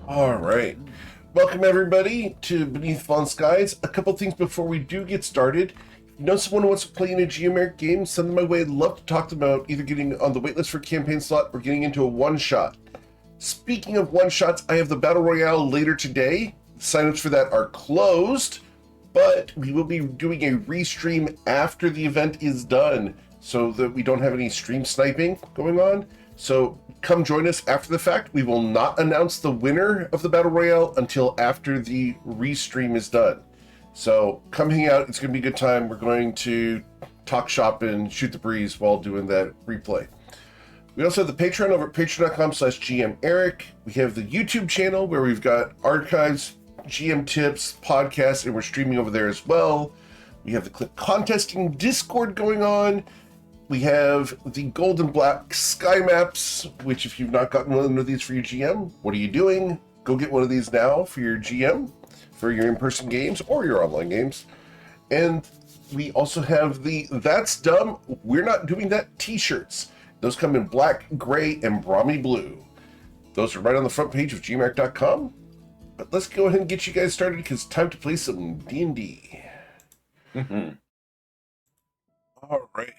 All right. Welcome, everybody, to Beneath Fallen Skies. A couple things before we do get started. If you know someone who wants to play in a Geomeric game, send them my way. I'd love to talk to them about either getting on the waitlist for campaign slot or getting into a one-shot. Speaking of one-shots, I have the Battle Royale later today. Signups for that are closed, but we will be doing a restream after the event is done so that we don't have any stream sniping going on. So come join us after the fact. We will not announce the winner of the Battle Royale until after the restream is done. So come hang out. It's going to be a good time. We're going to talk shop and shoot the breeze while doing that replay. We also have the Patreon over at patreon.com/GMEric. We have the YouTube channel where we've got archives, GM tips, podcasts, and we're streaming over there as well. We have the clip contesting Discord going on. We have the gold and black sky maps, which if you've not gotten one of these for your GM, what are you doing? Go get one of these now for your GM, for your in-person games or your online games. And we also have the That's Dumb, We're Not Doing That t-shirts. Those come in black, gray, and brahmi blue. Those are right on the front page of gmark.com. But let's go ahead and get you guys started because it's time to play some D&D. All right.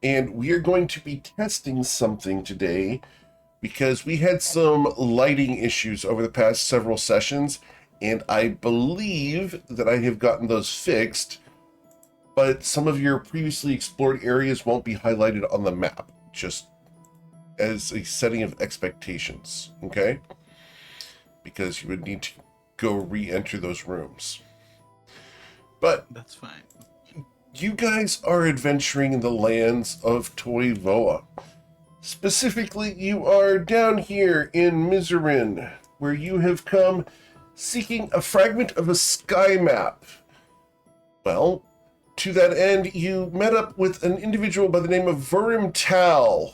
And we are going to be testing something today because we had some lighting issues over the past several sessions, and I believe that I have gotten those fixed, but some of your previously explored areas won't be highlighted on the map, just as a setting of expectations, okay? Because you would need to go re-enter those rooms. But that's fine. You guys are adventuring in the lands of Toivoa. Specifically, you are down here in Miserin, where you have come seeking a fragment of a sky map. Well, to that end, you met up with an individual by the name of Vurim Tal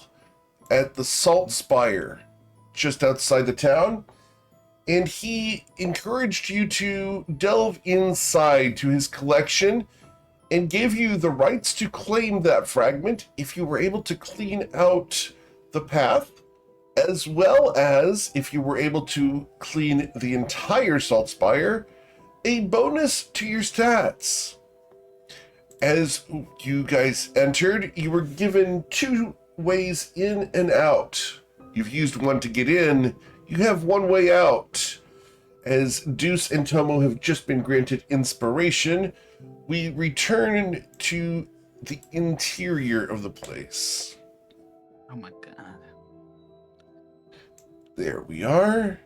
at the Salt Spire, just outside the town, and he encouraged you to delve inside to his collection and gave you the rights to claim that fragment if you were able to clean out the path, as well as if you were able to clean the entire Salt Spire, a bonus to your stats. As you guys entered, you were given 2 ways in and out. You've used one to get in, you have 1 way out. As Deuce and Tomo have just been granted inspiration, we return to the interior of the place. Oh my god. There we are.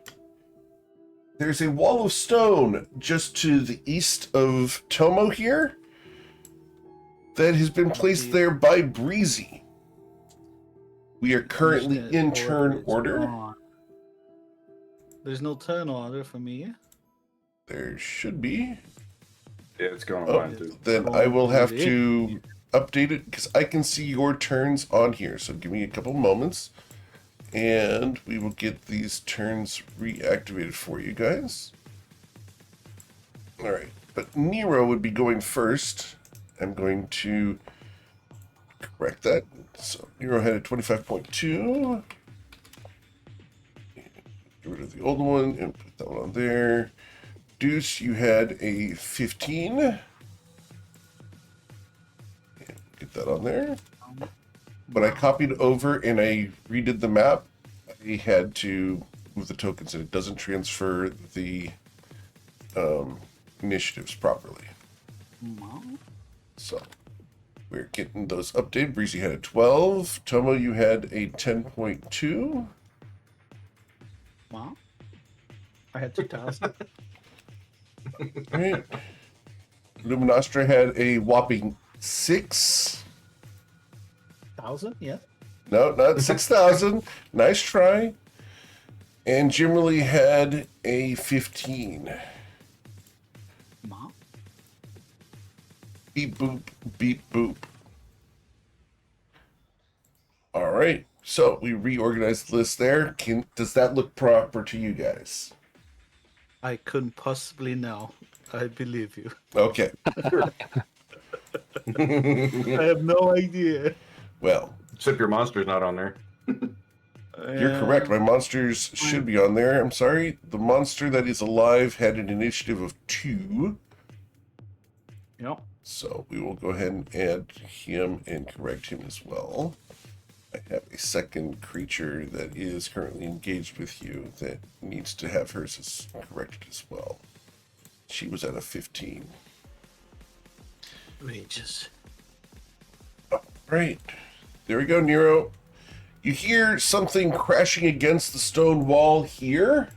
There's a wall of stone just to the east of Tomo here that has been placed there by Breezy. We are currently in turn order. There's no turn order for me. There should be. Yeah, it's going on too. Then I will have to update it because I can see your turns on here. So give me a couple moments and we will get these turns reactivated for you guys. All right, but Nero would be going first. I'm going to correct that. So Nero had a 25.2. Get rid of the old one and put that one on there. Deuce, you had a 15. And get that on there. But I copied over and I redid the map. I had to move the tokens and it doesn't transfer the initiatives properly. So we're getting those updated. Breezy had a 12. Tomo, you had a 10.2. Wow. I had 2,000. Right. Luminostra had a whopping 6,000. Yeah. No, not 6,000. Nice try. And Jimmerly had a 15. Wow. Beep boop, beep boop. All right. So we reorganized the list there. Does that look proper to you guys? I couldn't possibly know. I believe you. Okay. I have no idea. Well, Except your monster's not on there. You're correct. My monsters should be on there. I'm sorry. The monster that is alive had an initiative of 2. Yep. So we will go ahead and add him and correct him as well. I have a second creature that is currently engaged with you that needs to have hers corrected as well. She was at a 15. Outrageous. Right. There we go, Nero. You hear something crashing against the stone wall here.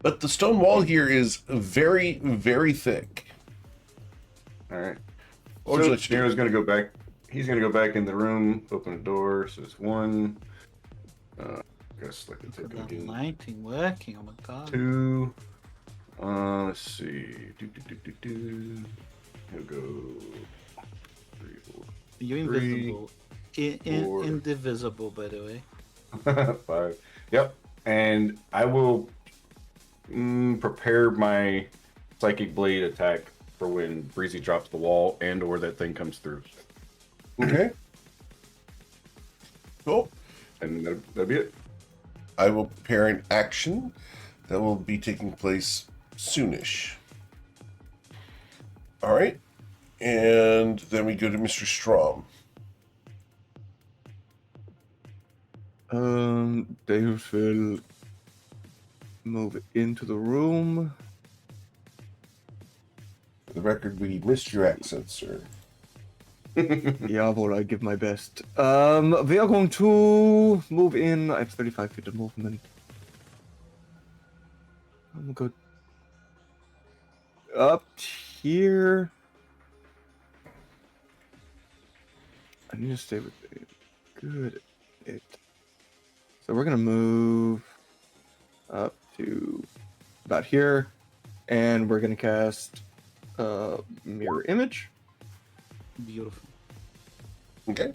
But the stone wall here is very, very thick. All right. What would you like to do? Nero's gonna go back. He's gonna go back in the room, open the door. So it's 1. Gotta select the ticket again. 19 working. Oh my god. 2. Let's see. He'll go 3, 4. You're invisible. Indivisible, by the way. 5. Yep. And I will prepare my psychic blade attack for when Breezy drops the wall and or that thing comes through. Okay. Cool. And that'll be it. I will prepare an action that will be taking place soonish. All right. And then we go to Mr. Strom. Deus will move into the room. For the record, we missed your accent, sir. Jawohl, I give my best. We are going to move in. I have 35 feet of movement. I'm gonna go up here. I need to stay with it. Good. So we're gonna move up to about here, and we're gonna cast mirror image. Beautiful. Okay.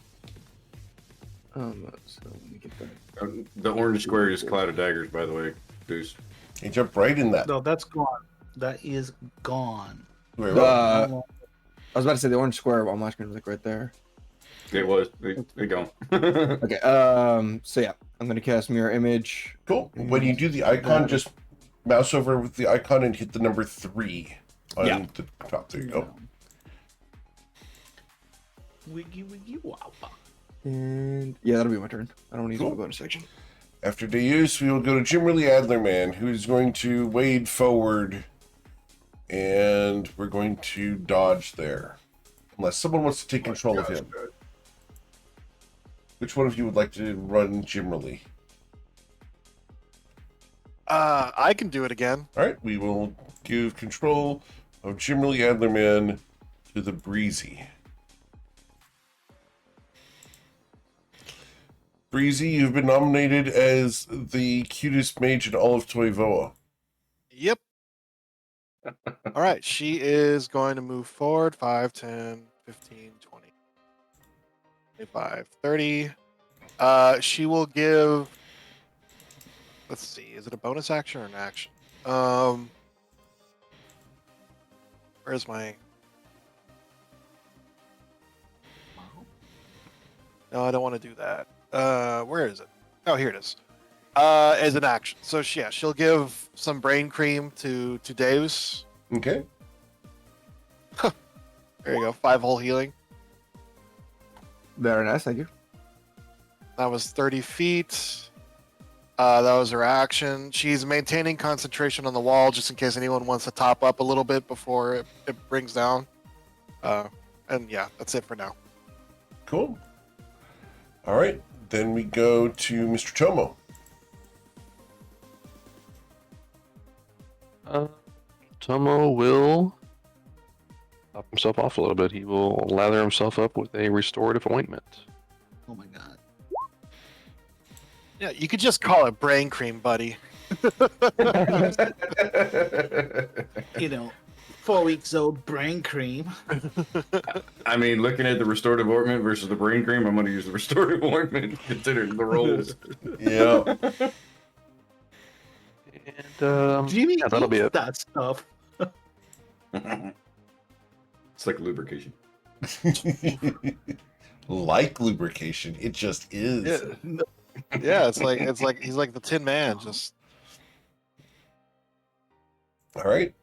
So let me get that. The orange square is Cloud of Daggers, by the way, Deuce. You jump right in that. No, that's gone. That is gone. Very well. I was about to say the orange square on my screen was like right there. It was. They gone. Okay. So yeah, I'm gonna cast mirror image. Cool. When you do the icon, just mouse over with the icon and hit the number 3 on the top. There you go. Wiggy wiggy wow. And yeah, that'll be my turn. I don't need Cool. to go into section. After Deus, we will go to Jimmerly Adlerman, who is going to wade forward, and we're going to dodge there. Unless someone wants to take control of him. Which one of you would like to run Jimmerly? I can do it again. All right, we will give control of Jimmerly Adlerman to the Breezy. Breezy, you've been nominated as the cutest mage in all of Toivoa. Yep. All right, she is going to move forward 5, 10, 15, 20, 25, 30. She will give, let's see, is it a bonus action or an action? Where's my... No, I don't want to do that. Where is it? Oh, here it is. As an action. So she'll give some brain cream to Deus. Okay. There you go. 5 whole healing. Very nice, thank you. That was 30 feet. That was her action. She's maintaining concentration on the wall just in case anyone wants to top up a little bit before it brings down. And yeah, that's it for now. Cool. All right. Then we go to Mr. Tomo. Tomo will top himself off a little bit. He will lather himself up with a restorative ointment. Oh my god. Yeah, you could just call it brain cream, buddy. 4 weeks old brain cream. I mean, looking at the restorative ointment versus the brain cream, I'm going to use the restorative ointment, considering the rolls. Yeah. And Jimmy yeah, that'll be eats it. that stuff. It's like lubrication. Like lubrication. It just is. Yeah. Yeah, it's like he's like the Tin Man. Just All right.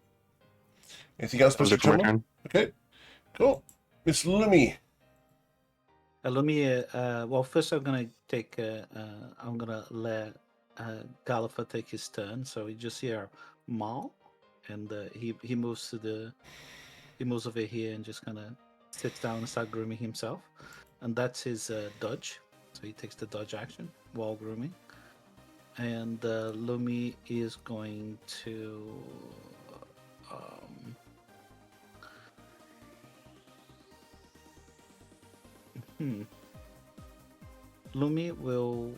Anything else, Comes Mr. it for my Tomo? turn. Okay. Cool. Miss Lumi. Let me. Well, first I'm gonna take. I'm gonna let Gallifrey take his turn. So we just hear Maul, and he moves to the. He moves over here and just kind of sits down and start grooming himself, and that's his dodge. So he takes the dodge action while grooming, and Lumi is going to. Um, Lumi will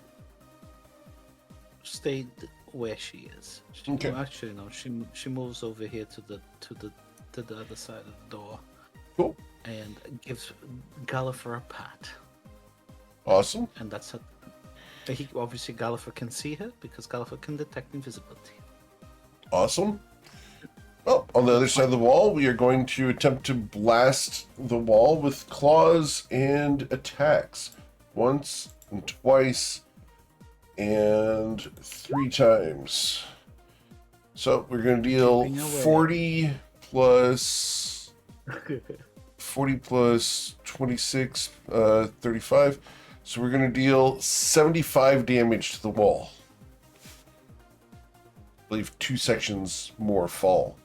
stay where she is. Okay. Well, actually, no. She moves over here to the other side of the door Cool. and gives Gallifrey a pat. Awesome. And that's it. He obviously Gallifrey can see her because Gallifrey can detect invisibility. Awesome. Well, on the other side of the wall, we are going to attempt to blast the wall with claws and attacks. Once and twice and 3 times. So we're going to deal Keeping away. 40 plus 26, 35. So we're going to deal 75 damage to the wall. I believe 2 sections more fall.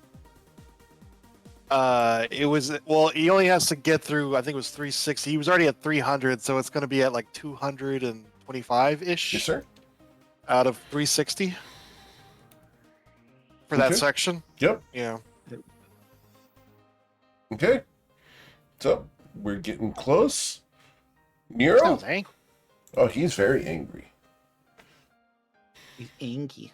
it was well. He only has to get through. I think it was 360. He was already at 300, so it's going to be at like 225 ish. Yes, sir. Out of 360 for that Okay. section. Yep. Yeah. Okay. So we're getting close. Nero? Sounds angry. Oh, he's very angry. He's angry.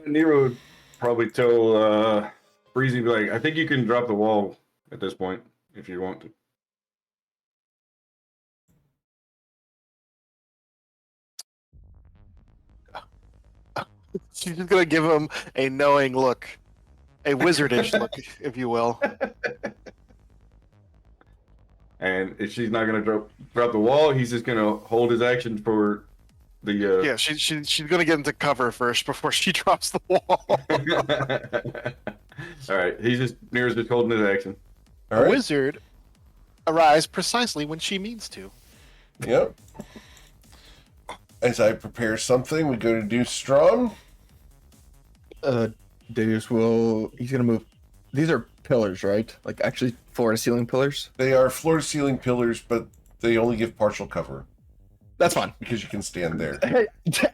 Nero would probably tell Breezy, be like, I think you can drop the wall at this point if you want to. She's just gonna give him a knowing look, a wizardish look, if you will. And if she's not gonna drop the wall, he's just gonna hold his action for the. Yeah, she's gonna get into cover first before she drops the wall. All right, Nero's just holding his action. All A right. wizard arrives precisely when she means to. Yep. As I prepare something, we go to do strong. Deus he's gonna move. These are pillars, right? Like actually floor to ceiling pillars. They are floor-to-ceiling pillars, but they only give partial cover That's fine. because you can stand there.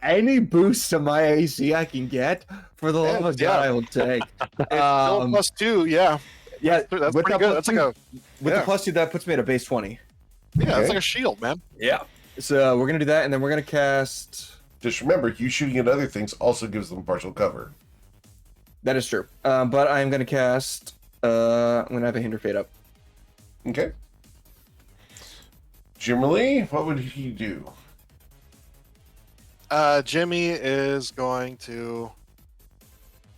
Any boost to my AC I can get, for the love of God, I will take. It's still a +2, yeah. Yeah, That's with pretty that good. That's like +2 a with yeah. the +2, that puts me at a base 20. That's Okay. like a shield, man. Yeah. So we're gonna do that, and then we're gonna cast. Just remember, you shooting at other things also gives them partial cover. That is true. But I'm gonna cast. I'm gonna have a hinder fade up. Okay. Jim Lee, what would he do? Jimmy is going to.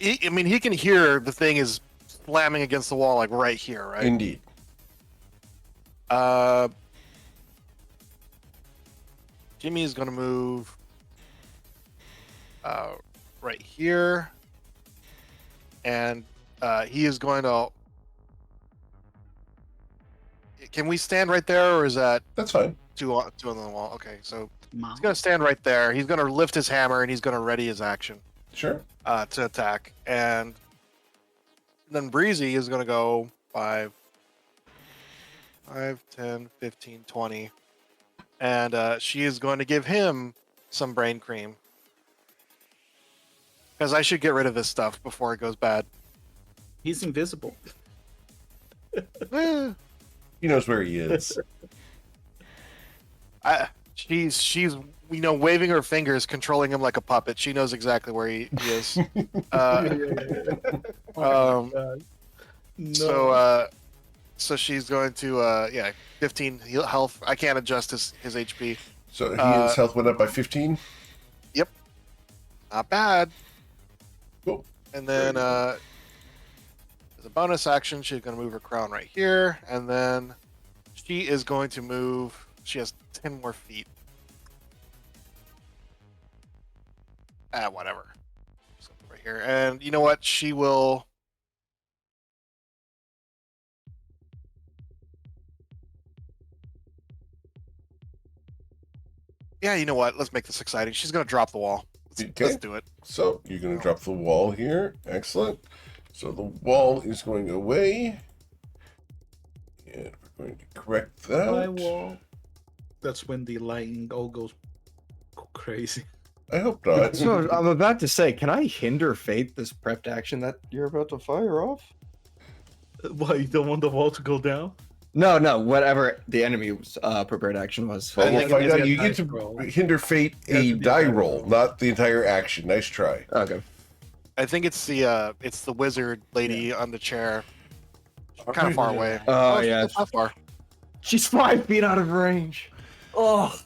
I mean, he can hear the thing is slamming against the wall, like right here, right? Indeed. Jimmy is going to move right here, and he is going to. Can we stand right there, or is that That's fine. two on the wall? Okay, so Maul. he's going to stand right there. He's going to lift his hammer, and he's going to ready his action Sure. to attack. And then Breezy is going to go 5, 10, 15, 20. And she is going to give him some brain cream. Because I should get rid of this stuff before it goes bad. He's invisible. Eh, He knows where he is. she's waving her fingers, controlling him like a puppet. She knows exactly where he is. So she's going to 15 health. I can't adjust his HP. So his health went up by 15. Not bad. Cool. And then as a bonus action, she's going to move her crown right here, and then she is going to move. She has 10 more feet. Whatever. Something right here. And you know what? She will. Yeah, you know what? Let's make this exciting. She's gonna drop the wall. Let's do it. So you're going to drop the wall here. Excellent. So the wall is going away. And we're going to correct that. My wall. That's when the lightning all goes crazy. I hope not. So I'm about to say, can I hinder fate this prepped action that you're about to fire off? Why, you don't want the wall to go down? No, whatever the enemy's prepared action was. Well, I we'll think find it's out. a You get dice to roll. hinder fate It has a to be a die die roll, roll. not the entire action. Nice try. Okay. I think it's the wizard lady on the chair. Kind of far away. Oh, she's yeah. not that far. She's 5 feet out of range. Oh.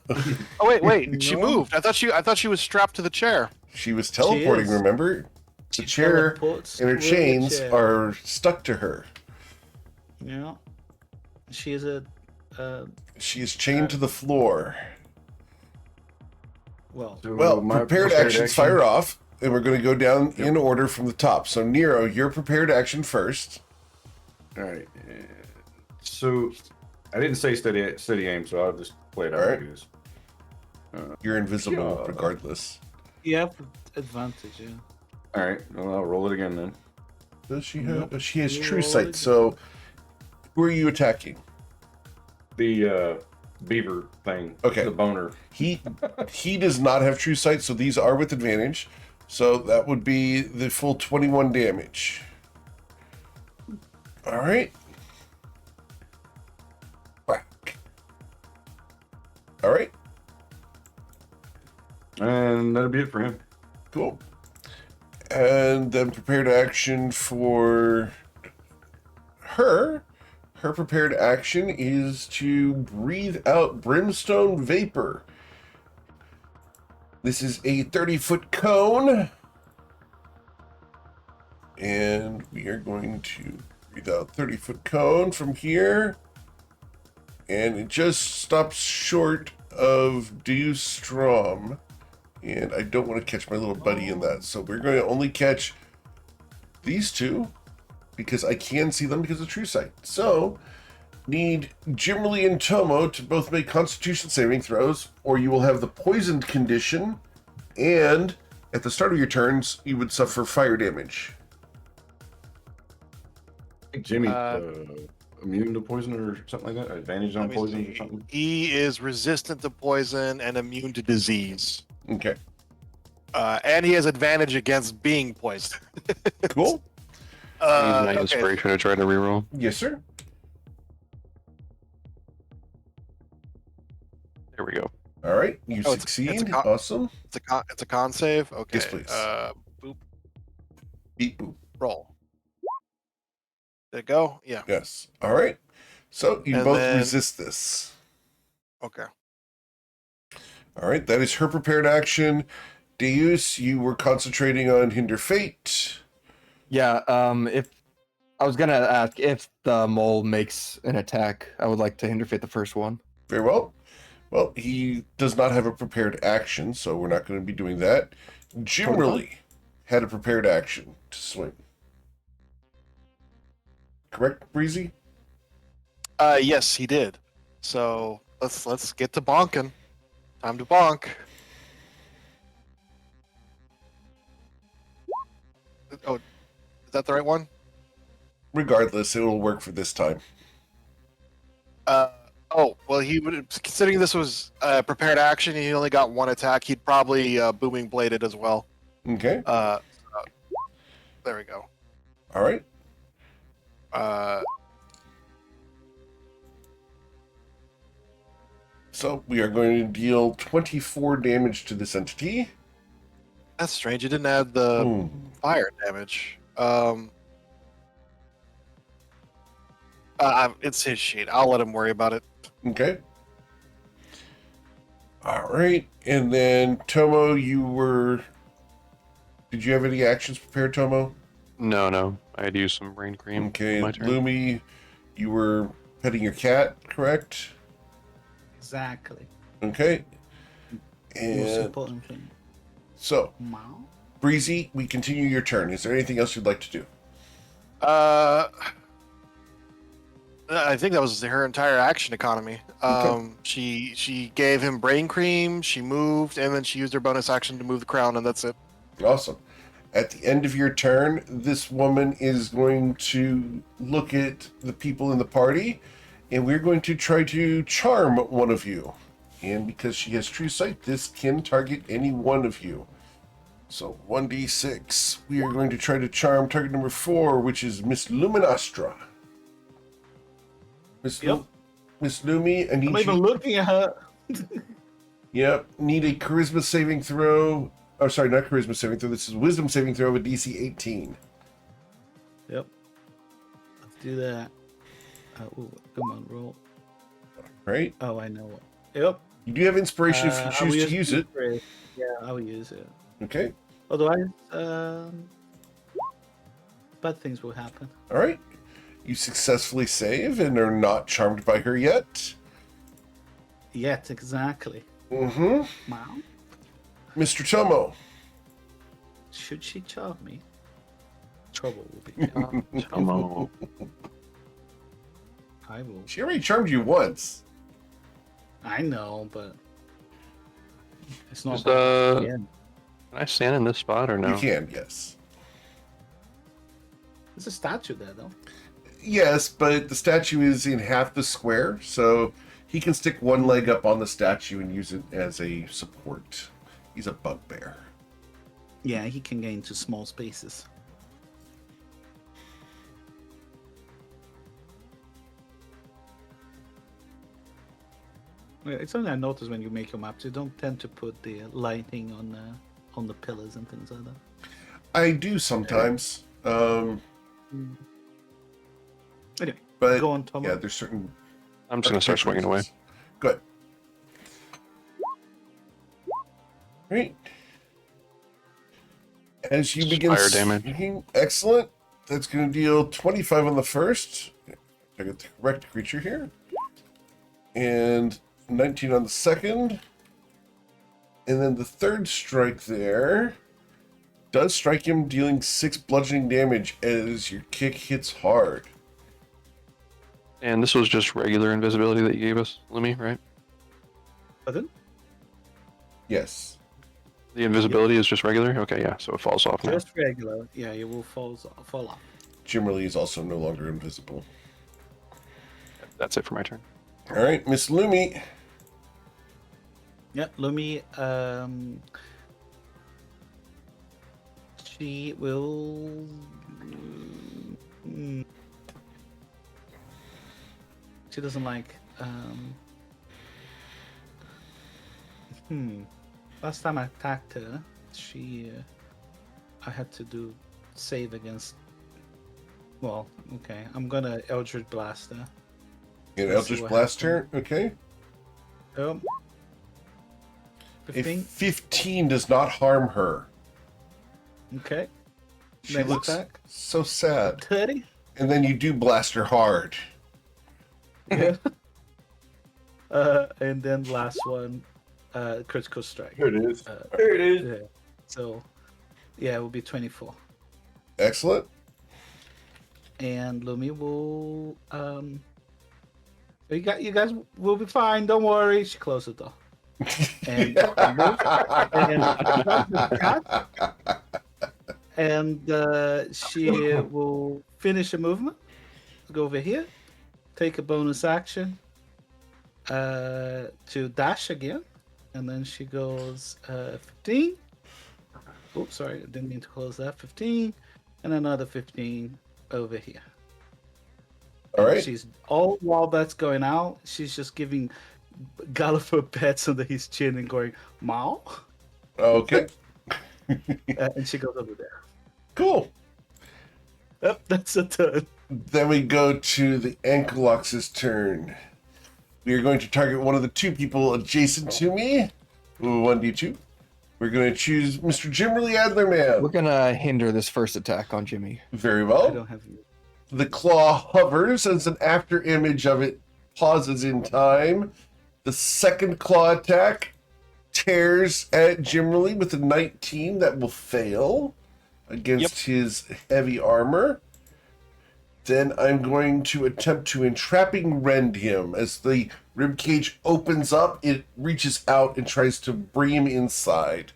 Oh wait, she No. moved. I thought she was strapped to the chair. She was teleporting, is. remember? The She chair teleports and her with the chains chair. are stuck to her. Yeah. She is a. She is chained to the floor. Well, So Well, my prepared actions action- fire off, and we're going to go down Yep. in order from the top. So, Nero, your prepared action first. All right. So I didn't say steady aim, so I'll just play it out. All right. Like this. You're invisible Yeah. regardless. you have advantage, yeah. All right. Well, I'll roll it again then. Does she have? She has You true roll sight. it. So, who are you attacking? The beaver thing. Okay. The boner. He does not have true sight, so these are with advantage. So that would be the full 21 damage. All right. Whack. All right. And that'll be it for him. Cool. And then prepared action for her. Her prepared action is to breathe out brimstone vapor. This is a 30-foot cone. And we are going to breathe out 30-foot cone from here. And it just stops short of Dew Strom. And I don't want to catch my little buddy in that. So we're going to only catch these two because I can see them because of true sight. So need Jimmerly and Tomo to both make Constitution saving throws, or you will have the poisoned condition, and at the start of your turns, you would suffer fire damage. I think Jimmy Uh, immune to poison or something like that. Advantage on Let me poison see. or something. He is resistant to poison and immune to disease. Okay, And he has advantage against being poisoned. cool. Use my Okay. inspiration to try to reroll. Yes, sir. There we go. All right, you Oh, it's a succeed. con- Awesome. It's a con save. Okay. Yes, please. Boop. Beep boop. Roll. Did it go? Yeah. Yes. All right. So you And both then- resist this. Okay. All right, that is her prepared action. Deus, you were concentrating on Hinder Fate. Yeah, if I was gonna ask if the mole makes an attack, I would like to hinder fate the first one. Very well. Well, he does not have a prepared action, so we're not going to be doing that. Jimmerly had a prepared action to swing. Correct, Breezy? Yes, he did. So let's get to bonking. Time to bonk. Oh, is that the right one? Regardless, it will work for this time. Oh, well, he would, considering this was prepared action, he only got one attack. He'd probably booming bladed as well. Okay. There we go. All right. So we are going to deal 24 damage to this entity. That's strange. He didn't add the Hmm. fire damage. It's his sheet. I'll let him worry about it. Okay. All right. And then Tomo, you were. Did you have any actions prepared, Tomo? No. I had used some brain cream. Okay. on my turn. Lumi, you were petting your cat, correct? Exactly. Okay. Most And important thing. So, Wow. Breezy, we continue your turn. Is there anything else you'd like to do? I think that was her entire action economy. Okay. She gave him brain cream, she moved, and then she used her bonus action to move the crown, and that's it. Awesome. At the end of your turn, this woman is going to look at the people in the party, and we're going to try to charm one of you. And because she has true sight, this can target any one of you. So 1d6. We are going to try to charm target number 4, which is Miss Luminastra. Yep. Miss Lumi, I need I'm even you. looking at her. Yep. Need a charisma saving throw. Oh, sorry, not charisma saving throw. This is wisdom saving throw of a DC 18. Yep. Let's do that. Ooh, come on, roll. Right? Oh, I know what. Yep. You do have inspiration if you I will choose to use it. Yeah, I will use it. Okay. Otherwise, bad things will happen. All right. You successfully save and are not charmed by her yet. Yet, exactly. Mm-hmm. Wow. Mr. Tomo. Should she charm me? Trouble will be. Tomo. I will. She already charmed you once. I know, but it's not. Just, yeah. Can I stand in this spot or no? You can, yes. There's a statue there, though. Yes, but the statue is in half the square, so he can stick one leg up on the statue and use it as a support. He's a bugbear. Yeah, he can get into small spaces. Yeah, it's something I noticed when you make your maps. You don't tend to put the lighting on the pillars and things like that. I do sometimes. Anyway, But go on, Tom. yeah, there's certain. I'm just gonna start swinging away. Good. Right. As you begin Fire damage. swinging, excellent. That's going to deal 25 on the first. I get the correct creature here. And 19 on the second. And then the third strike there does strike him, dealing 6 bludgeoning damage as your kick hits hard. And this was just regular invisibility that you gave us, Lumi, right? Pardon? Yes. The invisibility is just regular? Okay, yeah, so it falls off now. Just regular. Yeah, it will fall off. Jimmerly is also no longer invisible. That's it for my turn. All right, Miss Lumi. Yeah, Lumi. She will. She doesn't like. Last time I attacked her, I had to do save against. Well, okay, I'm gonna Eldritch Blast her. An Let's see Eldritch what Blaster. Okay. 15. A 15 does not harm her. Okay. She Next looks attack. so sad. 30. And then you do blast her hard. Yeah. And then last one, critical strike. Here it is. Uh, Here it is. Yeah. So, yeah, it will be 24. Excellent. And Lumi will. You guys will be fine. Don't worry. She closed the door. And she will finish a movement. Go over here. Take a bonus action. To dash again, and then she goes 15. Oops, sorry, I didn't mean to close that. 15, and another 15 over here. All right. She's all while that's going out. She's just giving Galliford pets under his chin and going "Mao," Okay. and she goes over there. Cool. Yep, that's a turn. Then we go to the Ankylox's turn. We are going to target one of the 2 people adjacent to me. Ooh, 1d2. We're going to choose Mr. Jimmerly Adlerman. We're gonna hinder this first attack on Jimmy. Very I well. don't have you. The claw hovers as an after image of it pauses in time. The second claw attack tears at Jimmerly with a 19. That will fail against his heavy armor. Then I'm going to attempt to entrapping rend him. As the ribcage opens up, it reaches out and tries to bring him inside.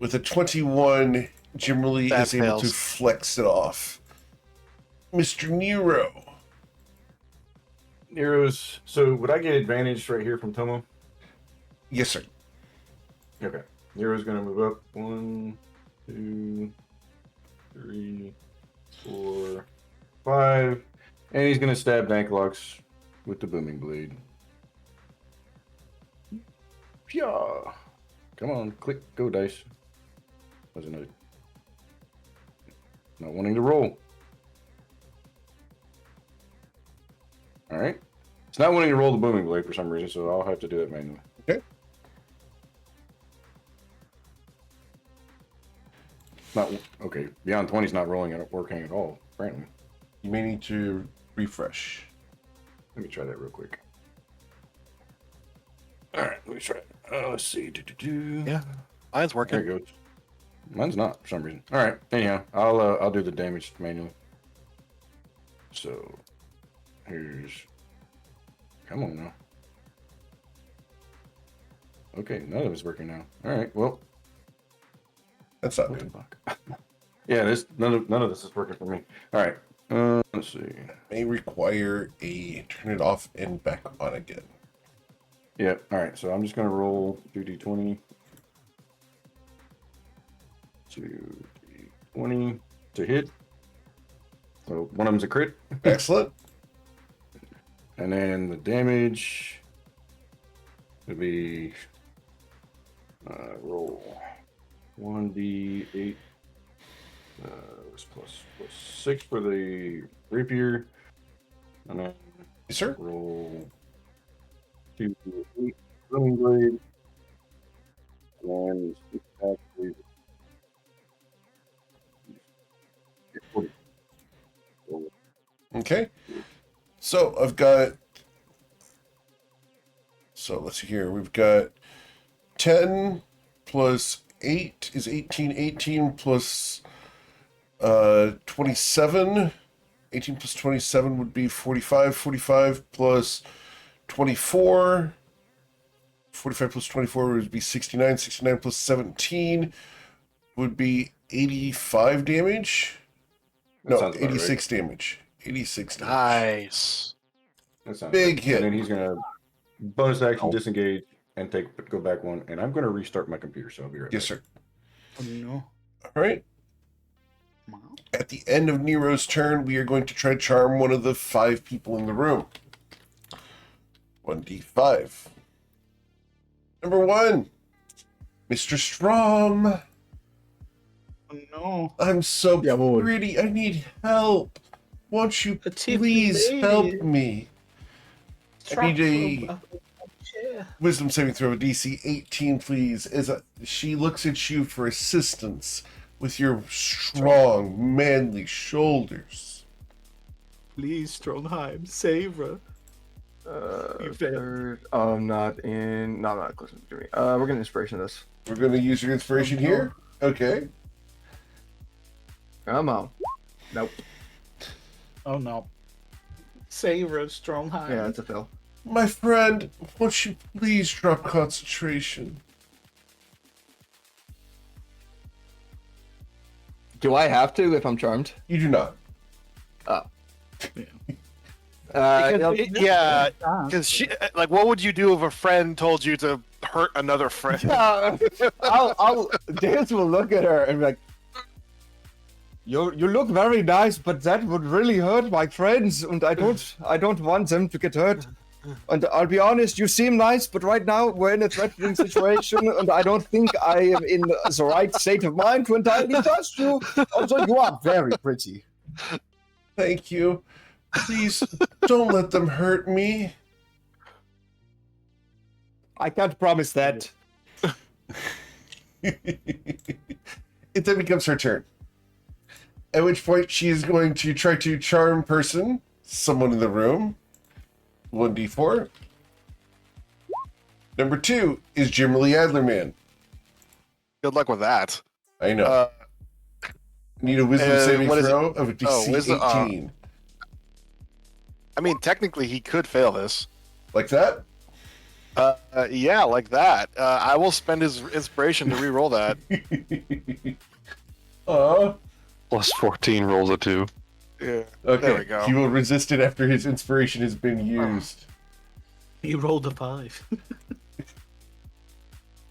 With a 21, Jimmerly That is able to fails. flex it off. Mr. Nero. Nero's. So would I get advantage right here from Tomo? Yes, sir. Okay. Nero's gonna move up. 1, 2, 3, 4, 5. And he's gonna stab Danklocks with the booming blade. Yeah. Come on, click, go dice. Wasn't it? Not wanting to roll. Alright. It's not wanting to roll the booming blade for some reason, so I'll have to do it manually. Okay. Not okay. Beyond 20 is not working at all, apparently. You may need to refresh. Let me try that real quick. Alright, let me try it. Let's see. Yeah, mine's There working. it goes. Mine's not for some reason. Alright, anyhow, I'll do the damage manually. So here's, come on now. Okay, none of it's working now. Alright, well, That's not what the good. fuck? Yeah, this none of this is working for me. Alright. Let's see. May require a turn it off and back on again. Yeah, alright, so I'm just gonna roll 2d20. 2d20 to hit. So one of them's a crit. Excellent. And then the damage would be roll 1d8 plus 6 for the rapier, and then Yes, sir. roll 2d8 running blade, and then actually 40. Okay. So I've got. So let's see here. We've got 10 plus 8 is 18. 18 plus 27. 18 plus 27 would be 45. 45 plus 24. 45 plus 24 would be 69. 69 plus 17 would be 85 damage. That No, sounds about 86 damage. 86 damage. Nice. That sounds Big right. hit. And then he's gonna bonus action disengage and go back one. And I'm gonna restart my computer, so I'll be right Yes, back. sir. Oh, no. All right. Wow. At the end of Nero's turn, we are going to try to charm one of the 5 people in the room. 1d5. Number 1, Mr. Strom. Oh, no. I'm so Yeah, well- pretty. I need help. Won't you A cheap please lady. help me? I need a chair. wisdom saving throw, DC 18, please. She looks at you for assistance with your strong, manly shoulders. Please, Strongheim, save her. You failed. Third. Oh, I'm not close to me. We're gonna inspiration this. We're going to use your inspiration here. Okay. Come on. Nope. Oh, no. Save her, Strongheim. Yeah, it's a fail. My friend, won't you please drop concentration? Do I have to if I'm charmed? You do not. Yeah, because she like, what would you do if a friend told you to hurt another friend? Dales will look at her and be like, you look very nice, but that would really hurt my friends, and I don't want them to get hurt. And I'll be honest, you seem nice, but right now we're in a threatening situation, and I don't think I am in the right state of mind to entirely trust you. Also, you are very pretty. Thank you. Please don't let them hurt me. I can't promise that. It then becomes her turn. At which point she is going to try to charm someone in the room. 1d4. Number 2 is Jim Lee Adlerman. Good luck with that. I know. Need a wisdom saving what is it? throw of a DC wisdom, 18. I mean, technically, he could fail this. Like that? Yeah, like that. I will spend his inspiration to re-roll that. Plus 14 rolls a 2. Yeah. Okay. There we go. He will resist it after his inspiration has been used. He rolled a 5.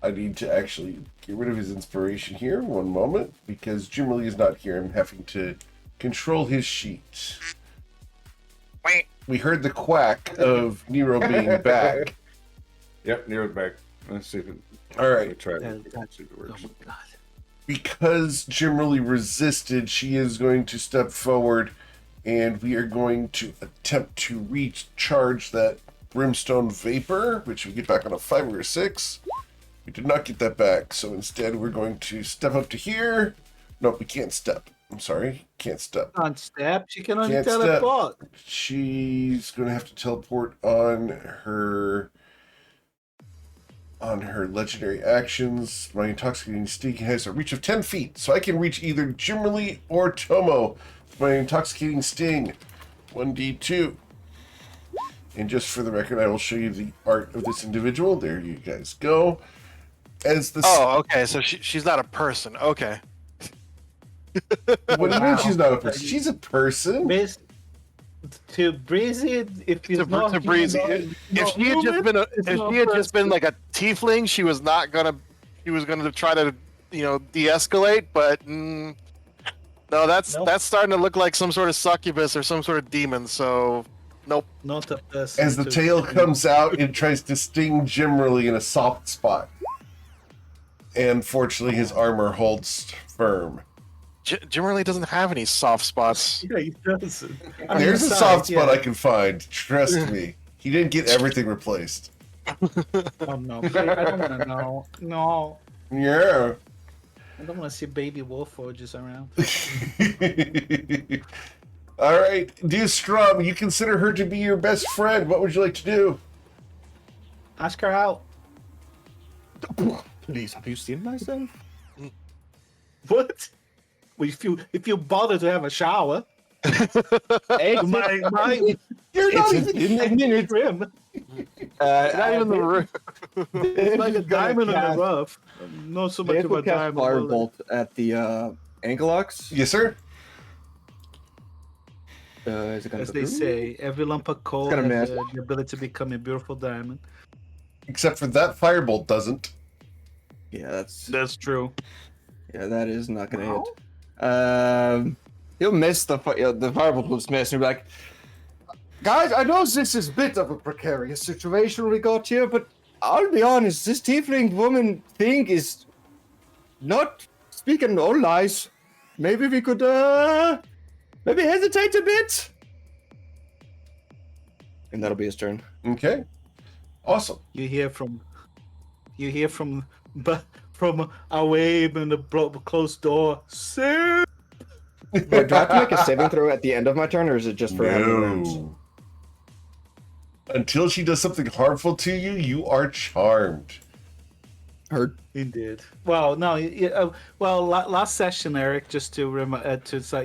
I need to actually get rid of his inspiration here. One moment. Because Jim Lee is not here. I'm having to control his sheet. We heard the quack of Nero being back. Yep, Nero's back. Let's see if it. All right. Let's try it. Yeah, See if it Oh works. my god. Because Jim Lee resisted, she is going to step forward and we are going to attempt to recharge that brimstone vapor, which we get back on a 5 or a 6. We did not get that back, so instead we're going to step up to here. Nope, we can't step. I'm sorry, can't step. Can't step. She can only Can't step. teleport. She's going to have to teleport on her legendary actions. My intoxicating sting has a reach of 10 feet, so I can reach either Jimmerly or Tomo with my intoxicating sting. 1d2. And just for the record, I will show you the art of this individual. There you guys go. As the Oh, okay. So she's not a person. Okay. what do you mean she's not a person? She's a person. To Breezy, if he's not To Breezy. If she had just been like a tiefling, she was gonna try to de-escalate. But no, that's starting to look like some sort of succubus or some sort of demon. So nope. Not a person. As the tail comes out, it tries to sting Jimmerly in a soft spot. And fortunately, his armor holds firm. Jim really doesn't have any soft spots. Yeah, he doesn't. There's a soft spot I can find. Trust me. He didn't get everything replaced. Oh no, I don't want to know. No, Yeah. I don't want to see baby Warforges around. All right, dear Strum, you consider her to be your best friend. What would you like to do? Ask her out. Please, have you seen myself? What? Well, if you bother to have a shower, my You're not It's even. in the minute. trim. Not even the room. It's like a diamond in the rough. Not so much If of a we cast diamond. Firebolt at the Angelox, Yes, sir. is it gonna As go they through? say, every lump of coal It's gonna has miss. the ability to become a beautiful diamond. Except for that firebolt doesn't. Yeah, That's true. that is not gonna hit. He'll miss the Firebolt will miss. And he'll be like, guys, I know this is a bit of a precarious situation we got here, but I'll be honest, this tiefling woman thing is not speaking no lies. Maybe we could maybe hesitate a bit. And that'll be his turn. Okay. Awesome. You hear from away in the closed door. Sir. Wait, do I have to make a saving throw at the end of my turn, or is it just for how many rounds? No. Until she does something harmful to you, you are charmed. Heard. Indeed. Well, no. Last session, Eric, just to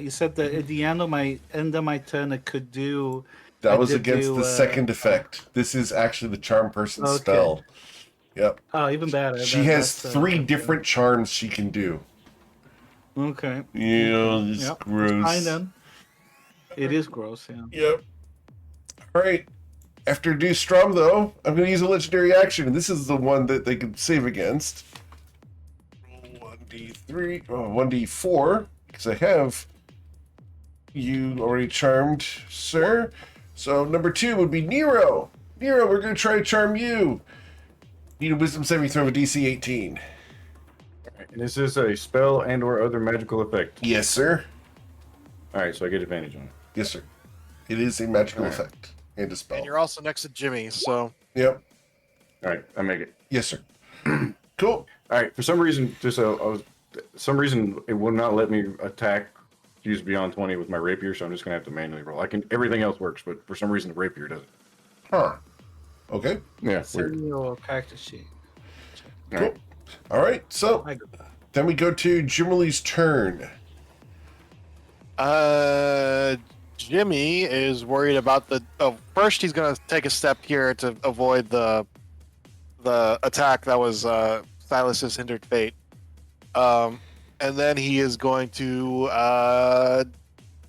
you said that at the end of my turn, I could do. That I was did against do, the second effect. This is actually the charm person Okay. spell. Yep. Oh, even better. She has three different charms she can do. Okay. Yeah, this is Yep. gross. Fine then. It is gross. Yeah. Yep. All right. After do Strum, though, I'm going to use a legendary action, and this is the one that they can save against. 1d3, 1d4, because I have you already charmed, sir. So number 2 would be Nero. Nero, we're going to try to charm you. Need a wisdom saving throw of a DC 18. And this is a spell and/or other magical effect. Yes, sir. All right, so I get advantage on it. Yes, sir. It is a magical All right. effect and a spell. And you're also next to Jimmy, so Yep. All right, I make it. Yes, sir. Cool. All right, for some reason, it will not let me attack use beyond 20 with my rapier, so I'm just gonna have to manually roll. Everything else works, but for some reason the rapier doesn't. Huh. Okay. Yeah, Send weird. me your character sheet. All Cool. right. All right. So I- then we go to Jimmerly's turn. Jimmy is worried about the. Oh, first he's gonna take a step here to avoid the attack that was Silas's hindered fate. And then he is going to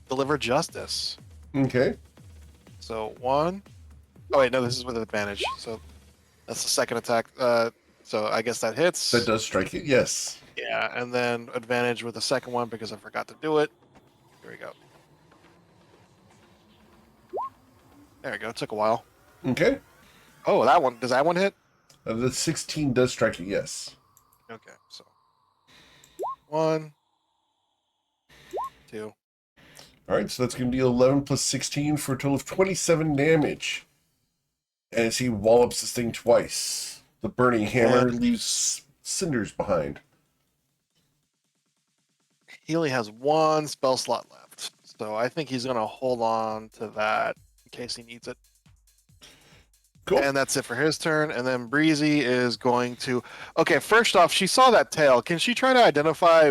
deliver justice. Okay. So 1. Oh wait, no, this is with advantage. So that's the second attack. So I guess that hits. That does strike it. Yes. Yeah, and then advantage with the second one because I forgot to do it. Here we go. There we go. It took a while. Okay. Oh, that one. Does that one hit? The 16 does strike it. Yes. Okay, so 1, 2. All right. So that's going to be 11 plus 16 for a total of 27 damage. And as he wallops this thing twice, the burning hammer leaves cinders behind. He only has 1 spell slot left, so I think he's gonna hold on to that in case he needs it. Cool. And that's it for his turn. And then Breezy is going to. Okay, first off, she saw that tail. Can she try to identify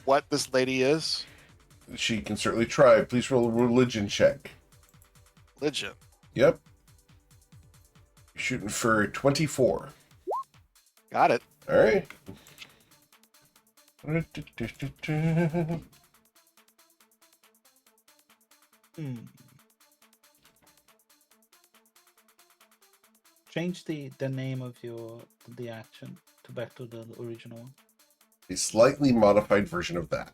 what this lady is? She can certainly try. Please roll a religion check. Religion. Yep. You're shooting for 24. Got it. All right. Change the name of the action to back to the original one. A slightly modified version of that.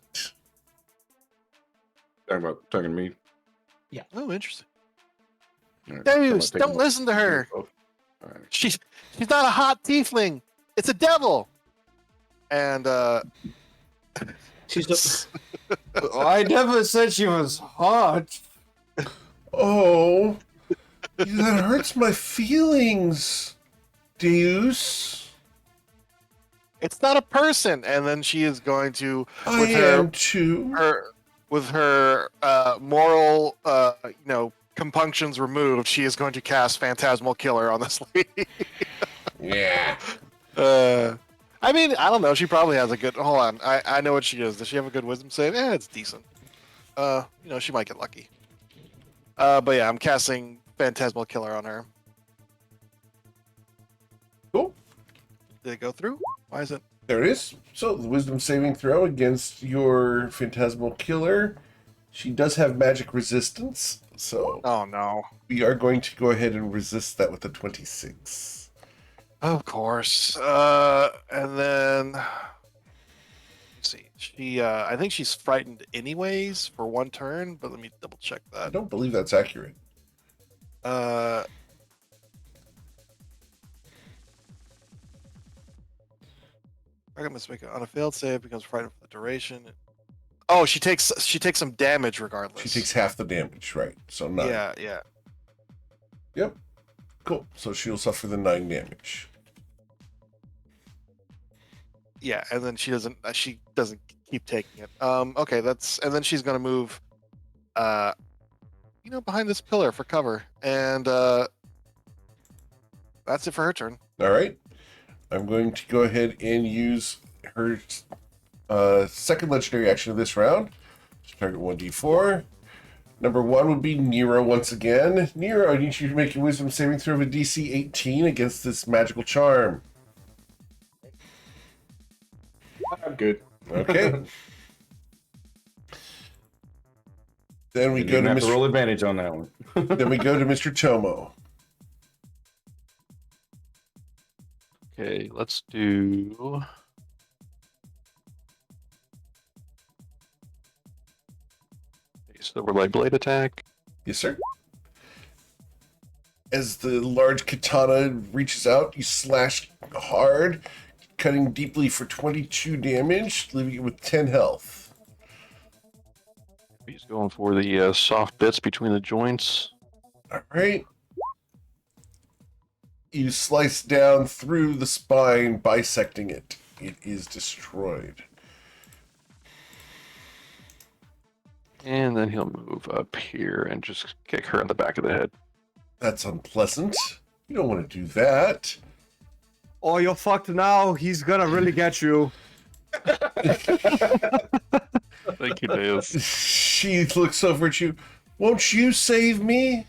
Talking to me. Oh, interesting. All right, Deus, take don't him- listen to her. All right. She's not a hot tiefling. It's a devil. And She's I never said she was hot. Oh, that hurts my feelings, Deus. it's not a person. And then she is going to I With her- am too. with her moral compunctions removed, she is going to cast Phantasmal Killer on this lady. Yeah. I mean, I don't know. She probably has a good. Hold on, I know what she is. Does she have a good Wisdom save? It's decent. She might get lucky. But yeah, I'm casting Phantasmal Killer on her. Cool. Did it go through? Why is it? There it is. So the wisdom saving throw against your phantasmal killer. She does have magic resistance, so Oh no! we are going to go ahead and resist that with a 26. Of course. And then let's see. She, I think she's frightened anyways for 1 turn, but let me double check I that. don't believe that's accurate. I must make it on a failed save becomes frightened for the duration. Oh, she takes some damage regardless. She takes half the damage, right? So 9. Yeah. Yep. Cool. So she'll suffer the 9 damage. Yeah, and then she doesn't keep taking it. Okay, and then she's gonna move behind this pillar for cover. And that's it for her turn. All right. I'm going to go ahead and use her second legendary action of this round. Just target 1d4. Number 1 would be Nero once again. Nero, I need you to make a wisdom saving throw of a DC 18 against this magical charm. I'm good. Okay. Then we You go didn't to have to Mr. roll advantage on that one. Then we go to Mr. Tomo. Okay, let's do. A Silverlight Blade attack. Yes, sir. As the large katana reaches out, you slash hard, cutting deeply for 22 damage, leaving it with 10 health. He's going for the soft bits between the joints. All right. You slice down through the spine, bisecting it. It is destroyed. And then he'll move up here and just kick her in the back of the head. That's unpleasant. You don't want to do that. Oh, you're fucked now. He's gonna really get you. Thank you, Deus. She looks over at you. Won't you save me?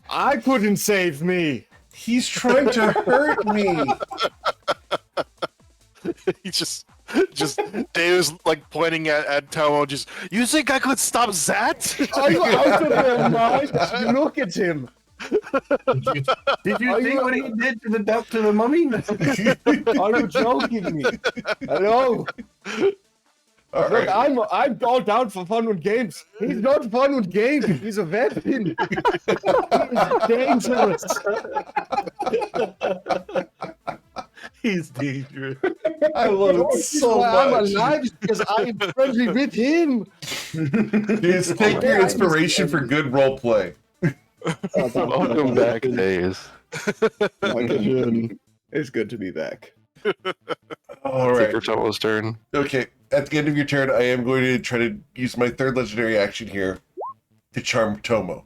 I couldn't save me. He's trying to hurt me. He just Deus like pointing at Tomo. Just, you think I could stop that? Are you out of your mind? Look at him. Did you Are see you- what he did to the mummy? Are you joking me? Hello. All Look, right. I'm all down for fun with games. He's not fun with games. He's a weapon. He's dangerous. He's dangerous. I love it This is so why I'm much. alive, is because I'm friendly with him. Just take your inspiration for good role play. Welcome back, Deus. It's good to be back. All Take right. your Tomo's turn. Okay. At the end of your turn, I am going to try to use my third legendary action here to charm Tomo.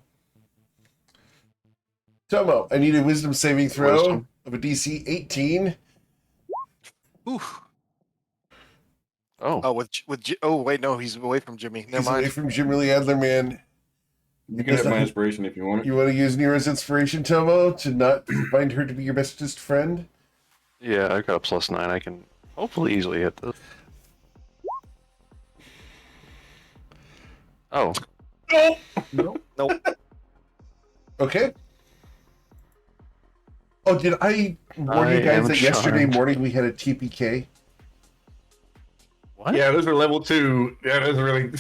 Tomo, I need a wisdom saving throw Wisdom. of a DC 18. Oof. Oh, Oh, oh wait, no, he's away from Jimmy. Never He's away mind. from Jim Lee Adler, man. You can have my inspiration if you want it. You want to use Nero's inspiration, Tomo, to not find her to be your bestest friend? yeah, I got a +9. I can hopefully easily hit this. Oh, Nope. Okay. Oh, did I warn you I guys am that yesterday charmed. morning we had a TPK? what? Yeah, those are level 2. Yeah, those are really.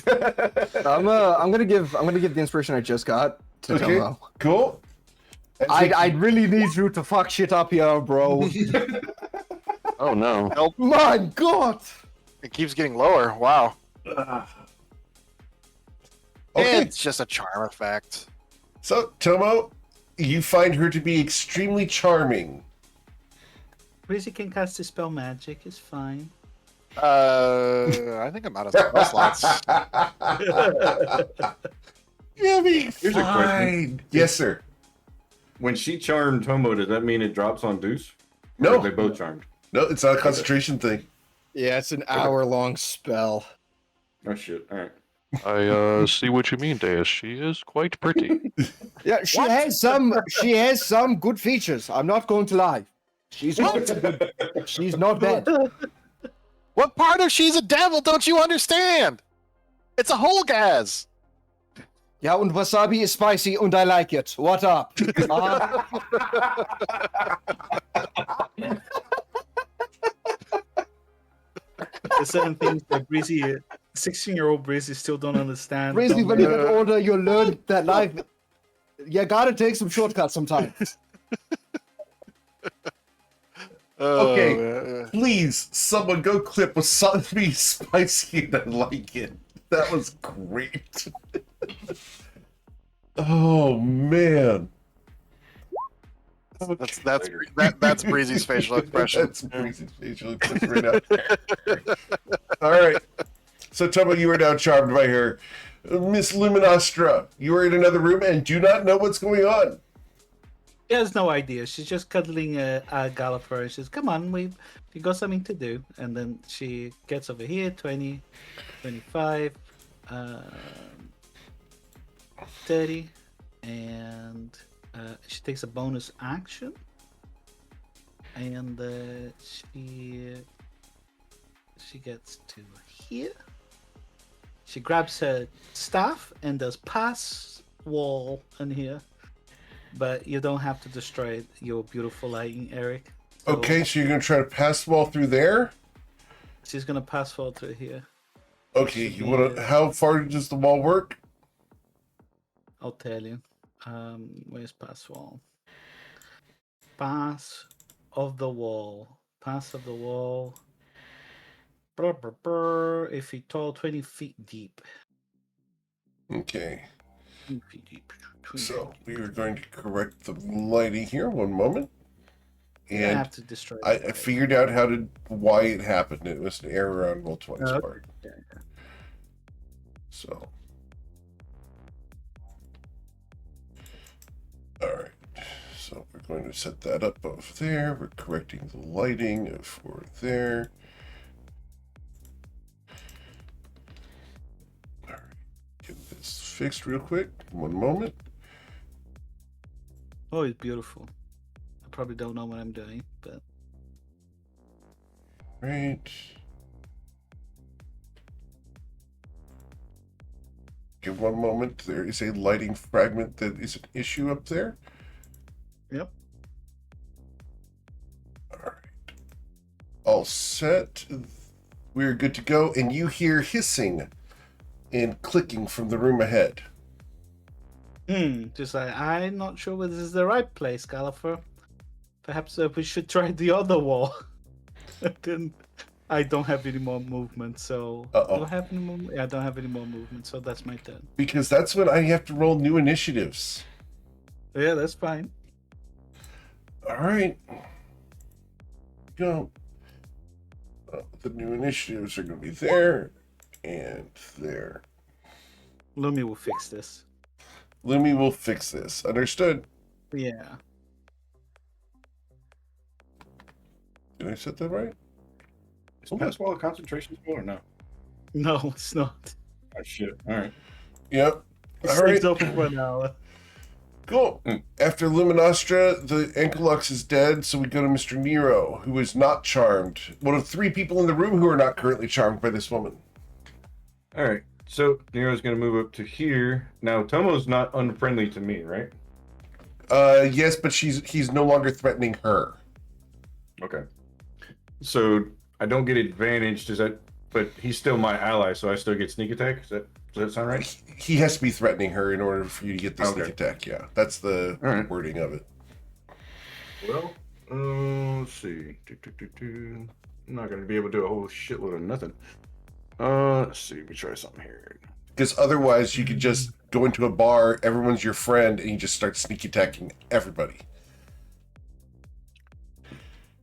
I'm gonna give the inspiration I just got to Okay, Tomo. cool. I really need you to fuck shit up here, bro. Oh no. My God. It keeps getting lower. Wow. Okay, It's just a charm effect. so Tomo, you find her to be extremely charming. Breezy can cast the spell magic. It's fine. I think I'm out of spell slots. You'll be Here's a question. fine. Yes, sir. When she charmed Tomo, does that mean it drops on Deuce? Or No. are they both charmed? No, it's not a concentration thing. Yeah, it's an hour-long spell. Oh shit! All right. I see what you mean, Deus. She is quite pretty. Yeah, she has some good features. I'm not going to lie. She's good. She's not bad. What part of she's a devil don't you understand? It's a whole gas. Yeah, and wasabi is spicy and I like it. What up? There's certain things that Breezy, 16-year-old Breezy, still don't understand. Crazy, Don't when you learn. get older, you learn that life. You gotta take some shortcuts sometimes. Okay. Please, someone go clip wasabi spicy and I like it. That was great. Oh man. That's Breezy's facial expression. That's Breezy's facial expression right now. All right. So Tomo, you are now charmed by her. Miss Luminostra, you are in another room and do not know what's going on. She has no idea. She's just cuddling Gallifrey. And she says, "Come on, we got something to do." And then she gets over here, 20, 25, 30, and she takes a bonus action, and she gets to here. She grabs her staff and does pass wall in here. But you don't have to destroy your beautiful lighting, Eric. So Okay, so you're going to try to pass the wall through there? she's gonna pass wall through here. Okay, you want to? How far does the wall work? I'll tell you. Where's pass wall? Pass of the wall. Pass of the wall. Brr, brr, brr. 8 feet tall, 20 feet deep. Okay, 20 feet deep. 20 so feet we deep. are going to correct the lighting here. One moment. I And have to destroy. I the figured out why it happened. It was an error on Roll20's Okay. part. So, all right. So we're going to set that up over there. We're correcting the lighting for there. All right, get this fixed real quick. One moment. Oh, it's beautiful. I probably don't know what I'm doing, but Right. Give one moment. There is a lighting fragment that is an issue up there. yep. All right. All set. We're good to go. And you hear hissing and clicking from the room ahead. Just like, I'm not sure whether this is the right place, Gallifrey. Perhaps we should try the other wall. Then I don't have any more movement, so Uh-oh. do I have any more? Yeah, I don't have any more movement, so that's my turn. Because that's when I have to roll new initiatives. Yeah, that's fine. All right. Go. The new initiatives are going to be there and there. Lumi will fix this. Lumi will fix this. Understood. Yeah. Did I set that right? Is Passwall a concentration spell or no? No, it's not. Oh shit! All right. Yep. It's All right. open for an hour. Cool. After Luminostra, the Ankylux is dead, so we go to Mr. Nero, who is not charmed. One of 3 people in the room who are not currently charmed by this woman. All right. So Nero's gonna move up to here. Now Tomo's not unfriendly to me, right? Yes, but he's no longer threatening her. Okay. So I don't get advantage. Does that? But he's still my ally, so I still get sneak attack. Does that sound right? He has to be threatening her in order for you to get the sneak Okay. attack. Yeah, that's the All right. wording of it. Well, let's see. I'm not gonna be able to do a whole shitload of nothing. Let's see. Let me try something here. Because otherwise, you could just go into a bar, everyone's your friend, and you just start sneak attacking everybody.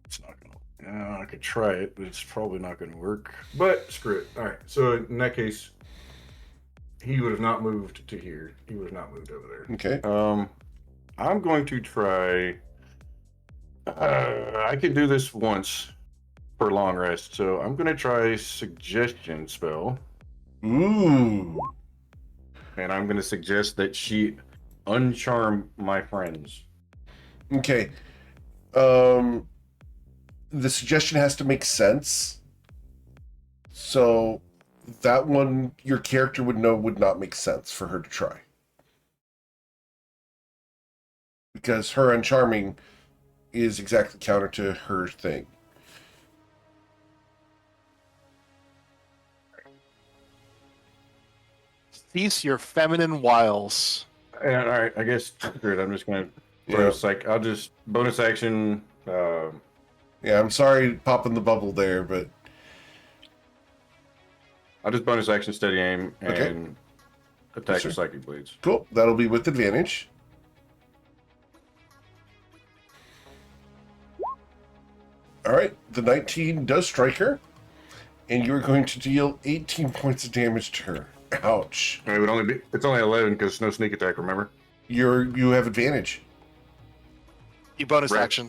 It's not gonna. I could try it, but it's probably not gonna work. But screw it. All right. So in that case, he would have not moved to here. He would have not moved over there. Okay. I'm going to try. I could do this once for long rest, so I'm going to try suggestion spell, Ooh. and I'm going to suggest that she uncharm my friends. Okay. The suggestion has to make sense. So that one, your character would know would not make sense for her to try. Because her uncharming is exactly counter to her thing. Cease your feminine wiles. And, all right, I guess screw it. I'm just going to I'll just bonus action. Yeah, I'm sorry popping the bubble there, but I'll just bonus action steady aim and Okay. attack Yes, with sir. psychic blades. cool. That'll be with advantage. All right, the 19 does strike her, and you're going to deal 18 points of damage to her. Ouch. It would only be. It's only 11 because no sneak attack. Remember? You have advantage. You bonus Right. action.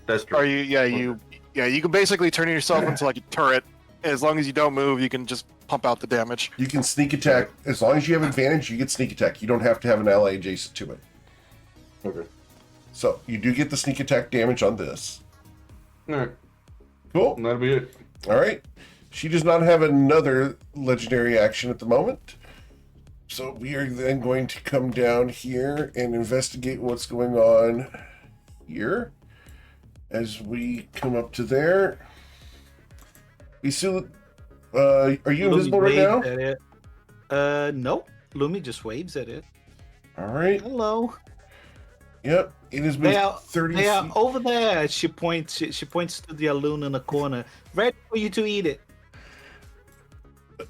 That's true. Or you can basically turn yourself into like a turret. As long as you don't move, you can just pump out the damage. You can sneak attack as long as you have advantage. You get sneak attack. You don't have to have an ally adjacent to it. Okay. So you do get the sneak attack damage on this. All right. Cool. That'll be it. All right. She does not have another legendary action at the moment. So we are then going to come down here and investigate what's going on here. As we come up to there. Isu, are you Lumi invisible right now? waves at it. No. Lumi just waves at it. All right. Hello. Yep. It has They moved are 30 They are feet. over there. She points. She points to the alloon in the corner, ready for you to eat it.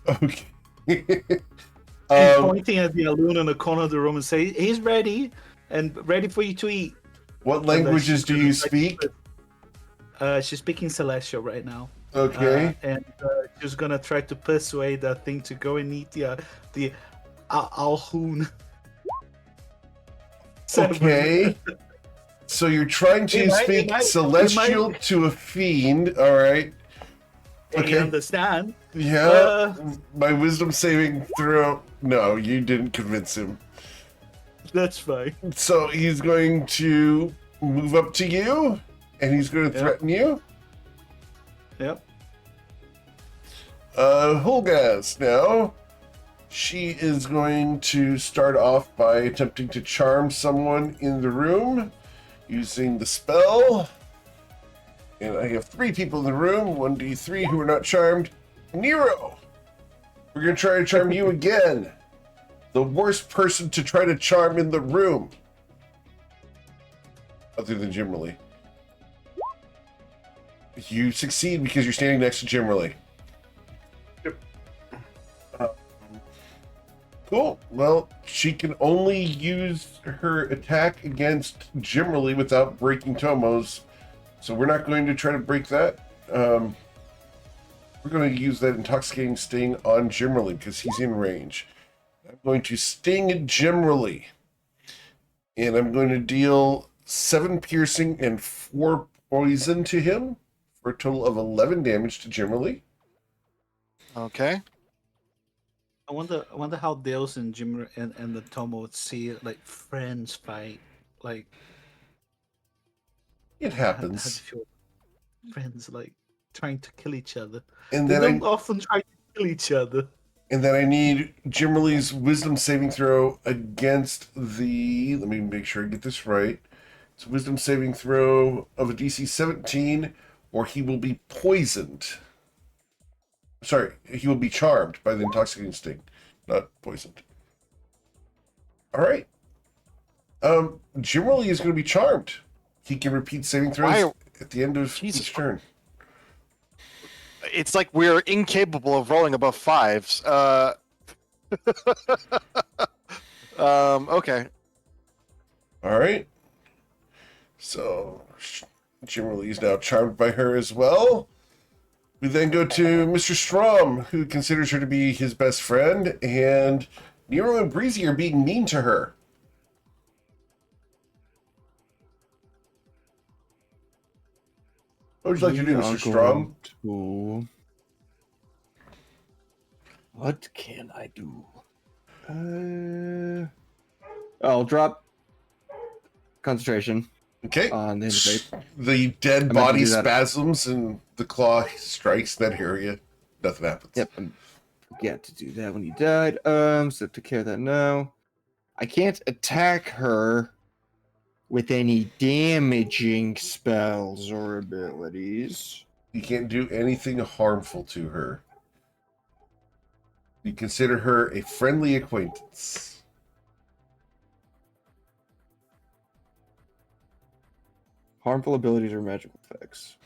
Okay. She's pointing at the alloon in the corner of the room and say, "He's ready and ready for you to eat." What languages do you speak? She's speaking Celestial right now. Okay. And she's gonna try to persuade that thing to go and eat the alhoon. Okay. So you're trying to speak might- celestial to a fiend. All right. I Okay. understand. Yeah. My wisdom saving throw. No, you didn't convince him. That's fine. So he's going to move up to you, and he's going to Yeah. threaten you. Yep. Holgaz now. She is going to start off by attempting to charm someone in the room using the spell. And I have 3 people in the room, 1d3 who are not charmed. Nero! We're going to try to charm you again. The worst person to try to charm in the room. Other than Jimmerly. You succeed because you're standing next to Jimmerly. Cool. Well, she can only use her attack against Jimmerly without breaking Tomo's. So we're not going to try to break that. We're going to use that intoxicating sting on Jimmerly because he's in range. I'm going to sting Jimmerly. And I'm going to deal 7 piercing and 4 poison to him for a total of 11 damage to Jimmerly. Okay. I wonder how Dales and Jim and the Tomo would see it, like friends fight. Like It how do happens. you feel? Friends like trying to kill each other. And They then don't often try to kill each other. I need Jimmerly's wisdom saving throw against the. Let me make sure I get this right. It's a wisdom saving throw of a DC 17, or he will be poisoned. Sorry, he will be charmed by the intoxicating sting, not poisoned. All right. Jimmerly is going to be charmed. He can repeat saving throws at the end of Jesus. each turn. It's like we're incapable of rolling above 5s. Okay. All right. So Jimmerly is now charmed by her as well. We then go to Mr. Strom, who considers her to be his best friend, and Nero and Breezy are being mean to her. What would you like to do, We Mr. are Strom? going to- What can I do? I'll drop concentration Okay. on the integrate. The dead meant to body do that. spasms and the claw strikes that area. Nothing happens. Yep, I forget to do that when he died. So take care of that now. I can't attack her with any damaging spells or abilities. You can't do anything harmful to her. You consider her a friendly acquaintance. Harmful abilities or magical effects.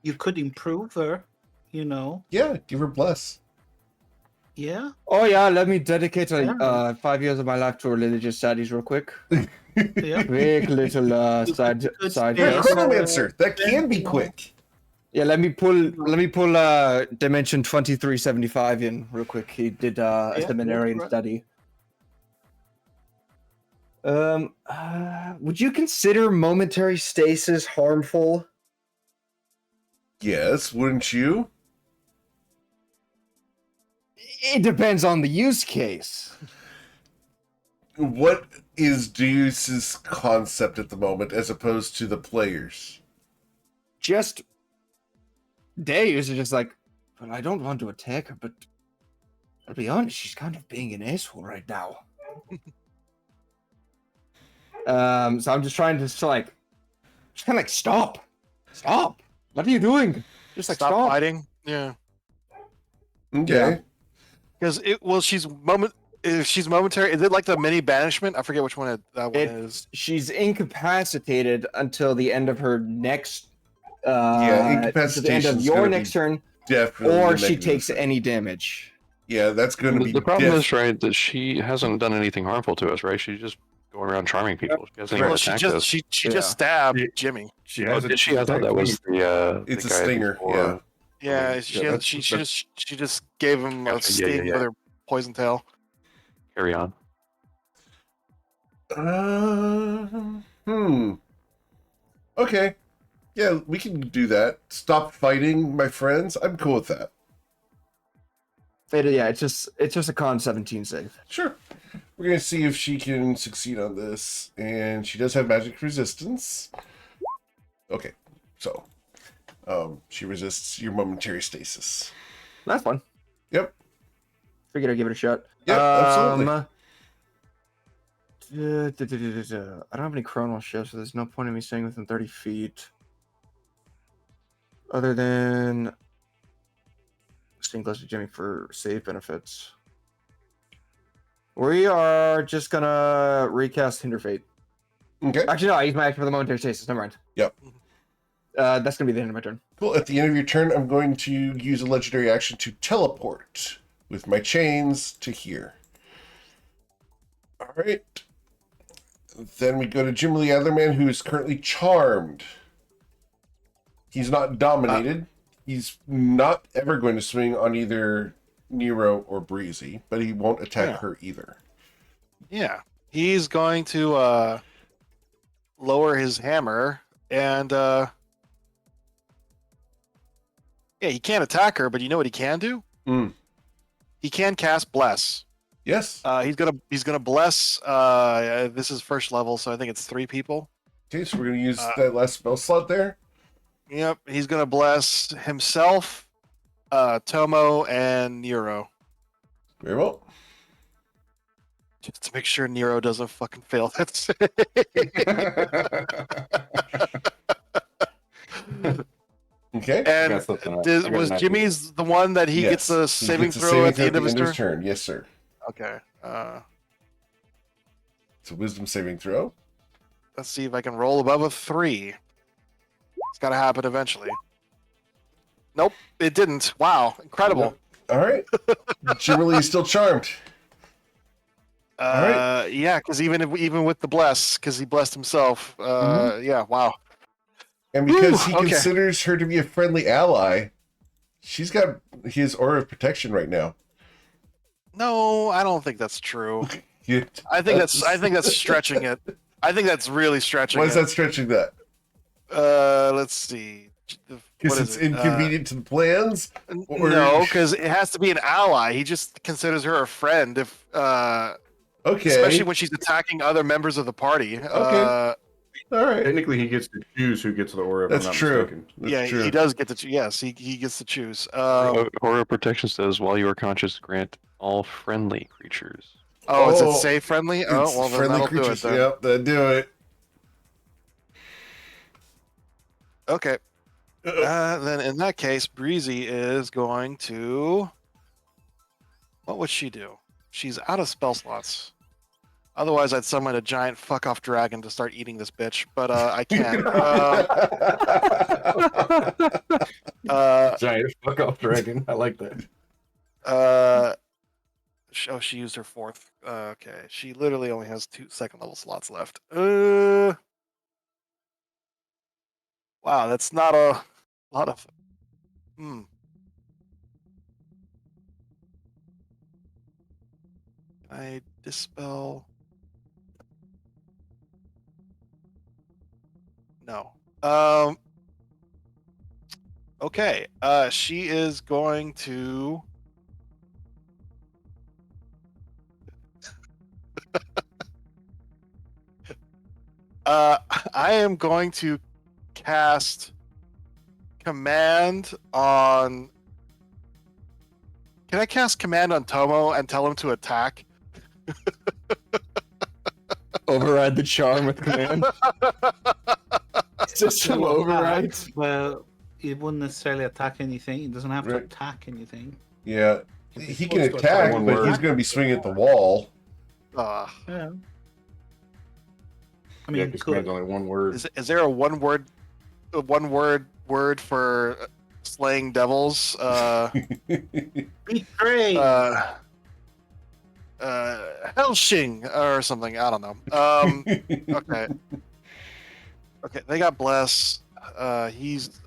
You could improve her, you know. Yeah, give her bless. Yeah. Oh yeah, let me dedicate Yeah. 5 years of my life to religious studies real quick. Yeah. Quick little side Good side. You're a Yeah. chronomancer. That can be quick. Yeah, let me pull dimension 2375 in real quick. He did a Yeah, seminarian right. study. Would you consider momentary stasis harmful? Yes, wouldn't you? It depends on the use case. What is Deuce's concept at the moment as opposed to the players? Just Deus are just like, well, I don't want to attack her, but I'll be honest, she's kind of being an asshole right now. So I'm just trying to kind of like stop. What are you doing? Just like Stop stop. fighting. Yeah. Okay. Because if she's momentary, is it like the mini banishment? I forget which one that one is. She's incapacitated until the end of her next. Yeah, to the end of incapacitation's your gonna next be turn, Definitely. or a she negative takes effect. any damage. Yeah, that's going to be The problem def- is, right, that she hasn't done anything harmful to us, right? She's just going around charming people. She hasn't even Well, she attacked just us. she Yeah. just stabbed Yeah. Jimmy. She Oh, has did she? I thought that was the. It's the a guy stinger. before. Yeah. Yeah, she just gave him a Gotcha, yeah, sting yeah. with her poison tail. Carry on. Okay. Yeah, we can do that. Stop fighting, my friends. I'm cool with that. Yeah, it's just a con 17 save. Sure. We're gonna see if she can succeed on this, and she does have magic resistance. Okay, so she resists your momentary stasis. That's fun. Yep. Figured I'd give it a shot. Yep, absolutely. I don't have any chronal shifts, so there's no point in me staying within 30 feet. Other than staying close to Jimmy for save benefits. We are just gonna recast Hinder Fate. Okay. Actually, no, I use my action for the momentary stasis. Never mind. Yep. That's gonna be the end of my turn. Cool. At the end of your turn, I'm going to use a legendary action to teleport with my chains to here. All right. Then we go to Jim Lee Otherman, who is currently charmed. He's not dominated. He's not ever going to swing on either Nero or Breezy, but he won't attack her either. Yeah. He's going to lower his hammer and yeah, he can't attack her, but you know what he can do? He can cast Bless. Yes. He's gonna bless. This is first level, so I think it's 3 people. Okay, so we're going to use that last spell slot there. Yep, he's gonna bless himself, Tomo, and Nero, Very well. just to make sure Nero doesn't fucking fail. That's Okay. I and got something else. I got was an idea. Jimmy's the one that he gets a He saving gets a throw saving at the end of his turn? turn. Yes, sir. Okay. It's a wisdom saving throw. Let's see if I can roll above a 3. It's got to happen eventually. Nope, it didn't. Wow, incredible. All right. Jim Lee is still charmed. Yeah, because even with the bless, because he blessed himself. Yeah, wow. And because Whew, he okay. considers her to be a friendly ally, she's got his aura of protection right now. No, I don't think that's true. Yeah, I think that's stretching it. I think that's really stretching why it. is that stretching that? Let's see. Because it's inconvenient to the plans? Or... No, because it has to be an ally. He just considers her a friend if Okay. especially when she's attacking other members of the party. Okay. All right. Technically, he gets to choose who gets the aura. If That's I'm not true. mistaken. That's yeah, true. he does get to. Yes, he gets to choose. Aura protection says while you are conscious, grant all friendly creatures. Is it Oh, say friendly? It's Oh, well, then friendly that'll creatures. do it then. Yep, that'll do it. Okay. Uh-oh. Then in that case, Breezy is going to. What would she do? She's out of spell slots. Otherwise, I'd summon a giant fuck off dragon to start eating this bitch, but I can't. Giant fuck off dragon. I like that. She used her 4th. Okay, she literally only has 2 second-level slots left. Wow, that's not a lot of. I dispel. No. Okay. She is going to. I am going to cast command on. Can I cast command on Tomo and tell him to attack? Override the charm with command. System override. Well, it wouldn't necessarily attack anything. It doesn't have to Right. attack anything. Yeah. If it's He can supposed to attack, one but word. he's going to be swinging at the wall. Yeah. I mean, Yeah, because command's only one word. Is there a one word for slaying devils? betray. Hellshing or something. I don't know. Okay. Okay, they got bless. He's.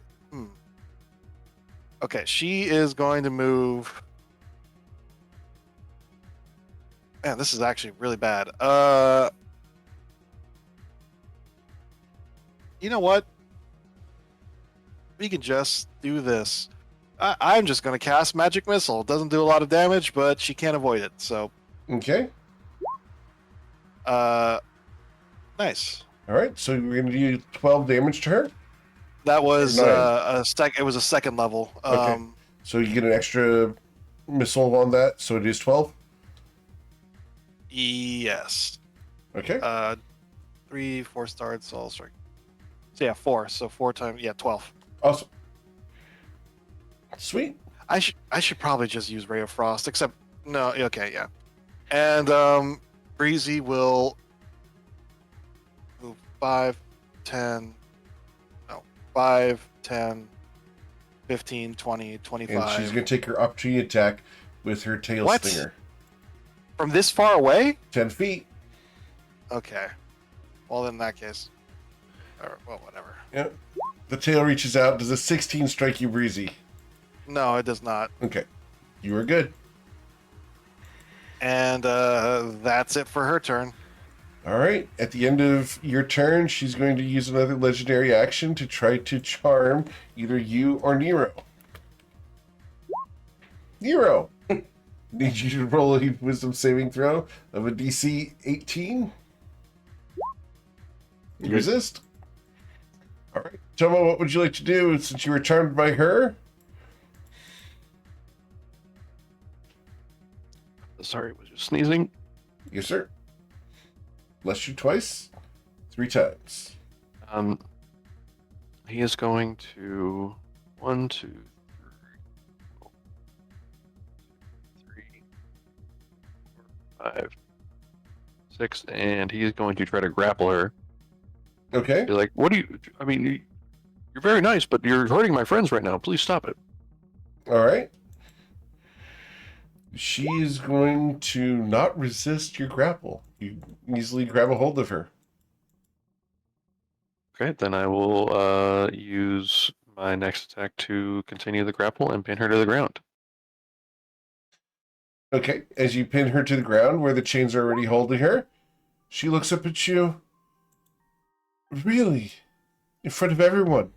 Okay, she is going to move. Man, this is actually really bad. you know what? We can just do this. I'm just going to cast Magic Missile. It doesn't do a lot of damage, but she can't avoid it. So, Okay. nice. All right. So we're going to do 12 damage to her. That was Or 9. It was a second level. Okay. So you get an extra missile on that. So it is 12. Yes. Okay. 3, 4 starts. All strike. So yeah, 4. So 4 times 12. Awesome. Sweet. I should probably just use Ray of Frost. Except no. Okay. Yeah. And Breezy will move 5, 10. No, 5, 10, 15, 20, 25. And she's going to take her opportunity attack with her tail What? stinger. From this far away? 10 feet. Okay. Well, then in that case. Well, whatever. Yeah. The tail reaches out. Does a 16 strike you, Breezy? No, it does not. Okay. You are good. And that's it for her turn. All right. At the end of your turn, she's going to use another legendary action to try to charm either you or Nero. Nero! Need you to roll a wisdom saving throw of a DC 18. You resist? All right. Tomo, what would you like to do since you were charmed by her? Sorry, was just sneezing. Yes, sir. Bless you twice, 3 times. He is going to 1, 2, 3, 4, 5, 6, and he is going to try to grapple her. Okay. Be like, what do you? I mean, you're very nice, but you're hurting my friends right now. Please stop it. All right. She is going to not resist your grapple. You easily grab a hold of her. Okay, then I will use my next attack to continue the grapple and pin her to the ground. Okay. As you pin her to the ground where the chains are already holding her, she looks up at you. Really? In front of everyone?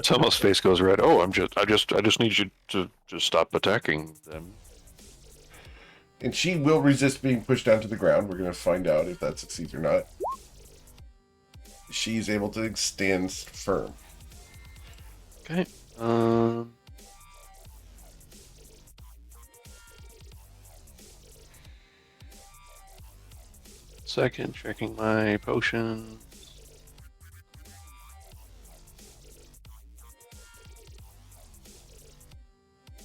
Tomo's face goes red. Oh, I just need you to stop attacking them. And she will resist being pushed down to the ground. We're going to find out if that succeeds or not. She's able to stand firm. Okay. Second, checking my potion.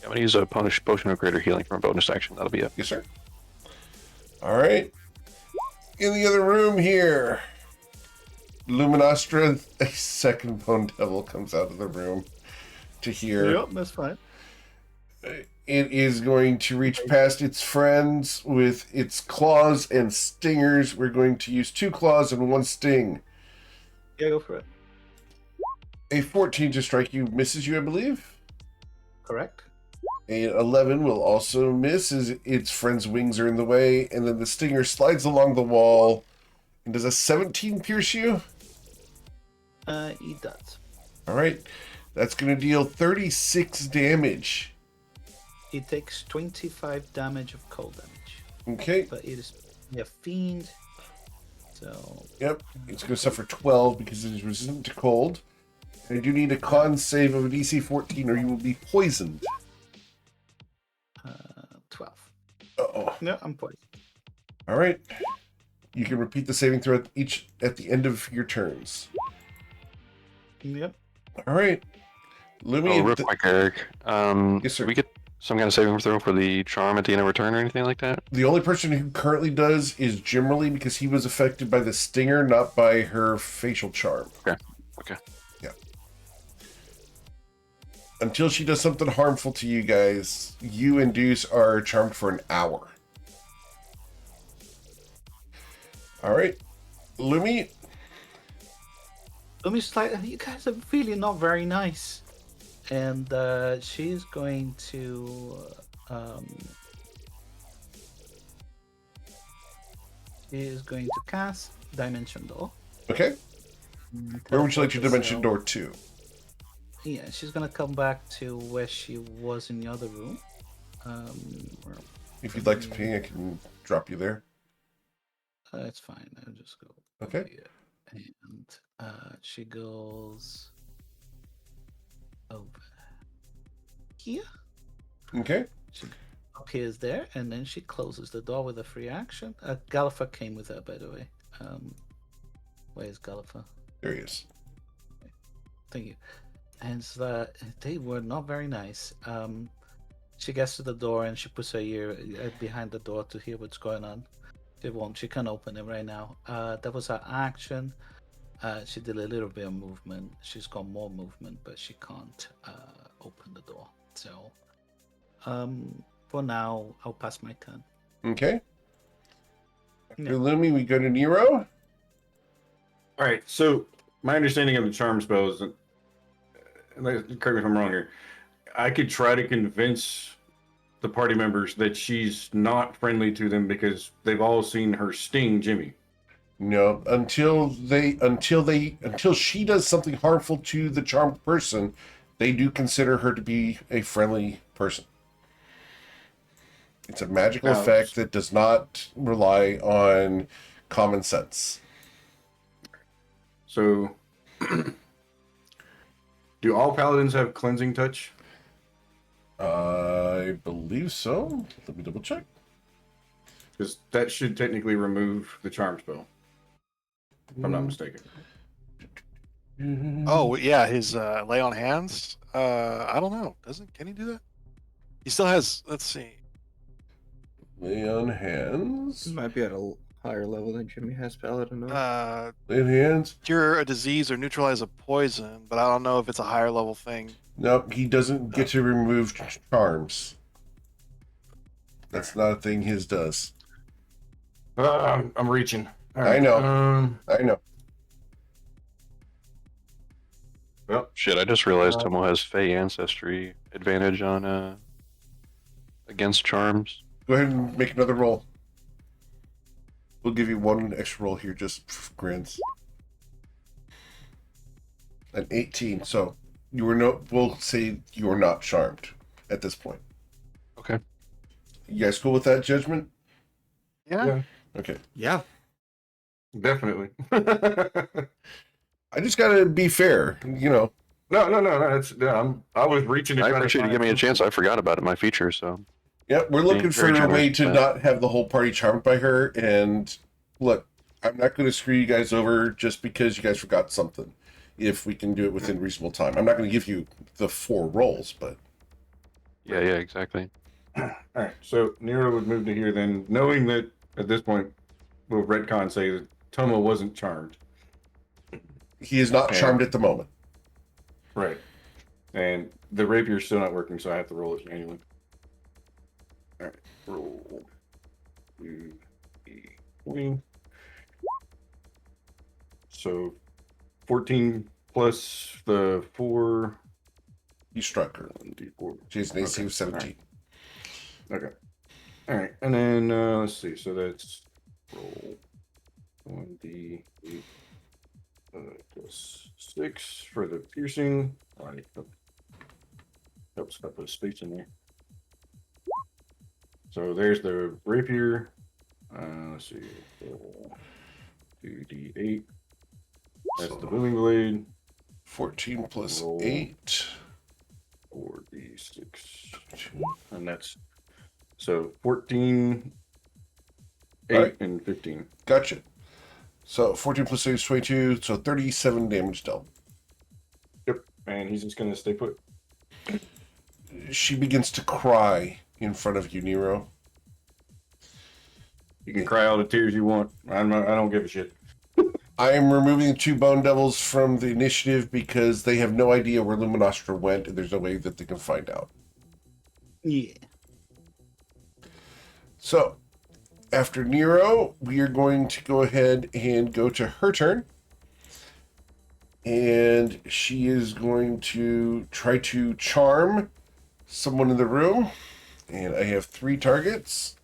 I'm going to use a potion of greater healing for a bonus action. That'll be it. Yes, sir. All right. In the other room here, Luminostra, a second Bone Devil, comes out of the room to hear. Yep, that's fine. It is going to reach past its friends with its claws and stingers. We're going to use 2 claws and 1 sting. Yeah, go for it. A 14 to strike you misses you, I believe. Correct. A 11 will also miss as its friend's wings are in the way. And then the stinger slides along the wall. And does a 17 pierce you? It does. All right. That's going to deal 36 damage. It takes 25 damage of cold damage. Okay. But it is a fiend. So. Yep. It's going to suffer 12 because it is resistant to cold. And I do need a con save of a DC 14 or you will be poisoned. 12. Uh-oh. No, I'm poisoned. All right. You can repeat the saving throw at the end of your turns. Yep. All right. Lumi. Oh, real quick, Eric. Yes, sir. Do we get some kind of saving throw for the charm at the end of our turn or anything like that? The only person who currently does is Jimmerly because he was affected by the stinger, not by her facial charm. Okay. Yeah. Until she does something harmful to you guys, you and Deuce are charmed for an hour. All right. Lumi. Lumi's like, you guys are really not very nice. And she's going to cast dimension door. Okay. Where would you like your dimension door herself- to? Yeah, she's gonna come back to where she was in the other room. Where- If you'd like to ping, I can drop you there. it's fine. I'll just go. Okay. over here. And she goes over here. Okay. She appears there, and then she closes the door with a free action. Gallifrey came with her, by the way. Where's Gallifrey? There he is. Thank you. And they were not very nice. She gets to the door and she puts her ear behind the door to hear what's going on. She can't open it right now. That was her action. She did a little bit of movement. She's got more movement, but she can't open the door. So, for now, I'll pass my turn. Okay. After Yeah. Lumi, we go to Nero. All right. So my understanding of the charm spells, and correct me if I'm wrong here, I could try to convince the party members that she's not friendly to them because they've all seen her sting Jimmy. No, until she does something harmful to the charmed person, they do consider her to be a friendly person. It's a magical Ouch. effect that does not rely on common sense. So, do all paladins have cleansing touch? I believe so. Let me double check. Because that should technically remove the charm spell, if I'm not mistaken. Oh yeah, his lay on hands. I don't know. Can he do that? He still has. Let's see. Lay on hands. Might be at a higher level than Jimmy has paladin. Lay on hands. Cure a disease or neutralize a poison, but I don't know if it's a higher level thing. Nope, he doesn't get to remove charms. That's not a thing his does. I'm reaching. All I know. I know. Well, Shit, I just realized Tomo has Fey ancestry advantage on against charms. Go ahead and make another roll. We'll give you one extra roll here, just for grins. An 18. So we'll say you are not charmed at this point. Okay. You guys cool with that judgment? Yeah. Okay. Yeah. definitely. I just gotta be fair, you know. No. I was reaching. I appreciate you giving me a chance. I forgot about it, my feature, so. Yep, we're looking for very a way generous, to yeah. not have the whole party charmed by her. And look, I'm not going to screw you guys over just because you guys forgot something. If we can do it within reasonable time, I'm not going to give you the 4 rolls, but Yeah, exactly. All right, so Nero would move to here then, knowing that at this point, will retcon say that Tomo wasn't charmed. he is not Okay. charmed at the moment. Right. And the rapier's still not working, so I have to roll it manually. All right, roll. 2d20. So 14 plus the 4. You struck her. 1d4. Jason AC Okay, was 17. Okay. All right, and then let's see. So that's roll 1d8 plus 6 for the piercing. All right. Helps if I put a space in there. So there's the rapier. Let's see. 2d8. That's the booming blade. 14 plus Roll. 8. 4d6. And that's so 14, 8, Alright. and 15. Gotcha. So 14 plus 8 is 22, so 37 damage dealt. Yep. And he's just going to stay put. She begins to cry in front of you, Nero. You can cry all the tears you want. I don't give a shit. I am removing the 2 Bone Devils from the initiative because they have no idea where Luminostra went, and there's no way that they can find out. Yeah. So, after Nero, we are going to go ahead and go to her turn. And she is going to try to charm someone in the room. And I have 3 targets.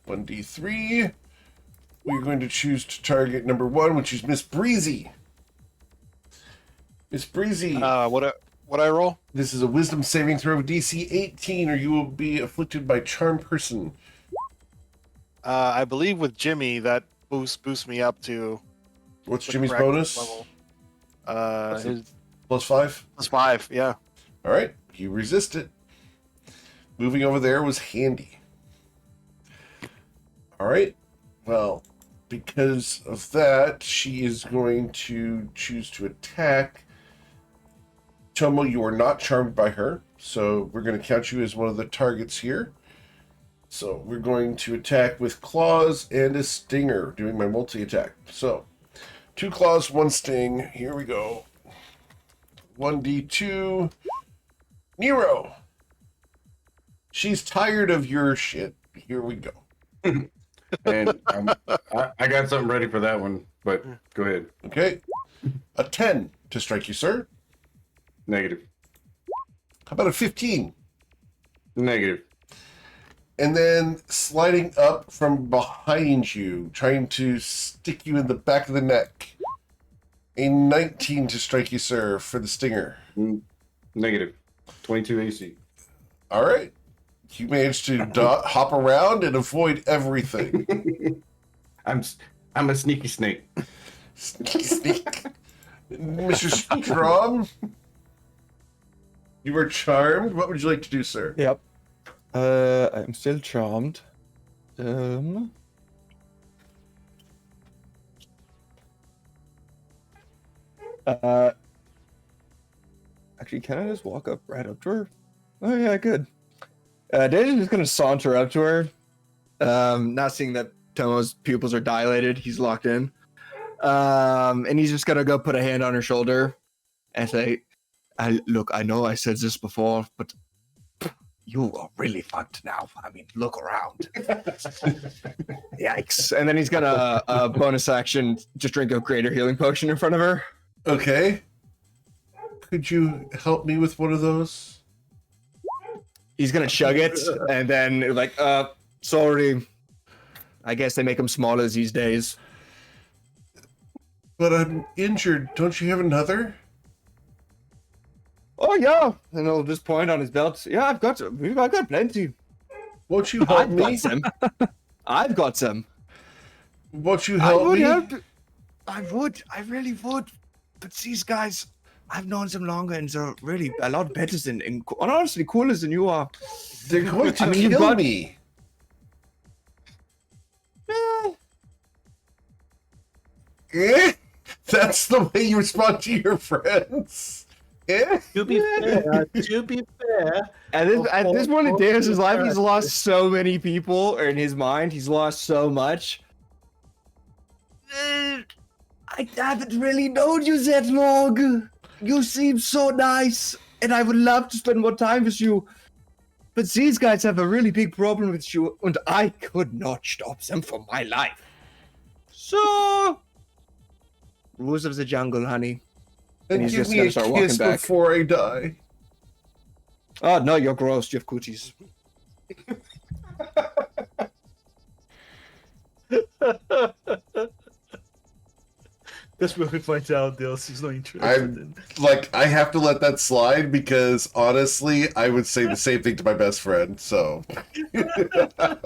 1d3 we're going to choose to target number 1, which is Miss Breezy. Miss Breezy. What I roll? This is a wisdom saving throw of DC 18, or you will be afflicted by charm person. I believe with Jimmy that boosts me up to What's the Jimmy's correct bonus? level. His +5? +5, yeah. All right, you resist it. Moving over there was handy. All right, well, because of that, she is going to choose to attack. Tomo, you are not charmed by her, so we're going to count you as one of the targets here. So we're going to attack with claws and a stinger, doing my multi-attack. So 2 claws, 1 sting. Here we go. 1d2. Nero. She's tired of your shit. Here we go. And I got something ready for that one, but go ahead. Okay. A 10 to strike you, sir. Negative. How about a 15? Negative. And then sliding up from behind you, trying to stick you in the back of the neck. A 19 to strike you, sir, for the stinger. Negative. 22 AC. All right. You managed to hop around and avoid everything. I'm a sneaky snake. Sneak. Mr. Strom, you are charmed. What would you like to do, sir? Yep. I'm still charmed. Actually, can I just walk up right up to her? Oh yeah, good. Dave's just gonna saunter up to her. Not seeing that Tomo's pupils are dilated, he's locked in. And he's just gonna go put a hand on her shoulder and say, "Look, I know I said this before, but you are really fucked now. I mean, look around." Yikes. And then he's gonna bonus action just drink a greater healing potion in front of her. Okay. Could you help me with one of those? He's gonna chug it and then like, sorry. I guess they make them smaller these days. But I'm injured. Don't you have another? Oh yeah. And he'll just point on his belt. Yeah, I've got plenty. Won't you help I've me? got some. I've got some. Won't you I help would me? help. I would. I really would. But these guys, I've known them longer, and they're really a lot better than, and honestly, cooler than you are. They're going to I mean, you've kill got- me. Eh? That's the way you respond to your friends. Eh? To be fair, At this point in Davis's life, he's lost so many people, or in his mind, he's lost so much. I haven't really known you that long. You seem so nice, and I would love to spend more time with you. But these guys have a really big problem with you, and I could not stop them for my life. So, rules of the jungle, honey. And he's give just me gonna a start walking kiss back. before I die. Oh no, you're gross. You have cooties. that's where we find out Delsey's not interested I'm like, I have to let that slide because honestly, I would say the same thing to my best friend. So, Yeah, I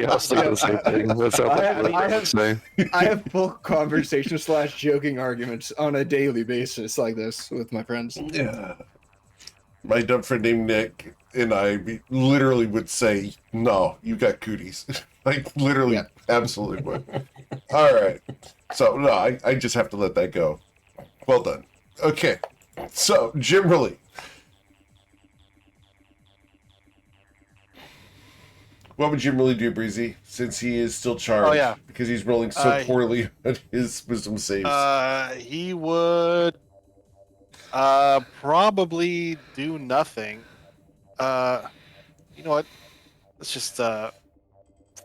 was thinking the same thing. That sounds like what I would say. I have full conversation / joking arguments on a daily basis like this with my friends. yeah. My dumb friend named Nick and I literally would say, "No, you got cooties." Like literally, Yeah. absolutely would. All right. So no, I just have to let that go. Well done. Okay. So generally, what would Jim really do, Breezy, since he is still charged? Oh, yeah. Because he's rolling so Uh, poorly on his wisdom saves. He would probably do nothing. You know what? Let's just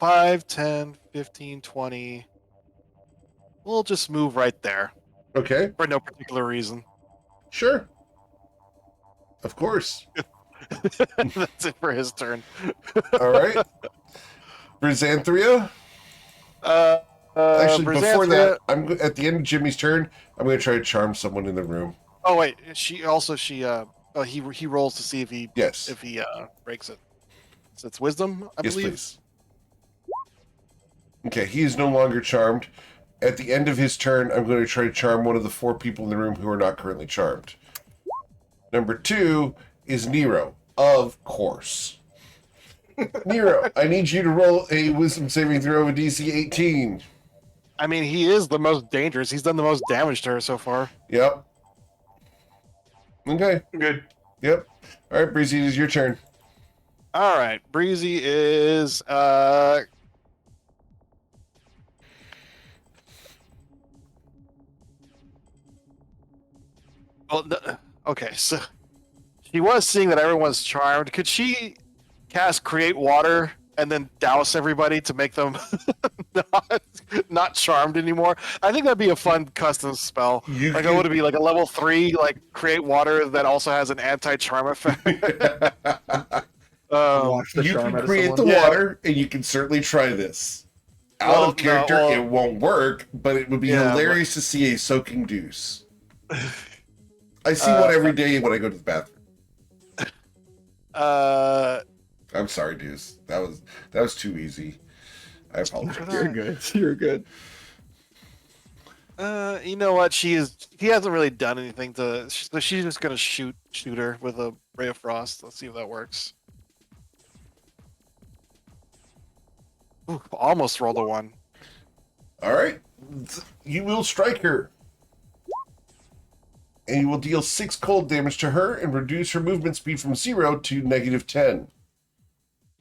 5, 10, 15, 20. We'll just move right there Okay. for no particular reason. Sure. Of course. That's it for his turn. All right. Brizanthria? Actually, before that, Brizanthia- at the end of Jimmy's turn, I'm going to try to charm someone in the room. Oh wait, he rolls to see if he Yes. breaks it. So it's wisdom, I Yes, believe. please. Okay, he is no longer charmed. At the end of his turn, I'm going to try to charm one of the 4 people in the room who are not currently charmed. Number 2 is Nero, of course. Nero, I need you to roll a wisdom saving throw of a DC 18. I mean, he is the most dangerous. He's done the most damage to her so far. Yep. Okay. Good. Yep. All right, Breezy, it is your turn. All right, Breezy is okay, so she was seeing that everyone's charmed. Could she cast create water and then douse everybody to make them not charmed anymore? I think that'd be a fun custom spell. Like, it would be like a level 3, like create water that also has an anti-charm effect. Wash the You charm can out of create the someone. water, and you can certainly try this. Out of character, it won't work, but it would be hilarious to see a soaking deuce. I see one every day when I go to the bathroom. I'm sorry, Deuce. That was too easy. I apologize. You're good. You're good. You know what? He hasn't really done anything to. So she's just gonna shoot her with a ray of frost. Let's see if that works. Ooh, almost rolled a 1. All right. You will strike her. And you will deal 6 cold damage to her and reduce her movement speed from 0 to -10.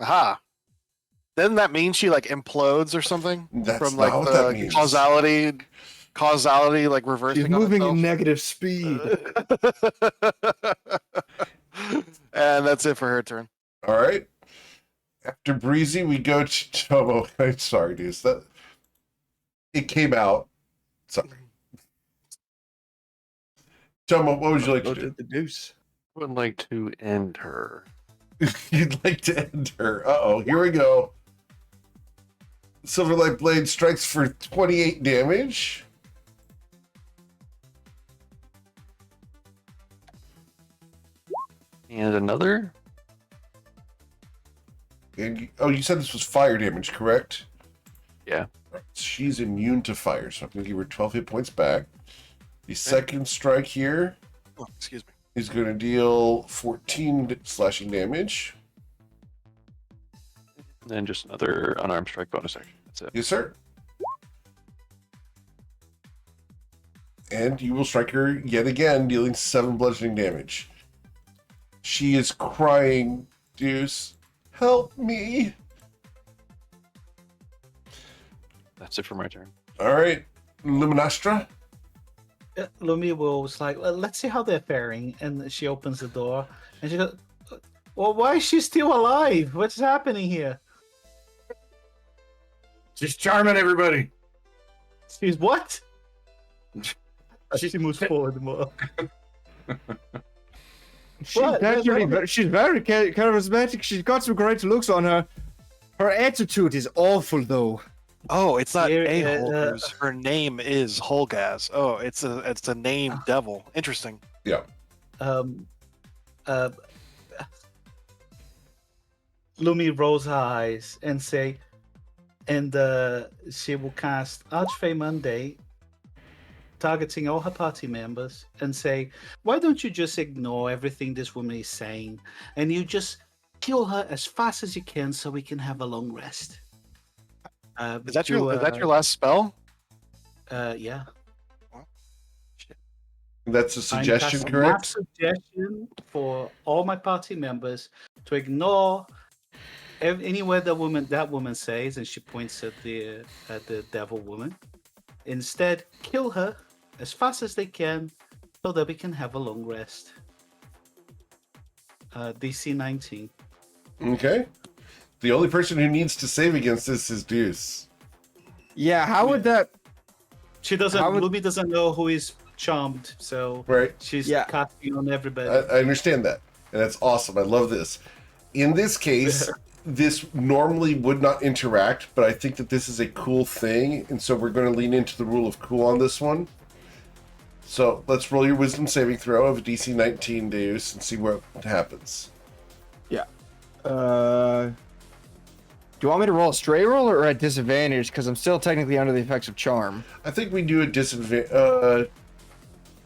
Aha. Doesn't that mean she like implodes or something? That's From not like what that means. causality like reversing. She's moving on in negative speed. And that's it for her turn. All right. After Breezy, we go to Tomo. I'm sorry, dude. It came out. Sorry. Tomo, what would you like to do? The deuce. I would like to end her. You'd like to end her. Uh-oh, here we go. Silverlight Blade strikes for 28 damage. And another? And you said this was fire damage, correct? Yeah. She's immune to fire, so I'm going to give her 12 hit points back. The second strike here Oh, excuse me. is going to deal 14 slashing damage. And then just another unarmed strike bonus action. That's it. Yes, sir. And you will strike her yet again, dealing 7 bludgeoning damage. She is crying, Deuce. Help me. That's it for my turn. All right, Luminastra. Lumi was like, let's see how they're faring. And she opens the door and she goes, well, why is she still alive? What's happening here? She's charming everybody. She's what? She moves forward more. She's What? actually she's very charismatic. She's got some great looks on her. Her attitude is awful, though. Oh, it's not Here, a Holgers. Her name is Holgaz. Oh, it's a named devil. Interesting. Yeah. Lumi rolls her eyes and say, and she will cast Archfey Monday, targeting all her party members, and say, why don't you just ignore everything this woman is saying, and you just kill her as fast as you can so we can have a long rest. Is that your last spell? Yeah. That's a suggestion, I'm casting correct? suggestion for all my party members to ignore any word that woman says, and she points at the devil woman. Instead, kill her as fast as they can, so that we can have a long rest. DC 19. Okay. The only person who needs to save against this is Deuce. Yeah, how would that? She doesn't. How would- Ruby doesn't know who is charmed, so Right. she's Yeah. casting on everybody. I understand that. And that's awesome. I love this. In this case, this normally would not interact, but I think that this is a cool thing, and so we're going to lean into the rule of cool on this one. So let's roll your wisdom saving throw of a DC 19, Deus, and see what happens. Yeah. Do you want me to roll a stray roll or at disadvantage? Because I'm still technically under the effects of charm. I think we do a disadvantage.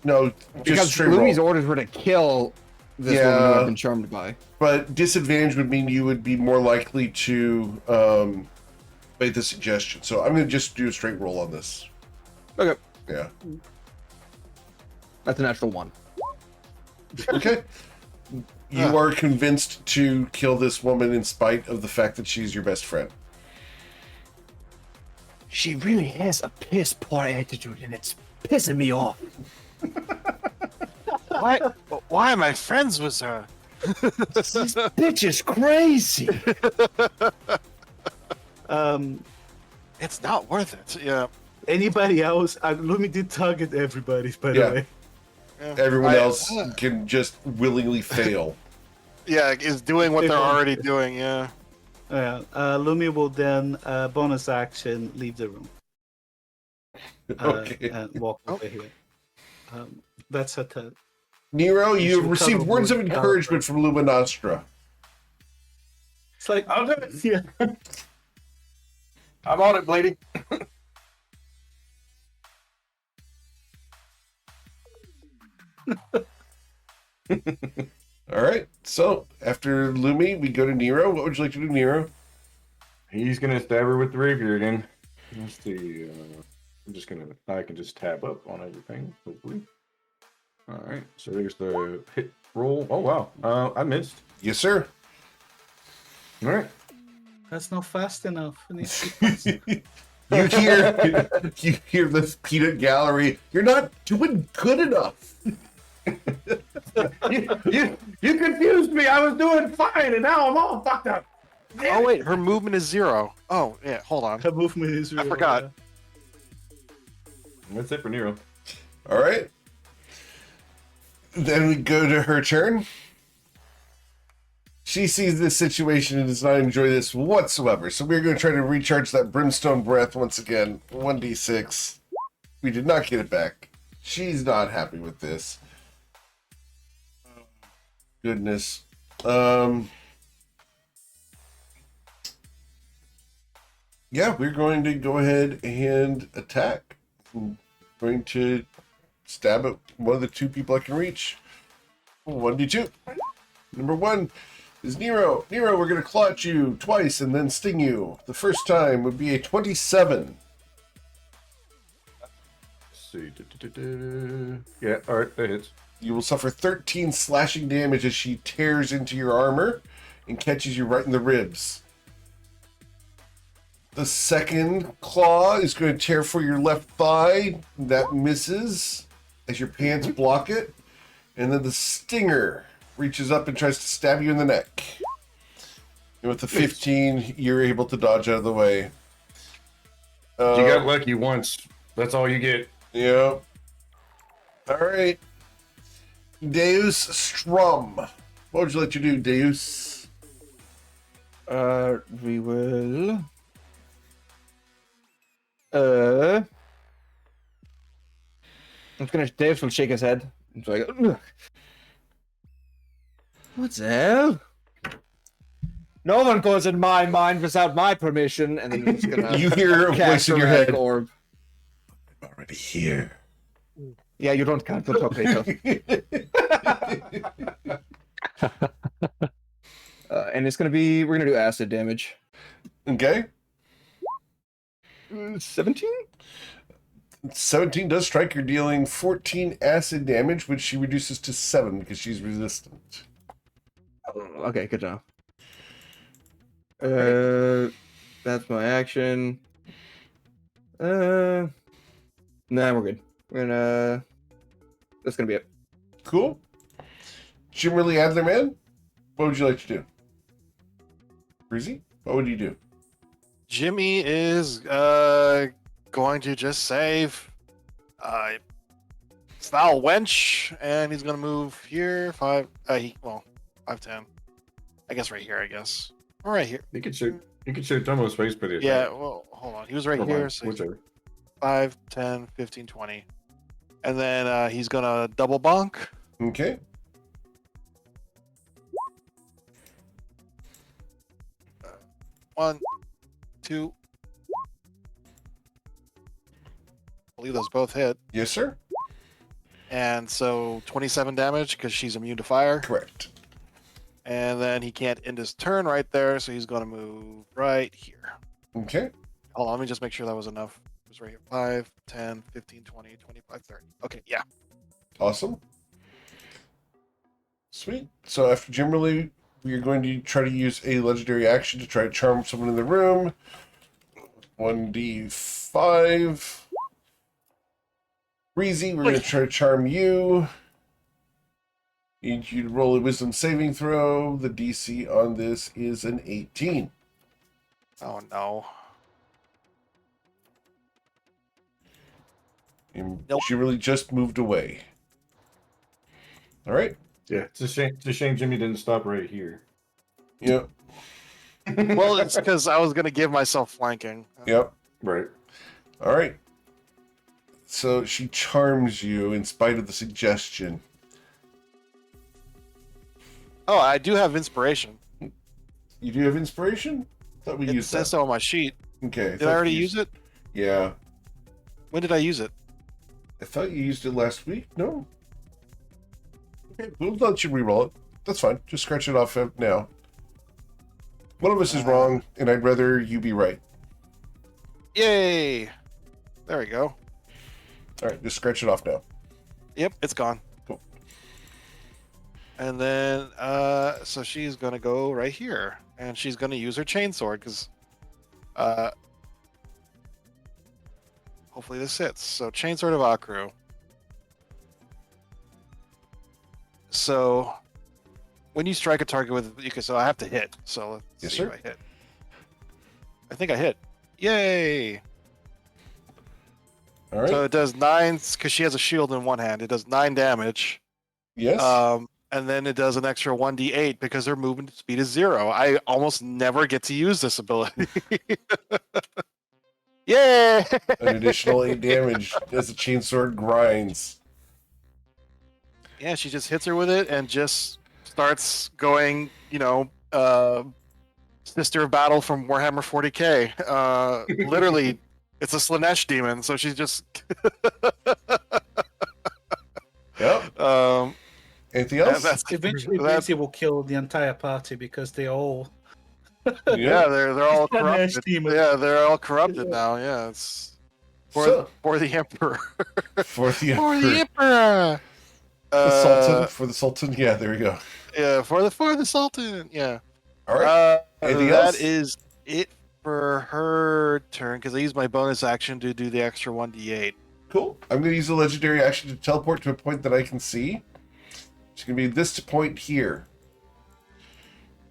No, just Because straight Lumi's roll. orders were to kill this woman who I've been charmed by. But disadvantage would mean you would be more likely to make the suggestion. So I'm going to just do a straight roll on this. Okay. Yeah. That's a natural 1. Okay. You are convinced to kill this woman in spite of the fact that she's your best friend. She really has a piss poor attitude, and it's pissing me off. Why am I friends with her? This bitch is crazy. It's not worth it. Yeah. Anybody else? Lumi did target everybody, by the Yeah. way. Everyone else can just willingly fail. Yeah, is doing what they're already doing. Yeah. Yeah. Lumi will then bonus action leave the room. Okay. And walk over here. That's her turn. Nero, You you've should received cover words of both encouragement from Luminostra. It's like, I'll do it. yeah. I'm on it, Blady. All right. So after Lumi, we go to Nero. What would you like to do, Nero? He's gonna stab her with the rapier again. Let's see. I can just tab up on everything, hopefully. All right. So there's the hit roll. Oh wow. I missed. Yes, sir. All right. That's not fast enough. It needs to be faster. You hear this peanut gallery. You're not doing good enough. you confused me. I was doing fine, and now I'm all fucked up. Oh wait, her movement is 0. Oh yeah, hold on. Her movement is real. forgot. That's it for Nero. All right. Then we go to her turn. She sees this situation and does not enjoy this whatsoever. So we're going to try to recharge that brimstone breath once again. 1d6. We did not get it back. She's not happy with this. Goodness. Yeah, we're going to go ahead and attack. I'm going to stab at one of the 2 people I can reach. 1d2. Number 1 is Nero. Nero, we're going to claw at you twice and then sting you. The first time would be a 27. Let's see. Yeah, all right, that hits. You will suffer 13 slashing damage as she tears into your armor and catches you right in the ribs. The second claw is going to tear for your left thigh. That misses as your pants block it. And then the stinger reaches up and tries to stab you in the neck. And with the 15, you're able to dodge out of the way. You got lucky once. That's all you get. Yeah. All right. Deus Strum. What would you like to do, Deus? We will. I'm gonna. Dave will shake his head. It's like, ugh. What the hell? No one goes in my mind without my permission, and then you're just gonna. You hear a voice cast in your magic head. orb. I'm already here. Yeah, you don't count. Don't talk later. And it's gonna be. We're gonna do acid damage. Okay. 17. 17 does strike. You're dealing 14 acid damage, which she reduces to 7 because she's resistant. Okay, good job. That's my action. Nah, we're good. We're gonna. That's gonna be it. Cool. Jimmerly Adlerman, what would you like to do? Breezy, what would you do? Jimmy is going to just save foul wench, and he's gonna move here 5. 5, 10. I guess right here. I guess I'm right here. You could shoot Tomo's face pretty Yeah, attack. well, hold on. He was right Or here. mine, So whichever. 5, 10, 15, 20. And then he's going to double bonk. Okay. One, two. I believe those both hit. Yes, sir. And so 27 damage because she's immune to fire. Correct. And then he can't end his turn right there, so he's going to move right here. Okay. Hold on, let me just make sure that was enough. It was right here. 5, 10, 15, 20, 25, 30. Okay, yeah. Awesome. Sweet. So after generally, we are going to try to use a legendary action to try to charm someone in the room. 1d5. Breezy, we're going to try to charm you. Need you to roll a wisdom saving throw. The DC on this is an 18. Oh, no. And Nope. she really just moved away. All right. Yeah, it's a shame. It's a shame Jimmy didn't stop right here. Yep. Well, it's because I was going to give myself flanking. Yep. Right. All right. So she charms you in spite of the suggestion. Oh, I do have inspiration. You do have inspiration? Thought we It used says that. so on my sheet. Okay. Did I already use it? Yeah. When did I use it? I thought you used it last week. No. Okay. We'll let you reroll it. That's fine. Just scratch it off now. One of us is wrong, and I'd rather you be right. Yay! There we go. All right. Just scratch it off now. Yep, it's gone. Cool. And then, so she's gonna go right here, and she's gonna use her chainsword because, hopefully this hits. So chainsword of Akru. So, when you strike a target with, so I have to hit. So let's Yes, see sir. if I hit. I think I hit. Yay! All right. So it does 9 because she has a shield in one hand. It does 9 damage. yes. And then it does an extra 1d8 because their movement speed is 0. I almost never get to use this ability. Yay! An additional 8 damage as the chainsword grinds. Yeah, she just hits her with it and just starts going, Sister of Battle from Warhammer 40k. Literally, it's a Slanesh demon, so she's just. Yep. Anything else? Eventually, That's- Breezy will kill the entire party because they all. Yeah, they're all Slanesh corrupted. demon. Yeah, they're all corrupted now. Yeah, it's So, for the Emperor. for the For the Emperor. Emperor. The Sultan. For the Sultan. Yeah, there we go. Yeah, for the Sultan. Yeah. All right. Anything That else? is it for her turn because I used my bonus action to do the extra 1d8. Cool. I'm going to use a legendary action to teleport to a point that I can see. It's going to be this point here.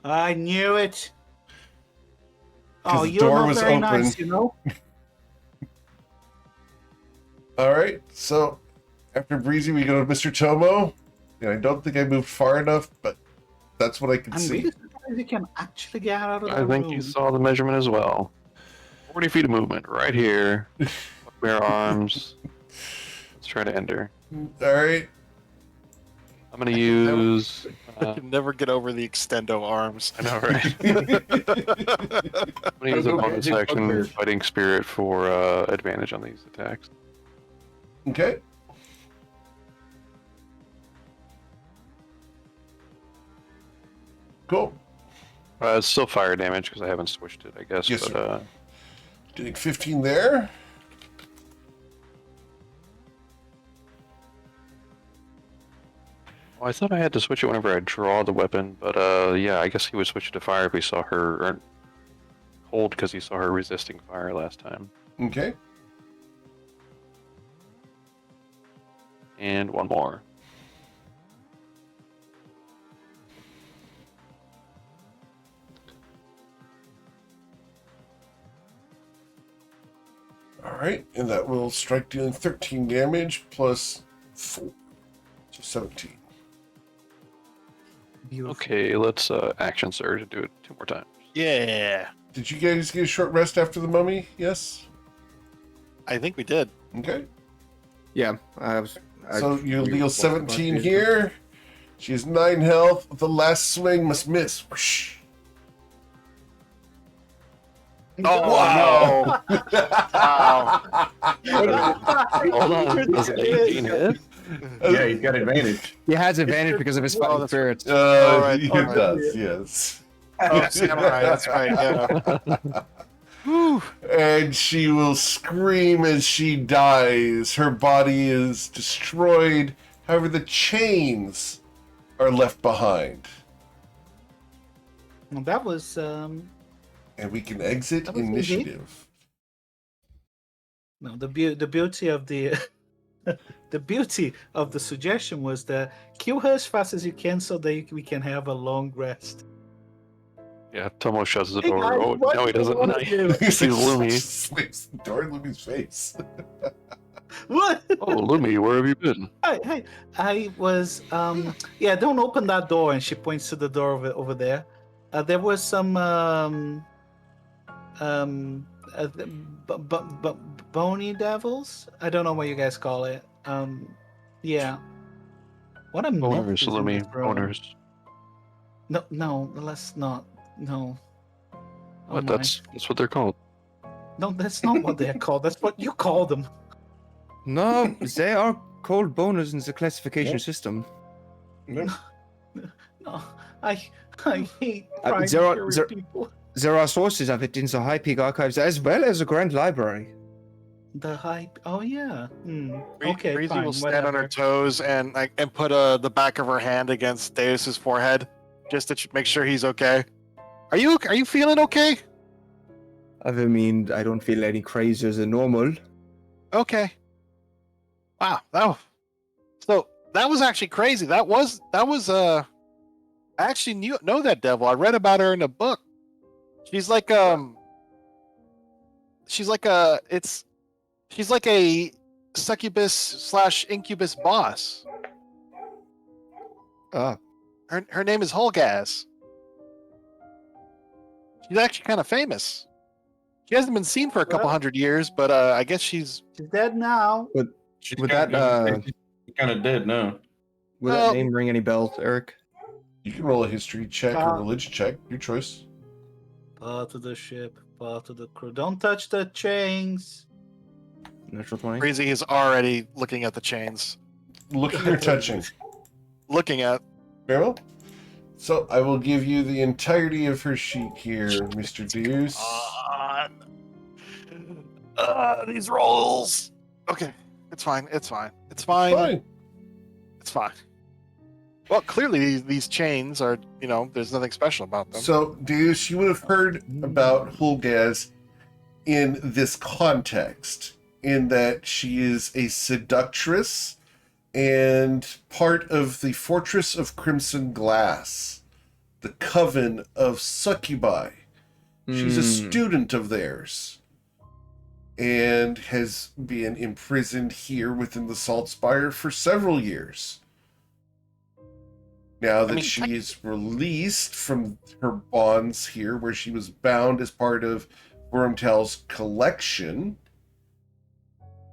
I knew it. 'Cause Oh, the you're door not was very open. nice, you know. All right. So after Breezy, we go to Mr. Tomo. And I don't think I moved far enough, but that's what I can I'm see. really surprised you can actually get out of the I think you room. saw the measurement as well. 40 feet of movement right here. Bare arms. Let's try to end her. All right. I'm going to use. I can never get over the extendo arms. I know, right? I'm going to use a Go bonus get action bugbear. fighting spirit for advantage on these attacks. Okay. Cool. It's still fire damage because I haven't switched it, I guess. Yes, but sir. Doing 15 there. I thought I had to switch it whenever I draw the weapon, but yeah, I guess he would switch it to fire if he saw her, or hold because he saw her resisting fire last time. Okay. And one more. All right. And that will strike dealing 13 damage plus 4. So 17. Beautiful. Okay, let's action surge and do it 2 more times. Yeah, Did you guys get a short rest after the mummy? Yes? I think we did. Okay. Yeah, So you we deal walked about 17 the- here. She has 9 health. The last swing must miss. Whoosh. Oh Wow. no! Wow. Hold on. Does it 18 hit? Yeah, he's got advantage. He has advantage because of his fighting that's- spirit. Alright, It alright. does, yes. Oh, samurai. That's right. Yeah. Whew. And she will scream as she dies. Her body is destroyed. However, the chains are left behind. Well, that was And we can exit That was easy. initiative. no the beauty of the the beauty of the suggestion was that kill her as fast as you can so that we can have a long rest. Yeah, Tomo shuts the Hey, door. guys, Oh, what no, he do you doesn't. wanna do? He's Lumi. Slams the door in Lumi's face. What? Oh, Lumi, where have you been? I was yeah, don't open that door, and she points to the door over there. There was some bony devils. I don't know what you guys call it. Yeah. What a myth Boners, is in Lumi, this room. boners. No, let's not. No. Oh What? my. That's what they're called. No, that's not what they're called. That's what you call them. No, they are called boners in the classification system. Nope. No, I hate there are- primary there- people. There are sources of it in the High Peak archives as well as the Grand Library. The hype. Oh yeah. Bree- Okay, Breezy fine. will stand on her Whatever. toes and put the back of her hand against Deus's forehead, just to make sure he's okay. Are you feeling okay? I mean, I don't feel any crazier than normal. Okay. Wow. So that was actually crazy. That was I actually know that devil. I read about her in a book. She's like she's like a succubus / incubus boss. Ah, Her name is Holgaz. She's actually kind of famous. She hasn't been seen for a couple Well- hundred years, but I guess she's She's dead now. She's With kind that, of dead now. will Well- that name ring any bells, Eric? You can roll a history check or religion check. Your choice. Part of the ship, part of the crew. Don't touch the chains. Natural 20. Breezy is already looking at the chains. Looking or touching. Looking at. Very well. So I will give you the entirety of her sheet here, Mr. Deuce. These rolls. Okay, it's fine. It's fine. It's fine. Fine. It's fine. Well, clearly these chains are, there's nothing special about them. So, Deuce, you would have heard about Holgaz in this context, in that she is a seductress and part of the Fortress of Crimson Glass, the coven of succubi. She's a student of theirs and has been imprisoned here within the Salt Spire for several years. Now that she is released from her bonds here, where she was bound as part of Wormtail's collection,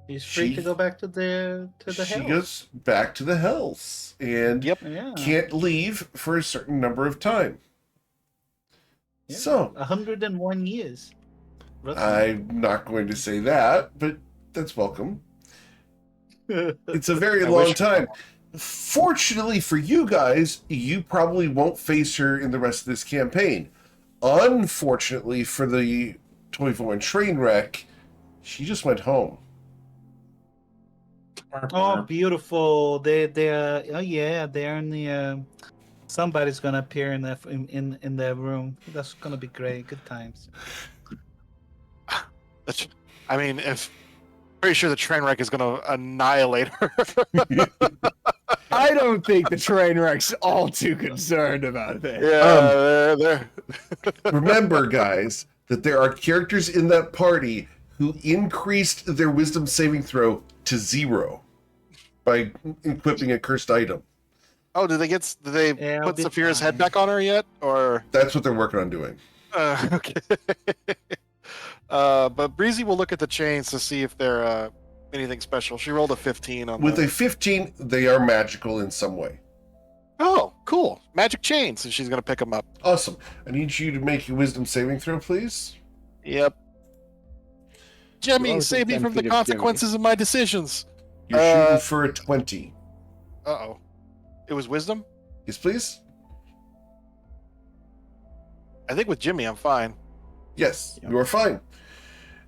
She's free to go back to the she hells. goes back to the Hells and Yep. Yeah. can't leave for a certain number of time. Yeah. So, 101 years. Roughly. I'm not going to say that, but that's welcome. It's a very I long wish- time. Fortunately for you guys, you probably won't face her in the rest of this campaign. Unfortunately for the Toivo and Trainwreck, she just went home. Oh, beautiful! They're oh yeah, they're in the. Somebody's gonna appear in their room. That's gonna be great. Good times. If pretty sure the train wreck is going to annihilate her. I don't think the train wreck's all too concerned about this. Yeah, they're Remember, guys, that there are characters in that party who increased their wisdom saving throw to 0 by equipping a cursed item. Oh, did they Yeah, put I'll be Saphira's head fine. back on her yet? Or That's what they're working on doing. Okay. But Breezy will look at the chains to see if they're anything special. She rolled a 15 on With the... a 15, they are magical in some way. Oh, cool. Magic chains. And she's going to pick them up. Awesome. I need you to make a wisdom saving throw, please. Yep. Jimmy, Well, save me 10 from the feet of Jimmy. consequences of my decisions. You're shooting for a 20. Uh-oh. It was wisdom? Yes, please? I think with Jimmy, I'm fine. Yes, you are fine.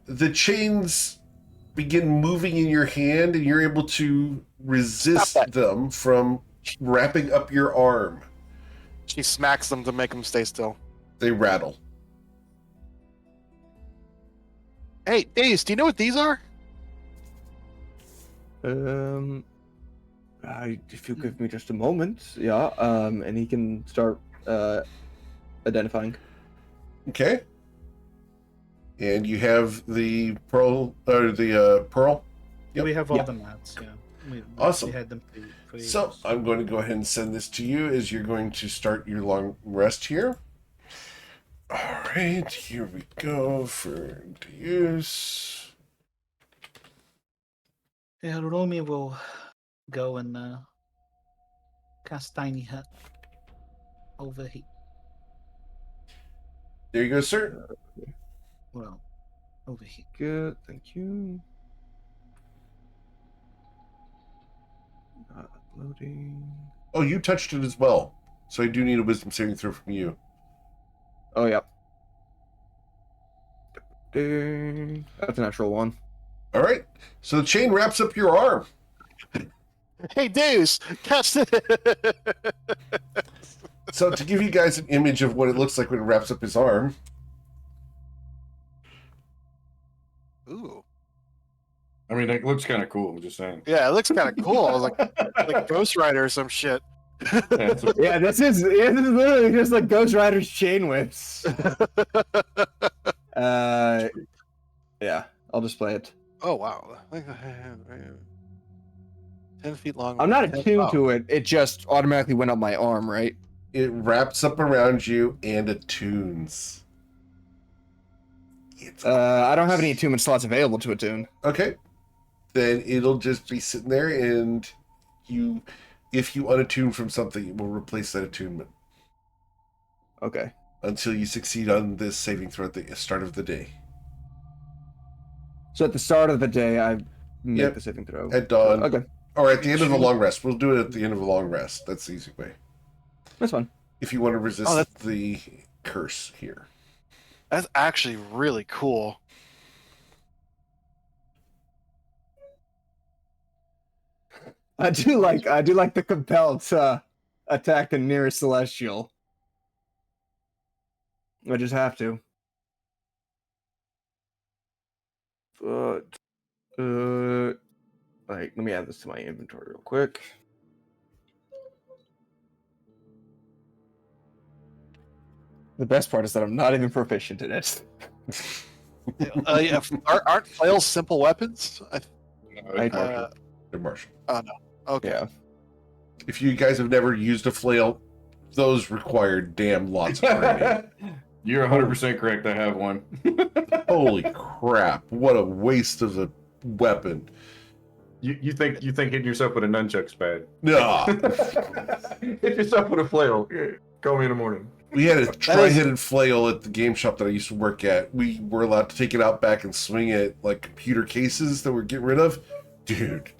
The chains begin moving in your hand, and you're able to resist Stop that. them from wrapping up your arm. She smacks them to make them stay still. They rattle. Hey, Daze, do you know what these are? If you give me just a moment, yeah. And he can start identifying. Okay. And you have the pearl, or the pearl. Yep. We have all Yeah. the mats. Yeah. Awesome. We had them for So years. I'm going to go ahead and send this to you as you're going to start your long rest here. All right, here we go for use. Yeah, Romy will go and cast Tiny Hut over here. There you go, sir. Well, over here. Good, thank you. Not loading. Oh, you touched it as well. So I do need a wisdom saving throw from you. Oh, yeah. Ding. That's a natural one. All right. So the chain wraps up your arm. Hey, Daze, catch it! So to give you guys an image of what it looks like when it wraps up his arm, Ooh. I mean, it looks kind of cool. I'm just saying. Yeah, it looks kind of cool. like Ghost Rider or some shit. Yeah, it's a- Yeah, this is literally just like Ghost Rider's chain whips. Yeah, I'll display it. Oh, wow. 10 feet long. I'm not attuned Wow. to it. It just automatically went up my arm, right? it wraps up around you and attunes. It's I don't have any attunement slots available to attune. okay. Then it'll just be sitting there, and if you unattune from something, it will replace that attunement Okay. until you succeed on this saving throw at the start of the day. So at the start of the day, I make Yep. the saving throw. At dawn, Okay, or at the end of the long rest. We'll do it at the end of a long rest. That's the easy way. that's fine. If you want to resist Oh, the curse here. That's actually really cool. I do like the compelled to attack the nearest celestial. I just have to. But, like, let me add this to my inventory real quick. The best part is that I'm not even proficient in it. Yeah, aren't flails simple weapons? I- They're martial. Okay. Yeah. If you guys have never used a flail, those require damn lots of training. You're 100% correct. I have one. Holy crap! What a waste of a weapon. You think hitting yourself with a nunchuck's bad? Nah. Hit yourself with a flail. Yeah, call me in the morning. We had a tri-headed flail at the game shop that I used to work at. We were allowed to take it out back and swing it like computer cases that we're getting rid of. Dude,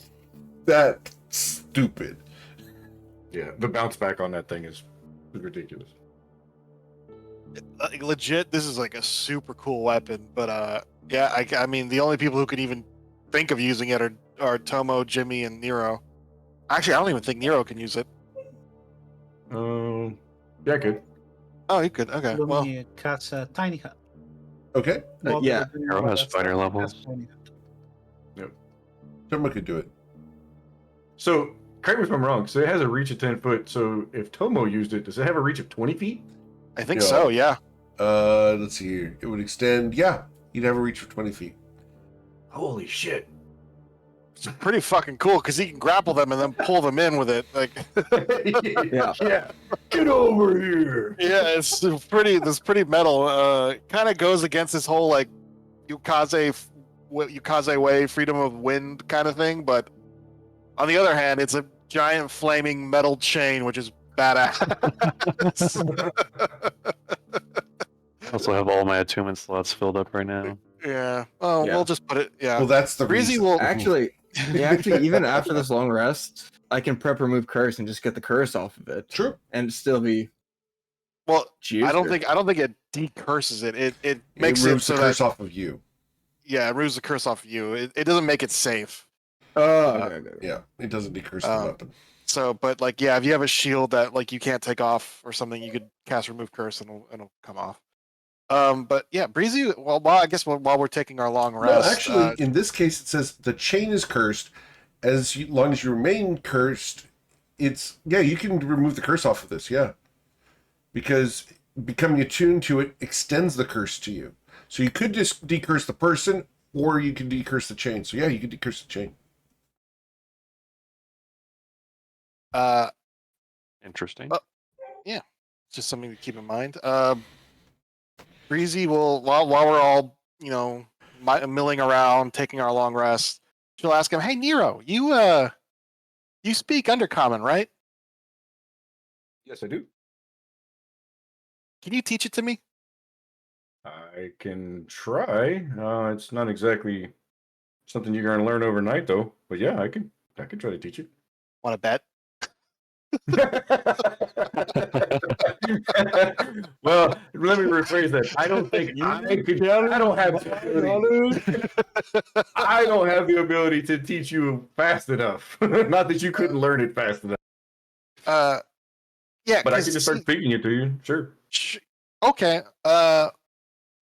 that's stupid. Yeah, the bounce back on that thing is ridiculous. Like, legit, this is like a super cool weapon. But yeah, I mean, the only people who could even think of using it are Tomo, Jimmy, and Nero. Actually, I don't even think Nero can use it. Yeah, I could. Oh, he could. Okay. Let Well, me cast a Tiny Hut. Okay, Walker yeah. will do Arrow has that, spider cast levels. Tiny Hut. someone could do it. So, correct me if I'm wrong. So it has a reach of 10 foot. So if Tomo used it, does it have a reach of 20 feet? I think Yeah. so. Yeah. Let's see here. It would extend. Yeah, you'd have a reach for 20 feet. Holy shit! It's pretty fucking cool because he can grapple them and then pull them in with it. Like, Yeah. Get over here. yeah, it's pretty metal. Kind of goes against this whole like Yukaze way, freedom of wind kind of thing. But on the other hand, it's a giant flaming metal chain, which is badass. I also have all my attunement slots filled up right now. Yeah. Oh, Yeah. we'll just put it. Yeah. Well, that's the Breezy reason. will Actually, even after this long rest, I can prep remove curse and just get the curse off of it. True. And still be Well, juiced. I don't think it decurses it. It makes it it removes so the curse that off of you. yeah, it removes the curse off of you. It doesn't make it safe. Oh, okay. Yeah, it doesn't decurse the Um, weapon. So, but like, yeah, if you have a shield that like you can't take off or something, you could cast remove curse and it'll come off. But yeah, Breezy. Well, I guess while we're taking our long No, rest, actually, in this case, it says the chain is cursed. Long as you remain cursed, you can remove the curse off of this, yeah. Because becoming attuned to it extends the curse to you. So you could just decurse the person, or you can decurse the chain. So yeah, you could decurse the chain. Interesting. Just something to keep in mind. Breezy will while we're all milling around, taking our long rest. She'll ask him, "Hey Nero, you speak Undercommon, right? Yes, I do. Can you teach it to me?" I can try. It's not exactly something you're going to learn overnight, though. But yeah, I can try to teach it. Want to bet? Well, let me rephrase that. I don't think I don't have the ability. I don't have the ability to teach you fast enough. Not that you couldn't learn it fast enough. Yeah, But I can just start speaking it to you. Sure. Okay.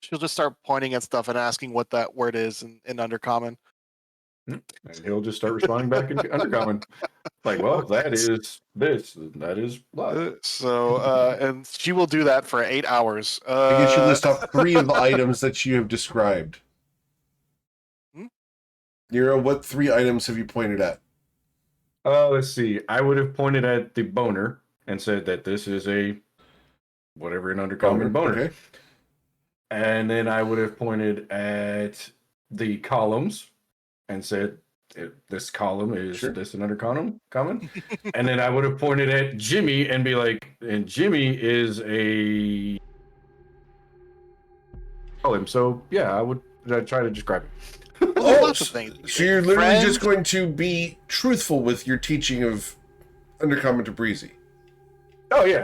She'll just start pointing at stuff and asking what that word is in Undercommon. And he'll just start responding back in Undercommon. Like, well, that is this, and that is what. So, and she will do that for 8 hours. I guess you list off 3 of the items that you have described. Nero, what 3 items have you pointed at? Let's see. I would have pointed at the boner and said that this is a whatever an Undercommon boner. Okay. And then I would have pointed at the columns and said this column is this an Undercommon. And then I would have pointed at Jimmy and be like, and Jimmy is a column. So yeah, I'd try to describe it. Well, there's lots of things. So you're literally Friend? just going to be truthful with your teaching of Undercommon to Breezy. Oh yeah,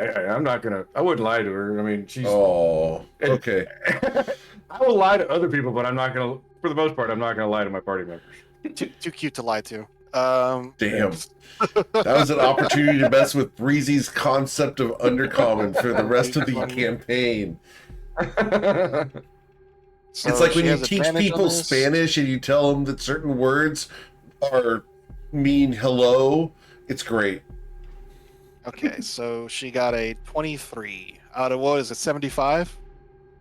I wouldn't lie to her. I mean, she's. Oh, okay. I will lie to other people, but I'm not gonna. For the most part, I'm not gonna lie to my party members. Too cute to lie to. Damn. That was an opportunity to mess with Breezy's concept of Undercommon for the rest of the campaign. So It's like when she you has teach advantage on people this? Spanish and you tell them that certain words mean hello. It's great. Okay, so she got a 23 out of what is it, 75?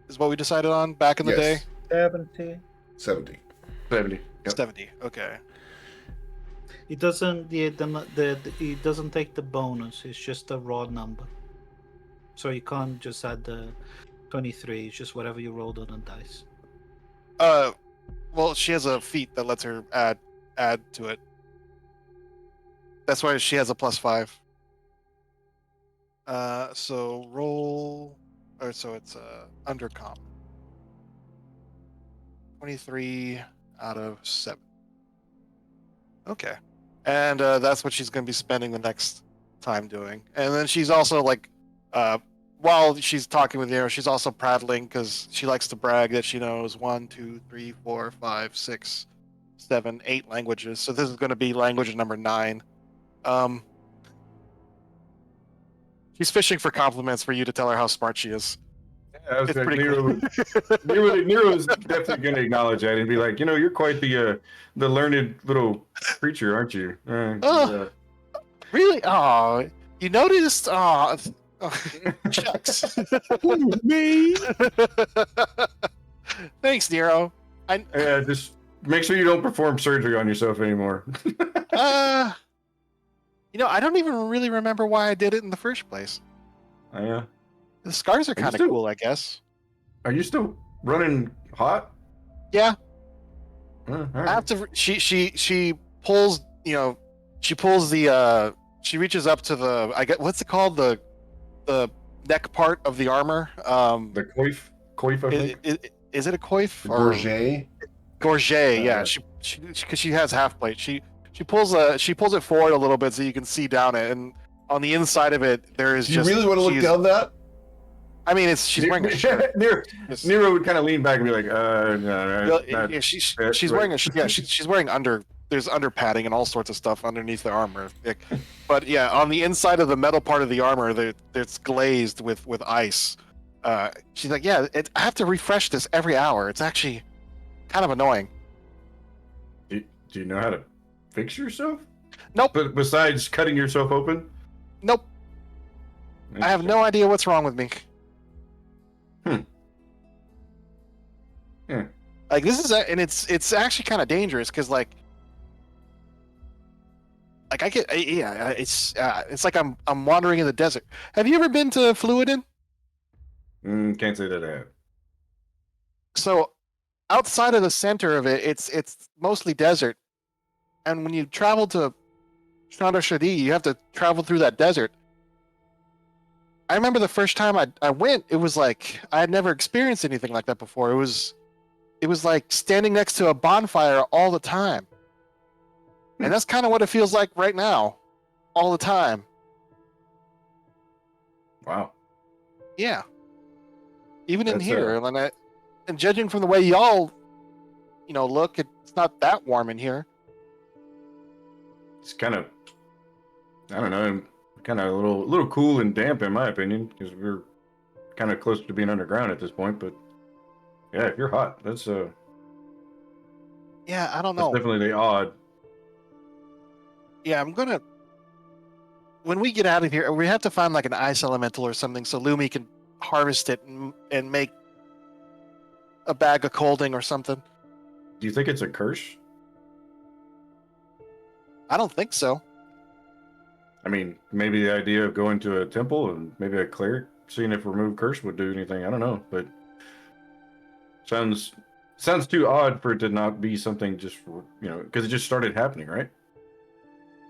Is what we decided on back in the day? 70. 70. 70. Yep. 70. Okay. It doesn't. It doesn't take the bonus. It's just a raw number. So you can't just add the 23. It's just whatever you rolled on a dice. Well, she has a feat that lets her add to it. That's why she has a +5. So roll, or so it's undercom. 23 out of 7. Okay, and that's what she's going to be spending the next time doing. And then she's also like, while she's talking with Nero, she's also prattling because she likes to brag that she knows 1, 2, 3, 4, 5, 6, 7, 8 languages. So this is going to be language number 9. She's fishing for compliments for you to tell her how smart she is. Yeah, It's pretty cool. Nero is definitely going to acknowledge that and be like, you're quite the learned little creature, aren't you? Oh. Really? Oh, you noticed? Oh, shucks. Me? Thanks, Nero. Yeah, just make sure you don't perform surgery on yourself anymore. I don't even really remember why I did it in the first place. Oh, yeah. The scars are you kind of still- cool, I guess. Are you still running hot? Yeah, All I right. have to. She pulls. She pulls the. She reaches up to the. I get what's it called, the neck part of the armor. The coif, I think. Is it a coif The or Gorget. gorget? Yeah, Yeah. she because she has half plate. She pulls it forward a little bit so you can see down it, and on the inside of it there is Do you just. really want to look she's- down that? I mean, she's wearing a shirt. Nero would kind of lean back and be like, no, Yeah, she's wearing she's wearing there's under padding and all sorts of stuff underneath the armor. But yeah, on the inside of the metal part of the armor, it's glazed with ice. She's like, yeah, I have to refresh this every hour. It's actually kind of annoying. Do you know how to fix yourself? Nope. But besides cutting yourself open? Nope. I have no idea what's wrong with me. Yeah. Like this is and it's actually kind of dangerous because like I get it's like I'm wandering in the desert. Have you ever been to Fluiden? Can't say that I have. So outside of the center of it, it's mostly desert, and when you travel to Chandra Shadi, you have to travel through that desert. I remember the first time I went, it was like I had never experienced anything like that before. It was like standing next to a bonfire all the time. And that's kind of what it feels like right now, all the time. Wow. Yeah. Even in That's, here, and judging from the way y'all, look, it's not that warm in here. It's kind of, I don't know, kind of a little cool and damp in my opinion, because we're kind of close to being underground at this point. But yeah, if you're hot, that's Yeah, I don't know. definitely odd. Yeah, when we get out of here, we have to find like an ice elemental or something so Lumi can harvest it and make a bag of colding or something. Do you think it's a curse? I don't think so. I mean, maybe the idea of going to a temple and maybe a cleric seeing if remove curse would do anything. I don't know, but sounds too odd for it to not be something just because it just started happening, right?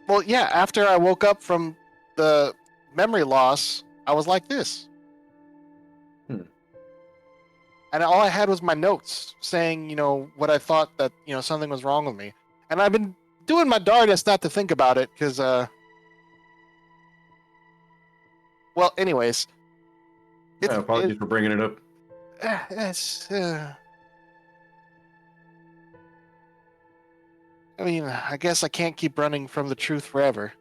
Well, yeah, after I woke up from the memory loss, I was like this. And all I had was my notes saying, what I thought that, something was wrong with me. And I've been doing my darndest not to think about it because, well, anyways. Apologies for bringing it up. I mean, I guess I can't keep running from the truth forever.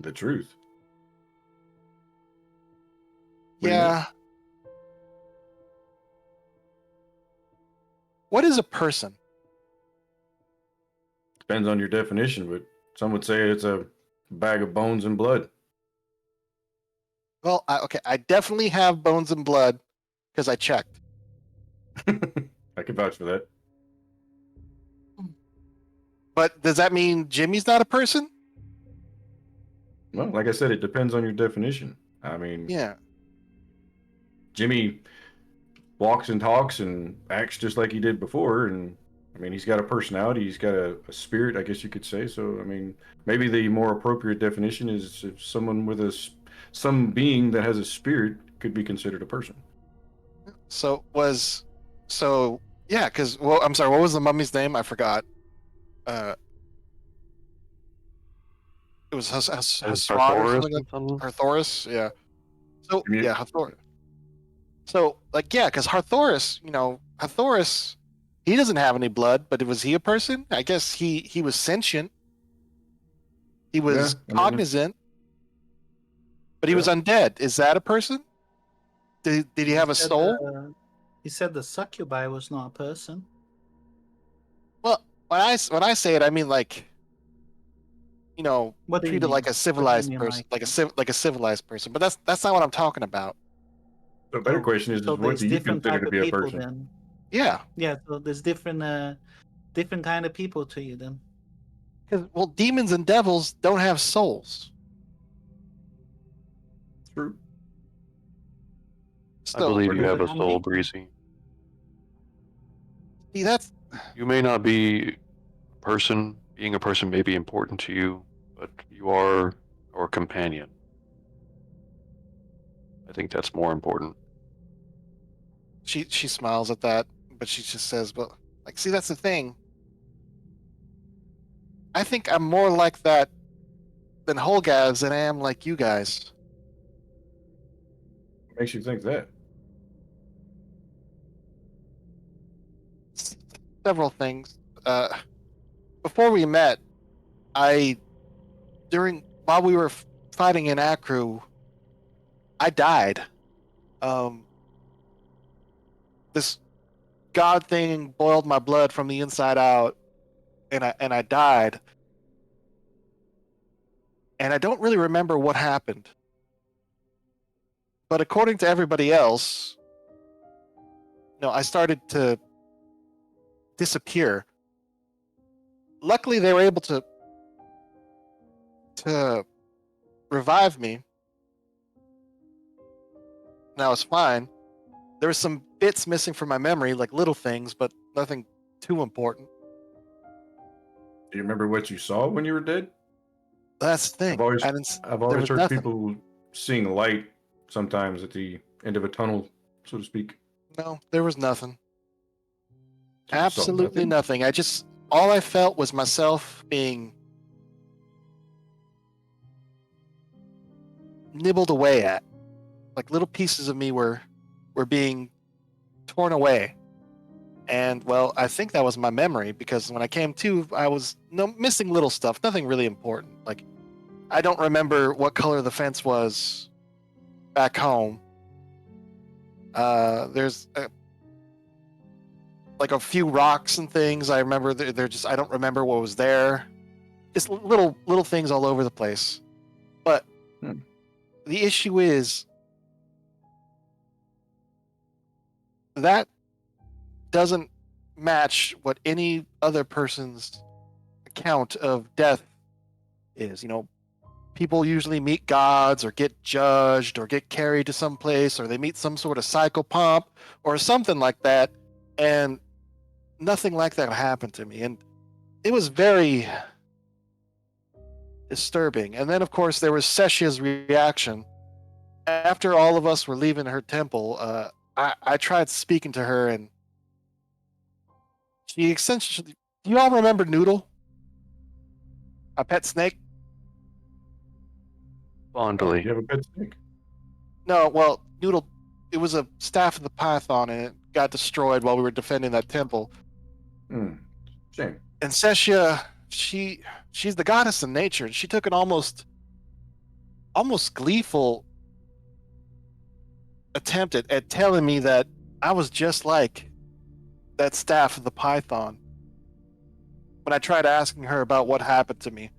The truth. What do you Yeah. What is a person? Depends on your definition, but some would say it's a bag of bones and blood. Well, I definitely have bones and blood because I checked. I can vouch for that. But does that mean Jimmy's not a person? Well, like I said, it depends on your definition. I mean, Yeah. Jimmy walks and talks and acts just like he did before, and I mean, he's got a personality, he's got a spirit, I guess you could say. So, I mean, maybe the more appropriate definition is if someone with some being that has a spirit could be considered a person. Yeah, because I'm sorry, what was the mummy's name? I forgot. It was Hasran or something like Harthoris, yeah. So yeah, Harthoris. So because Harthoris, Harthoris, he doesn't have any blood, but was he a person? I guess he was sentient. He was cognizant, but he was undead. Is that a person? Did he have a soul? He said the succubi was not a person. Well, when I say it, I mean like, What do you treated mean? like a civilized mean, person, like- like a civilized person. But that's not what I'm talking about. The better question is So what there's do you different consider type to of be a people person? then. Yeah, Yeah, so there's different kind of people to you then. because well, demons and devils don't have souls. True. I So believe you Who have a can soul, be? Breezy. see, that's You may not be a person. Being a person may be important to you, but you are our companion. I think that's more important. she smiles at that, but she just says, "Well, like, see, that's the thing. I think I'm more like that than Holgavs than I am like you guys." What makes you think that? Several things. Before we met, I while we were fighting in Akru, I died. Um, this god thing boiled my blood from the inside out, and I died. And I don't really remember what happened. But according to everybody else, I started to disappear. Luckily, they were able to revive me. And I was fine. There were some bits missing from my memory, like little things, but nothing too important. Do you remember what you saw when you were dead? That's the thing. I've always, I didn't. I've There always was heard nothing. people seeing light sometimes at the end of a tunnel, so to speak. No, there was nothing. So you saw Absolutely nothing. All I felt was myself being nibbled away at. Like little pieces of me were being torn away. And well, I think that was my memory because when I came to, I was missing little stuff, nothing really important. Like I don't remember what color the fence was back home. There's like a few rocks and things. I remember they're just I don't remember what was there. Just little things all over the place. But Hmm. the issue is that doesn't match what any other person's account of death is. People usually meet gods or get judged or get carried to some place or they meet some sort of psychopomp or something like that. And nothing like that happened to me. And it was very disturbing. And then, of course, there was Seshia's reaction. After all of us were leaving her temple, I tried speaking to her and she essentially. Do you all remember Noodle? A pet snake? Fondly. You have a pet snake? No, well, Noodle, it was a staff of the Python and it got destroyed while we were defending that temple. Shame. And Seshia, she's the goddess of nature, and she took an almost gleeful attempt at telling me that I was just like that staff of the Python. When I tried asking her about what happened to me,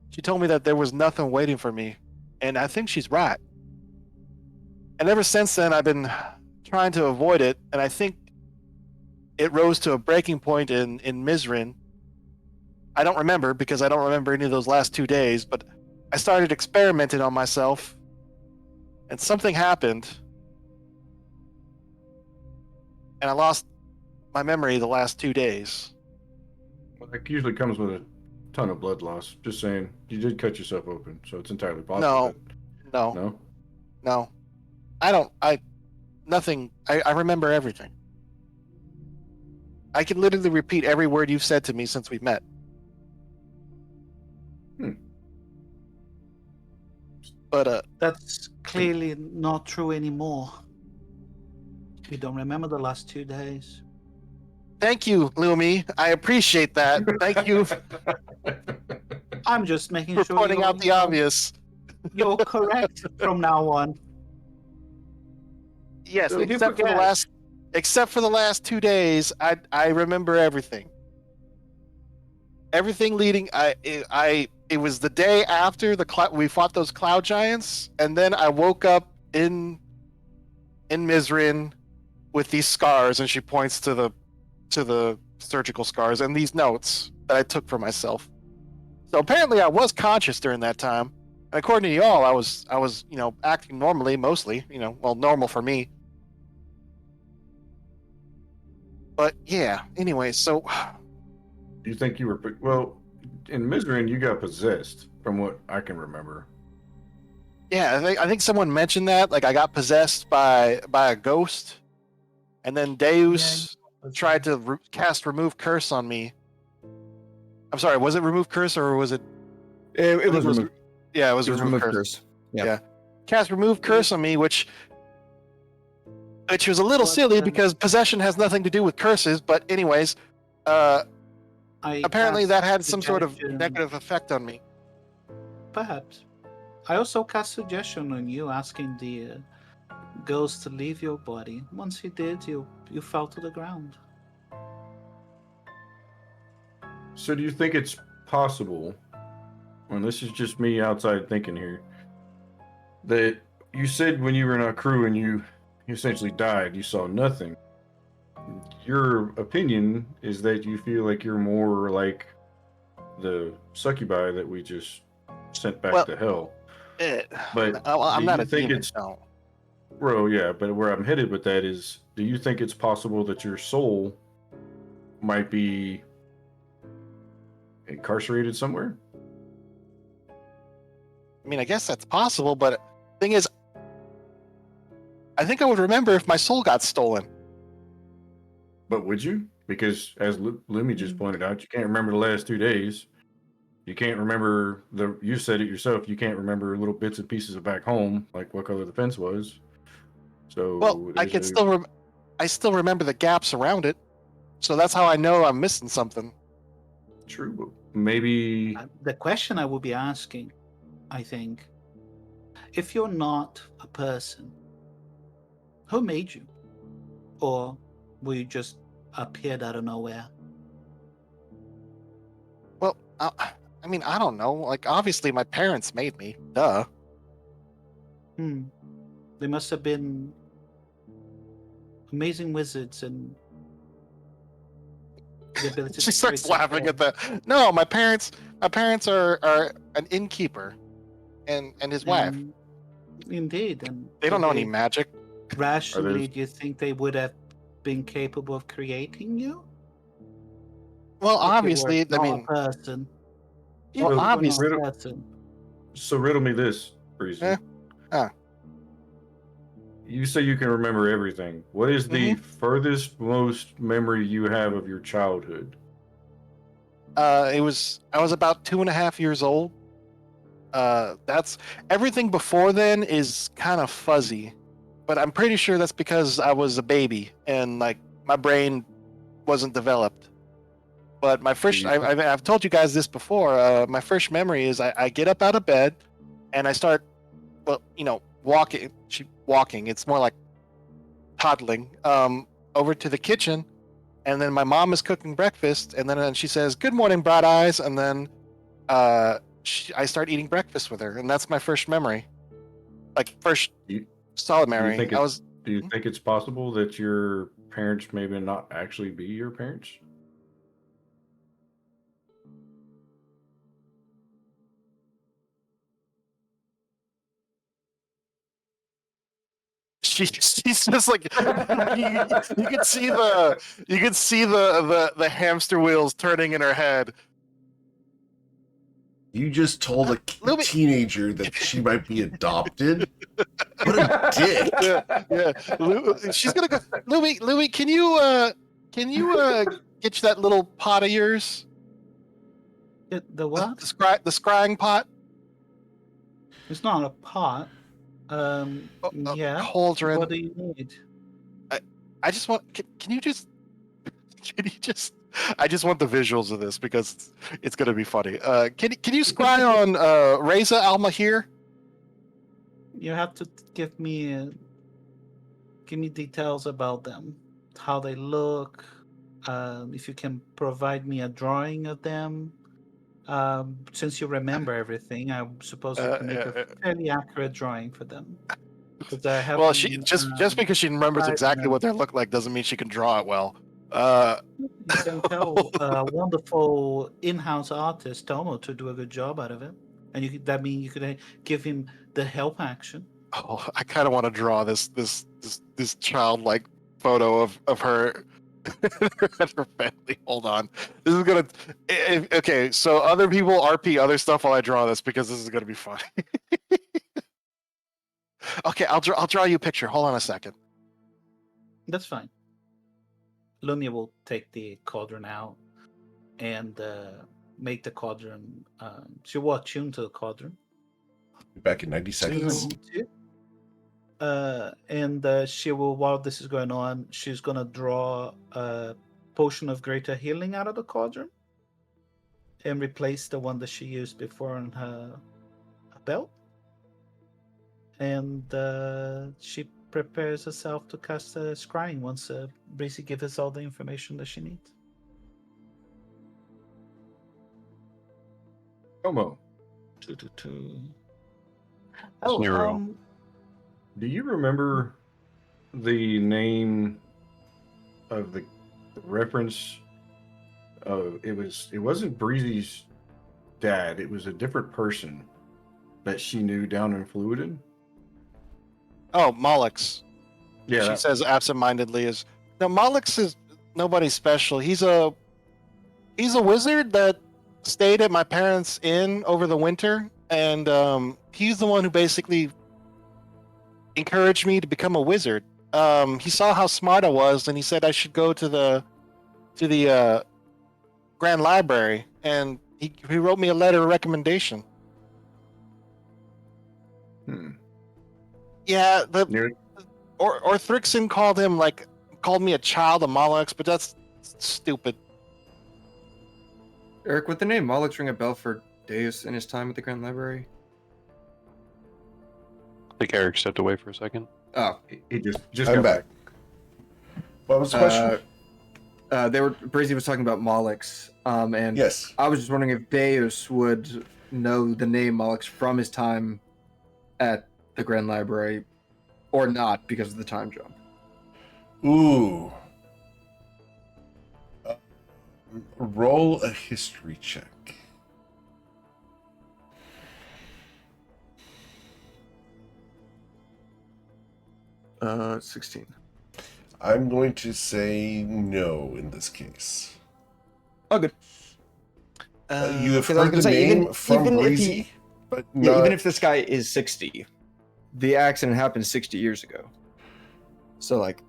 she told me that there was nothing waiting for me, and I think she's right. And ever since then, I've been trying to avoid it, and I think it rose to a breaking point in Mizrin. I don't remember because I don't remember any of those last 2 days, but I started experimenting on myself, and something happened, and I lost my memory the last 2 days. Well, that usually comes with a ton of blood loss. Just saying, you did cut yourself open, so it's entirely possible. No, No. nothing. I remember everything. I can literally repeat every word you've said to me since we met. But That's clearly not true anymore. You don't remember the last 2 days. thank you, Lumi. I appreciate that. Thank you for I'm just making sure pointing out the obvious. You're correct from now on. Yes, So you except for the last 2 days, I remember everything. Everything leading. It was the day after we fought those cloud giants, and then I woke up in Mizrin, with these scars, and she points to the surgical scars and these notes that I took for myself. So apparently I was conscious during that time. And according to y'all, I was acting normally, mostly, normal for me. But yeah, anyway, so Do you think you were well in Mizrain? You got possessed, from what I can remember. yeah, I think someone mentioned that, like I got possessed by a ghost, and then Deus tried to cast remove curse on me. I'm sorry, was it remove curse or was it? It was removed. Yeah, it was It was remove removed curse. curse. Yeah. Cast remove curse on me, which was a little What, silly because possession has nothing to do with curses. But anyways, apparently cast that had some sort of suggestion- negative effect on me. Perhaps. I also cast suggestion on you, asking the ghost to leave your body. Once he did, you fell to the ground. So do you think it's possible, and this is just me outside thinking here, that you said when you were in our crew and you essentially died, you saw nothing. Your opinion is that you feel like you're more like the succubi that we just sent back to hell. But I'm do not you a think demon. it's- No. Bro, yeah, but where I'm headed with that is, do you think it's possible that your soul might be incarcerated somewhere? I mean, I guess that's possible, but thing is, I think I would remember if my soul got stolen. But would you? Because as Lumi just pointed out, you can't remember the last 2 days. You can't remember you said it yourself, you can't remember little bits and pieces of back home, like what color the fence was. So Well, I can still remember the gaps around it, so that's how I know I'm missing something. True, but maybe The question I will be asking, I think, if you're not a person, who made you? Or were you just appeared out of nowhere? Well, I mean, I don't know. Like, obviously, my parents made me. Duh. They must have been amazing wizards and the ability She to starts create laughing stuff. at that. No, my parents are an innkeeper, and his wife. Indeed, and They don't know any magic. rationally, do you think they would have been capable of creating you? Well, If you were obviously, I not mean, a person. If Well, you were not obviously- a person. so riddle me this, Breezy. Yeah. You say you can remember everything. What is the furthest most memory you have of your childhood? I was about 2.5 years old. That's everything before then is kind of fuzzy, but I'm pretty sure that's because I was a baby and like my brain wasn't developed. But my first, I've told you guys this before. My first memory is I get up out of bed and I start, walking. Walking. It's more like toddling. Over to the kitchen, and then my mom is cooking breakfast, and then she says, "Good morning, Bright Eyes," and then I start eating breakfast with her, and that's my first memory. Like first solid memory. Do you think it's possible that your parents maybe not actually be your parents? She's just like you could see the hamster wheels turning in her head. You just told a Louis- teenager that she might be adopted? What a dick. Yeah. She's gonna go. Louis, can you get you that little pot of yours? The what? The scrying pot. It's not a pot. Yeah. Cauldron. What do you need? I just want. Can you just? I just want the visuals of this because it's gonna be funny. Can you scry on Reza Al Mahir? You have to give me details about them, how they look. If you can provide me a drawing of them. Since you remember everything, I suppose you can make a fairly accurate drawing for them. 'Cause I have Well, them, she just because she remembers right, exactly and what they look like doesn't mean she can draw it well. you can tell a wonderful in-house artist, Tomo, to do a good job out of it. And that means you could give him the help action. Oh, I kind of want to draw this childlike photo of her and her family. Hold on, this is gonna. Okay, so other people RP other stuff while I draw this because this is gonna be fun. Okay, I'll draw you a picture. Hold on a second. That's fine. Lumia will take the cauldron out and make the cauldron. She will attune to the cauldron. Back in 90 seconds. And she will, while this is going on, she's gonna draw a potion of greater healing out of the cauldron and replace the one that she used before on her belt. And she prepares herself to cast scrying once Breezy gives us all the information that she needs. Como, Oh, Nero. do you remember the name of the reference? It wasn't Breezy's dad. It was a different person that she knew down in Fluiden. Oh, Mollix. Yeah, She that- says absentmindedly is no. Mollix is nobody special. He's a wizard that stayed at my parents' inn over the winter, and he's the one who basically encouraged me to become a wizard. He saw how smart I was, and he said I should go to the Grand Library, and he wrote me a letter of recommendation. Hmm. Yeah, Near- or Thrixon called me a child of Mollix, but that's stupid. Eric, would the name Mollix ring a bell for Deus in his time at the Grand Library? I think Eric stepped away for a second. Oh, He just I'm got back. What was the question? Breezy was talking about Mollix, and Yes. I was just wondering if Deus would know the name Mollix from his time at the Grand Library, or not because of the time jump. Ooh. Roll a history check. 16. I'm going to say no in this case. Oh, good. You have 'cause I was heard gonna the say, name even- from even if Breezy, he- but Yeah, not... even if this guy is 60, the accident happened 60 years ago. So, like,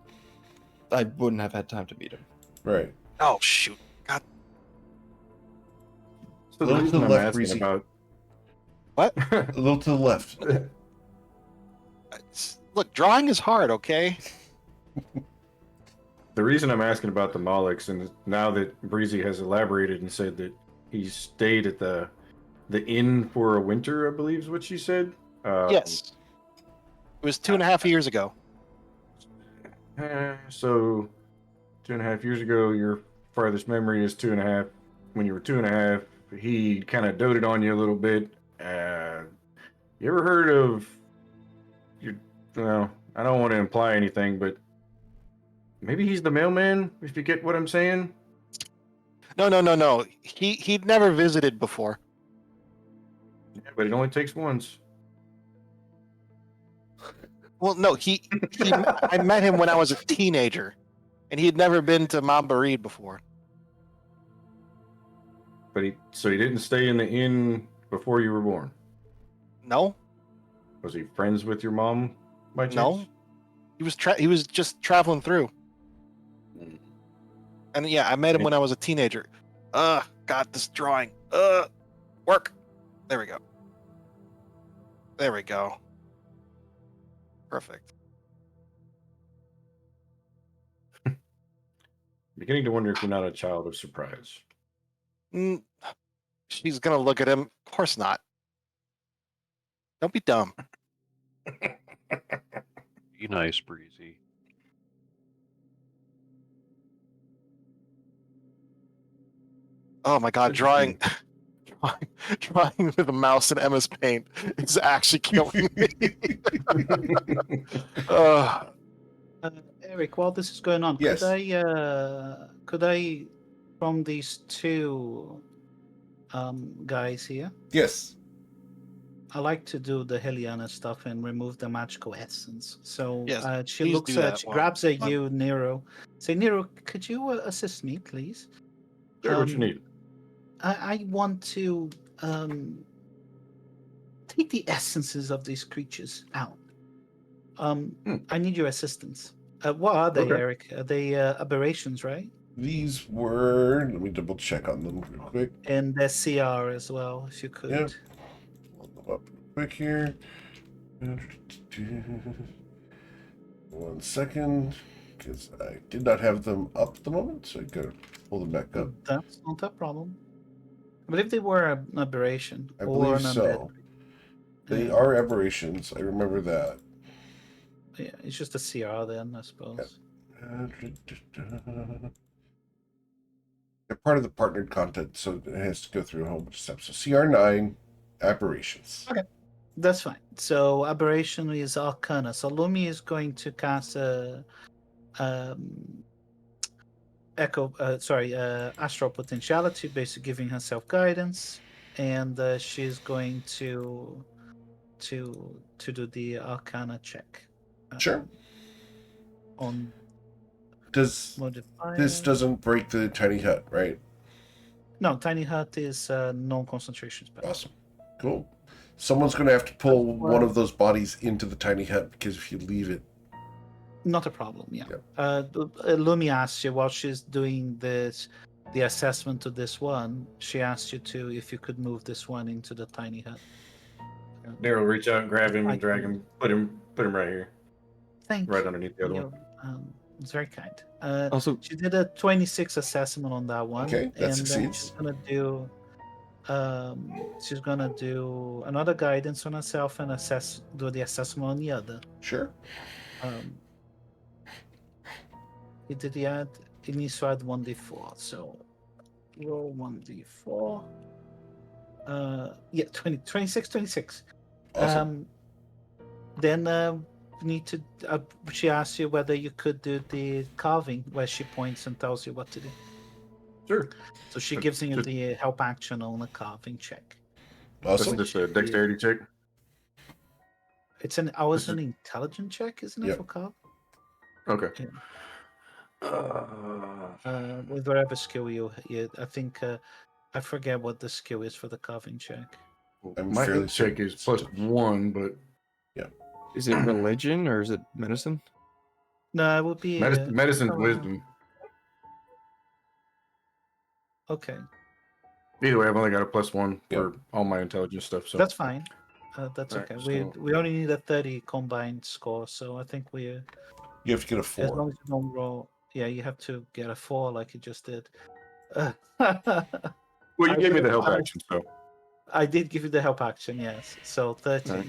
I wouldn't have had time to meet him. Right. Oh shoot! God, So the Little to reason the I'm left, asking Breezy. about what? A little to the left. Look, drawing is hard. Okay. The reason I'm asking about the Mollix, and now that Breezy has elaborated and said that he stayed at the inn for a winter, I believe is what she said. Yes. It was 2.5 years ago. So 2.5 years ago, your farthest memory is 2.5. When you were 2.5, he kind of doted on you a little bit. You ever heard of your? Well, I don't want to imply anything, but maybe he's the mailman. If you get what I'm saying. No. He'd never visited before. Yeah, but it only takes once. Well, no, I met him when I was a teenager, and he had never been to Mambareed before. But so he didn't stay in the inn before you were born. No, Was he friends with your mom by chance? no, he was just traveling through. And yeah, I met him when I was a teenager. God, this drawing. Work. There we go. There we go. Perfect. Beginning to wonder if you're not a child of surprise. Mm, she's gonna look at him. Of course not. Don't be dumb. Be nice, Breezy. Oh my God, drawing drawing with a mouse and MS Paint is actually killing me. uh, Eric, while this is going on, Yes. could I, from these two guys here, Yes. I like to do the Heliana stuff and remove the magical essence. So Yes, she please looks do at, that she while- grabs at you, Nero. Say, Nero, could you assist me, please? Sure, what you Um, need? I want to take the essences of these creatures out. I need your assistance. What are they, Okay. Eric? Are they aberrations, right? These were. Let me double check on them real quick. And their CR as well, if you could. Yep. Hold them up real quick here. 1 second, because I did not have them up at the moment, so I gotta pull them back up. That's not a problem. I believe they were an aberration. I or believe an so. undead. They Yeah. are aberrations. I remember that. Yeah, it's just a CR then, I suppose. They're part of the partnered content, so it has to go through a whole bunch of steps. So CR9 aberrations. Okay. That's fine. So aberration is Arcana. So Lumi is going to cast a astral potentiality, basically giving herself guidance, and she's going to do the Arcana check. Sure. On Does modifier. this doesn't break the tiny hut, right? No, tiny hut is non-concentration spell. Awesome. Cool. Someone's going to have to pull That's one of those bodies into the tiny hut, because if you leave it, Not a problem. Yeah. Yep. Lumi asked you while she's doing the assessment to this one. She asked you to if you could move this one into the tiny hut. Daryl, reach out and grab him I and drag him. Put him right here, Thank right you. underneath the other one. It's very kind. Also, She did a 26 assessment on that one. Okay, that and succeeds. Then she's gonna do another guidance on herself and do the assessment on the other. sure. It did add. It needs to add 1d4. So roll 1d4. Yeah, 26, 26. Awesome. Then we need to. She asked you whether you could do the carving, where she points and tells you what to do. Sure. So she gives you the help action on the carving check. Awesome. That's just a dexterity check. It's an intelligent check, isn't it, Yep. for carve? Okay. With whatever skill you I think I forget what the skill is for the carving check. I'm My fairly hit check is +1, but is it religion or is it medicine? No, it would be medicine's wisdom. Okay, Either way, I've only got a +1 Yep. for all my intelligence stuff. So that's fine. That's Alright, okay. so- We only need a 30 combined score, so I think we You have to get a as 4. long as you don't roll. Yeah, you have to get a 4 like you just did. well, you gave me the help action, so I did give you the help action, yes. So 13. Alright.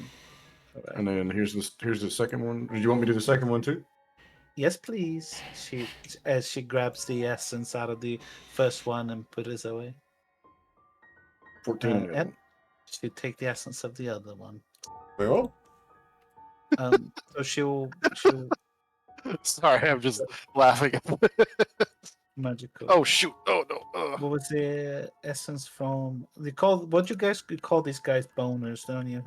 Alright. and then here's the second one. Did you want me to do the second one too? Yes, please. She grabs the essence out of the first one and put it away. 14. on the other And one. she take the essence of the other one. Very well. So she'll Sorry, I'm just laughing. magical. Oh shoot! Oh no! What was the essence from? What you guys call these guys boners, don't you?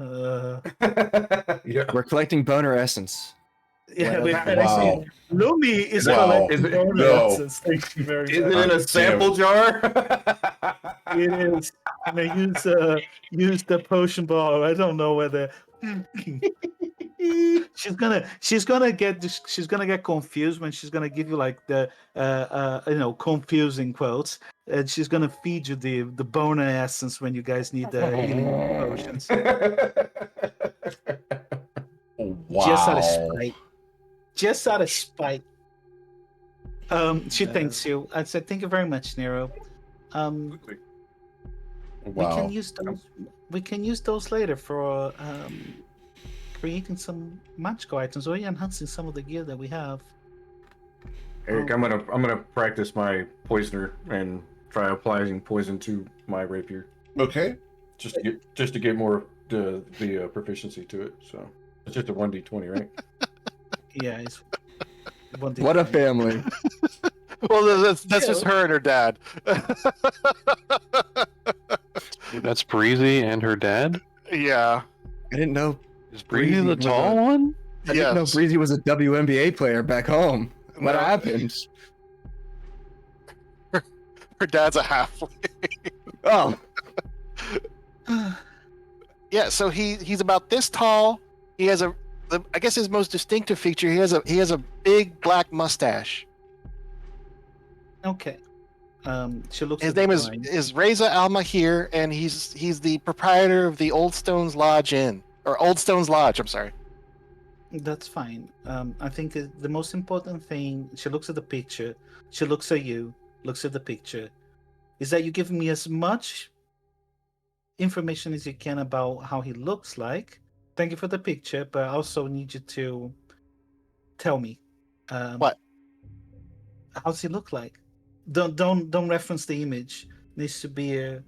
Yeah. We're collecting boner essence. Yeah, Well, we wow. Lumi is Wow. collecting Is it- boner no. essence. Thank you very Is much. it in a sample jar? It is. And I use the potion ball. I don't know whether she's gonna get confused when she's gonna give you like the confusing quotes, and she's gonna feed you the boner essence when you guys need the healing potions. Oh, wow. Just out of spite. Just out of spite. She thanks you. I said, thank you very much, Nero. We Wow. can use those later for creating some magical items or enhancing some of the gear that we have. Eric, I'm gonna practice my poisoner and try applying poison to my rapier. Okay. just to get more the proficiency to it. So it's just a 1d20, right? Yeah, it's one What a D20. family. Well, that's just her and her dad. That's Breezy and her dad. Yeah. I didn't know. Is Breezy Breezy the was tall a- one? I didn't know Yes. Breezy was a WNBA player back home. What No. happened? Her dad's a halfling. Oh, Yeah, so he's about this tall. He has I guess his most distinctive feature. He has a big black mustache. Okay. She looks. His at the name is drawing. Reza Al Mahir, and he's the proprietor of the Old Stones Lodge Inn, or Old Stones Lodge. I'm sorry. That's fine. I think the most important thing. She looks at the picture. She looks at you. Looks at the picture. Is that you give me as much information as you can about how he looks like. Thank you for the picture, but I also need you to tell me What? how's he look like. Don't reference the image. Needs to be a,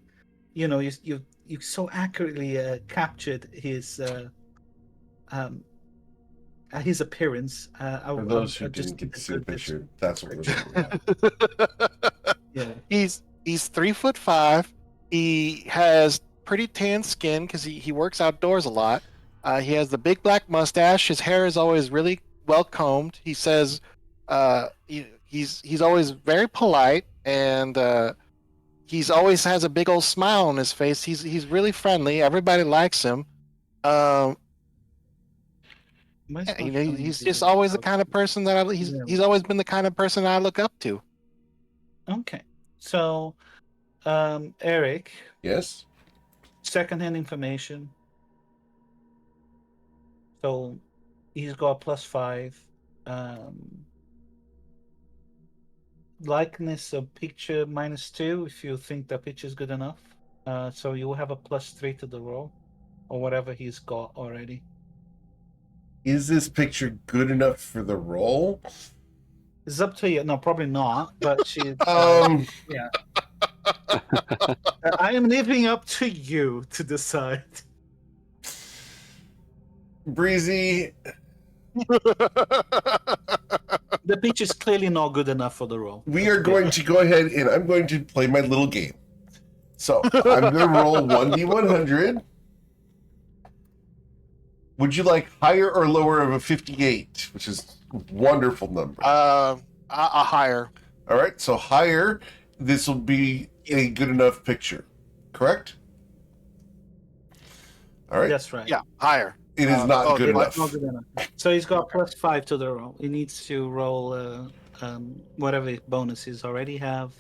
you so accurately captured his appearance. For those who I just didn't get need to a see the good picture, that's what we're looking at. Yeah. He's 3'5". He has pretty tan skin because he works outdoors a lot. He has the big black mustache. His hair is always really well combed. He says he's always very polite, and he's always has a big old smile on his face. He's really friendly. Everybody likes him. Yeah, he's just always the kind of person that he's always been the kind of person I look up to. Okay. So, Eric, Yes? secondhand information. So he's got +5. Likeness of picture -2 if you think the picture is good enough. So you will have a +3 to the roll, or whatever he's got already. Is this picture good enough for the role? It's up to you. No, probably not. But she. Yeah. I am leaving up to you to decide. Breezy, The picture is clearly not good enough for the role. we are going to go ahead and I'm going to play my little game. So I'm going to roll 1d100. Would you like higher or lower of a 58, which is a wonderful number? A higher. All right, so higher, this will be a good enough picture, correct? All right. That's right. Yeah, higher. It is not good enough. Not good enough. So he's got +5 to the roll. He needs to roll whatever bonuses already have.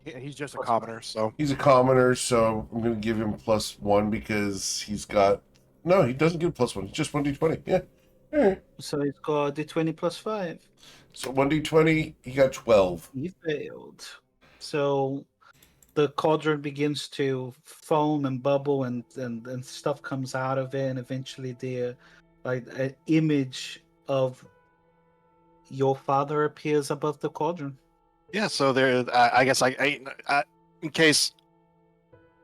He's just a commoner, so He's a commoner, so I'm going to give him +1 because he's got... No, he doesn't get +1. It's just 1d20. Yeah. All right. So he's got D20 +5. So 1d20, he got 12. He failed. So the cauldron begins to foam and bubble, and stuff comes out of it, and eventually an image of your father appears above the cauldron. yeah. So there, I guess I in case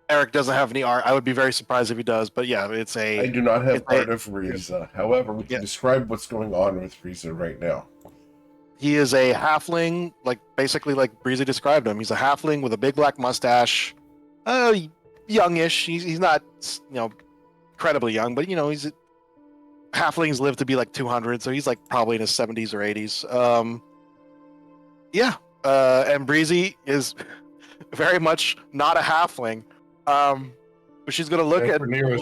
Eric doesn't have any art, I would be very surprised if he does. But yeah, it's I a do not have it's a- art of Riza. However, we can Yeah. describe what's going on with Riza right now. he is a halfling, basically like Breezy described him. He's a halfling with a big black mustache. Youngish. He's not incredibly young, but he's halflings live to be like 200, so he's like probably in his 70s or 80s. Yeah. And Breezy is very much not a halfling. But she's gonna look at Nero's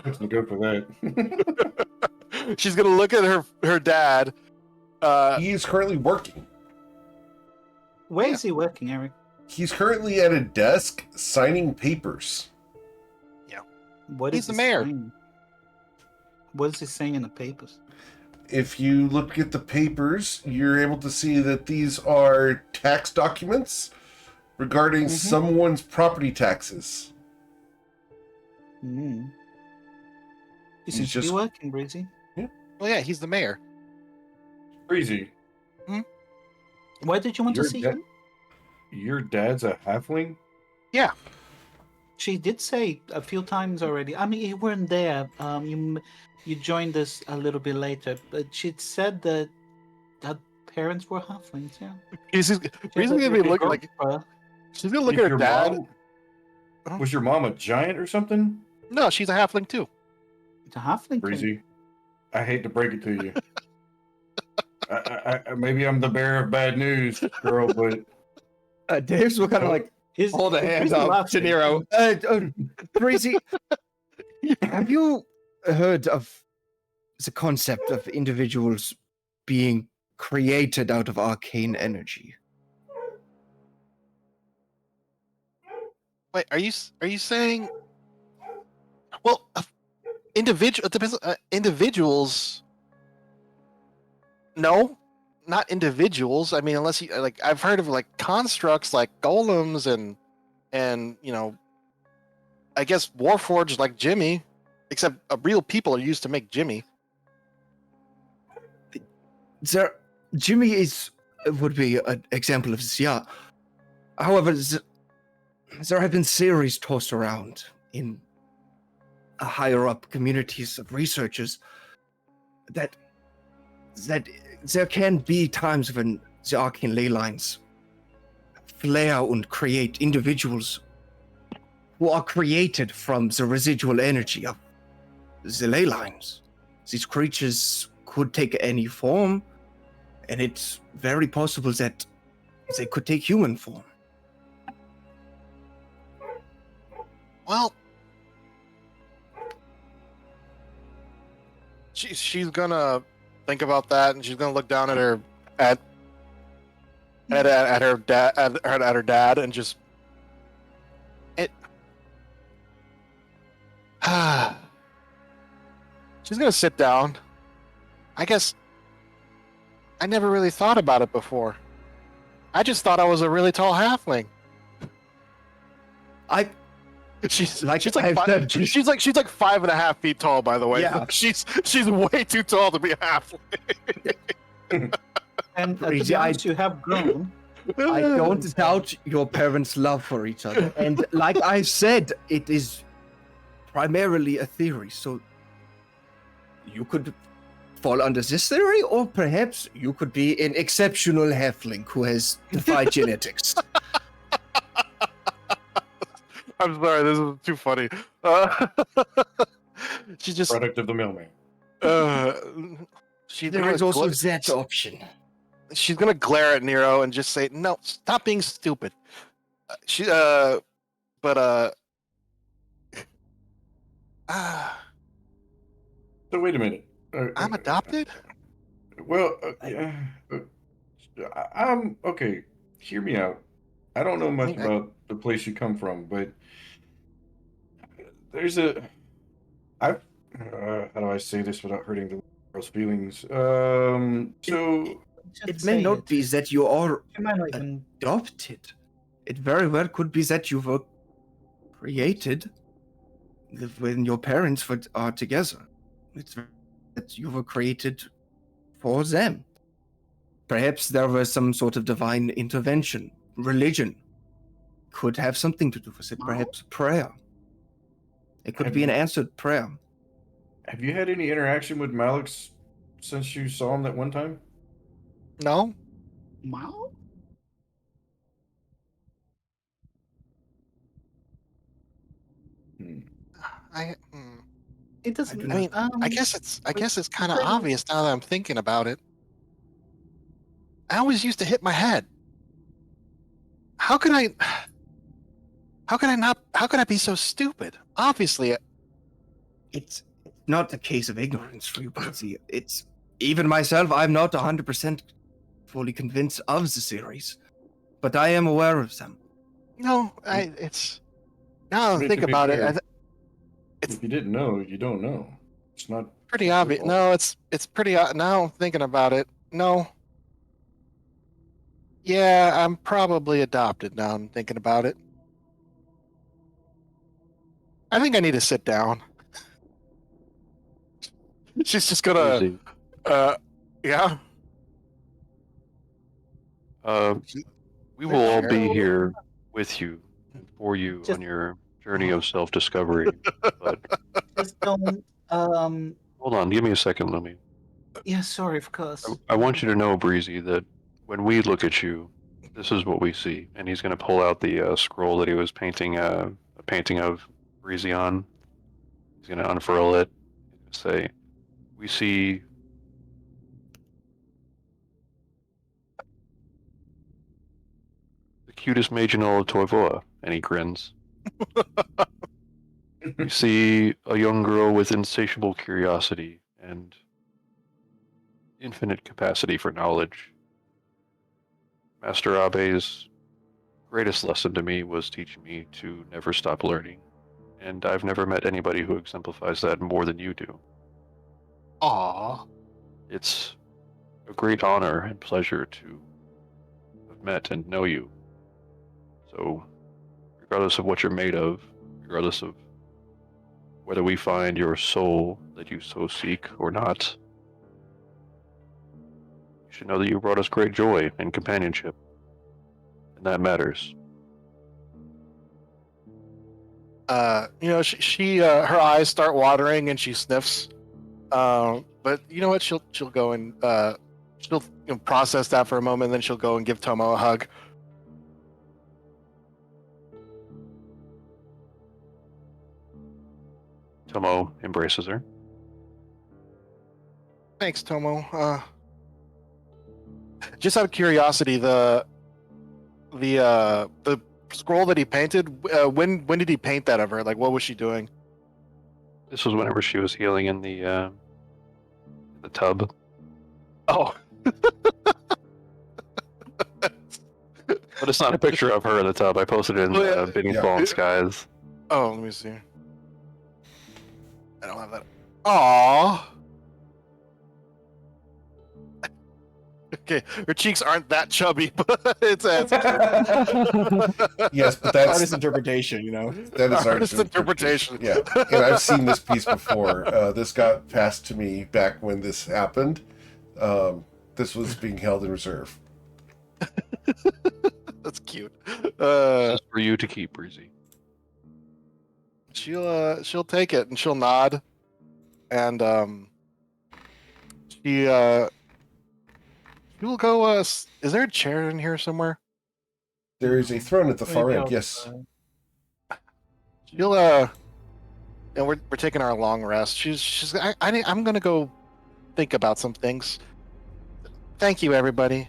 fixing to go for that. she's gonna look at her dad. He is currently working. Where is he working, Eric? He's currently at a desk signing papers. What He's is the he mayor. saying? What is he saying in the papers? If you look at the papers, you're able to see that these are tax documents regarding someone's property taxes. You He's seem to be just- working, Breezy. Well, yeah, he's the mayor. Crazy. Why did you want to see him? Your dad's a halfling? She did say a few times already. I mean, you weren't there. You joined us a little bit later, but she'd said that her parents were halflings. Yeah. She's She Bree's said gonna that be they looking grew like up, she's gonna look If at her your dad. mom Huh? was your mom a giant or something? No, she's a halfling too. the halfling. King. Breezy, I hate to break it to you. Maybe I'm the bearer of bad news, girl, but Dave's will kind of like His- hold a his hand Breezy up laughs to at Nero. him. Breezy, have you heard of the concept of individuals being created out of arcane energy? Wait, are you saying? Well, individual. It depends. Individuals. No, not individuals. I mean, unless you like, I've heard of like constructs like golems and I guess warforged like Jimmy, except real people are used to make Jimmy. Jimmy would be an example of this, yeah. However, there have been theories tossed around in higher up communities of researchers that there can be times when the arcane ley lines flare and create individuals who are created from the residual energy of the ley lines. These creatures could take any form, and it's very possible that they could take human form. Well, she's gonna think about that, and she's gonna look down at her at her dad at her dad, and just it. She's gonna sit down. I guess I never really thought about it before. I just thought I was a really tall halfling. She's like she's like I've she's like 5.5 feet tall, by the way. Yeah. She's way too tall to be a halfling. And to Breezy, be honest, you have grown. I don't doubt your parents' love for each other. And like I said, it is primarily a theory. So you could fall under this theory, or perhaps you could be an exceptional halfling who has defied genetics. I'm sorry, this is too funny. She just product of the mailman. There is also that option. She's gonna glare at Nero and just say, "No, stop being stupid." But So wait a minute. I'm adopted. Well, I'm okay. Hear me out. I don't know much Okay. about the place you come from, but there's a. How do I say this without hurting the girl's feelings? So It may not be that you are You might not even. adopted. It very well could be that you were created when your parents are together. It's that you were created for them. Perhaps there was some sort of divine intervention. Religion could have something to do with it. Perhaps prayer. It could be an answered prayer. have you had any interaction with Malix since you saw him that one time? No, Wow. It doesn't. I mean, I guess it's kind of obvious now that I'm thinking about it. I always used to hit my head. How could I be so stupid? Obviously, It's not a case of ignorance for you, Patsy. It's even myself, I'm not 100% fully convinced of the series, but I am aware of them. no, it's now I mean, I think to be about fair, it. If you didn't know, you don't know. It's not Pretty obvious. No, it's pretty. Now I'm thinking about it. No. Yeah, I'm probably adopted now. I'm thinking about it. I think I need to sit down. She's just gonna. Breezy, Yeah. we will all be here with you and for you Just- on your journey of self-discovery. But Just don't. hold on, give me a second, Lumi. Yeah, sorry, of course. I want you to know, Breezy, that when we look at you, this is what we see. And he's going to pull out the scroll that he was painting a painting of Breezy on. He's going to unfurl it and say, "We see the cutest mage in all of Toivoa," and he grins. "We see a young girl with insatiable curiosity and infinite capacity for knowledge. Master Abe's greatest lesson to me was teaching me to never stop learning, and I've never met anybody who exemplifies that more than you do. Aw. It's a great honor and pleasure to have met and know you. So, regardless of what you're made of, regardless of whether we find your soul that you so seek or not, you should know that you brought us great joy and companionship, and that matters." She her eyes start watering and she sniffs. But you know what? She'll go and she'll process that for a moment, and then she'll go and give Tomo a hug. Tomo embraces her. Thanks, Tomo. Just out of curiosity, the scroll that he painted, when did he paint that of her? Like, what was she doing? This was whenever she was healing in the tub. Oh. But it's not a picture of her in the tub. I posted it in Oh, yeah. Beneath Yeah. Fallen Skies. Oh, let me see. I don't have that. Aww. Okay, her cheeks aren't that chubby, but it's Yes, but that's Artist interpretation, you know. that is artist interpretation. Yeah, and I've seen this piece before. This got passed to me back when this happened. This was being held in reserve. That's cute. This is for you to keep, Breezy. She'll take it and she'll nod, and she will go. Is there a chair in here somewhere? There is a throne at the far Maybe end. Yes. She'll and we're taking our long rest. I'm gonna go think about some things. Thank you, everybody.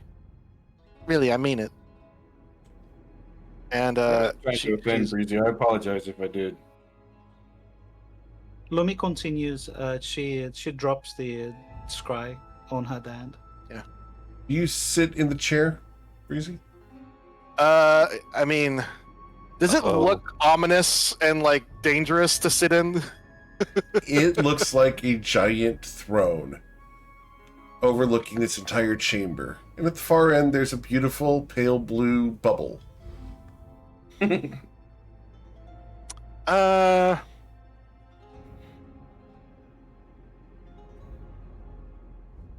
Really, I mean it. And Trying to offend Breezy. I apologize if I did. Lumi continues. She drops the scry on her dad. You sit in the chair, Breezy? I mean, does it Uh-oh. look ominous and like dangerous to sit in? It looks like a giant throne overlooking this entire chamber. And at the far end, there's a beautiful pale blue bubble.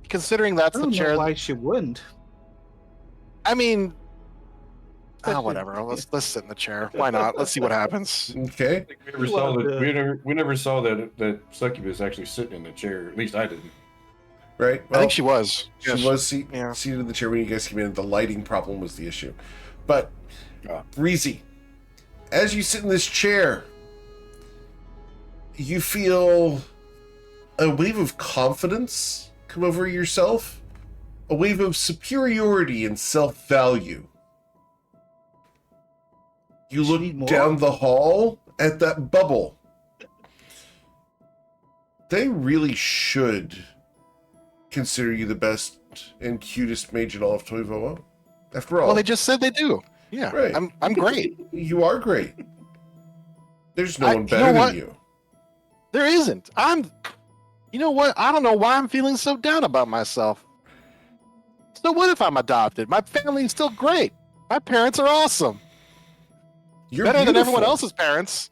Considering I that's the don't know chair. why she wouldn't. I mean, whatever. Let's sit in the chair. Why not? Let's see what happens. Okay. We never saw that. We never saw that succubus actually sitting in the chair. At least I didn't. Right? I think she was. She Yes. was Yeah. seated in the chair when you guys came in. The lighting problem was the issue. But, Breezy, as you sit in this chair, you feel a wave of confidence come over yourself, a wave of superiority and self-value. You She need look more? down the hall at that bubble. They really should consider you the best and cutest mage in all of Toivoa. After all, Well, they just said they do. Yeah, Right. I'm great. you are great. There's no I- one you know better what? than you. There isn't. You know what? I don't know why I'm feeling so down about myself. So what if I'm adopted? My family's still great. My parents are awesome. You're Better than everyone beautiful. else's parents.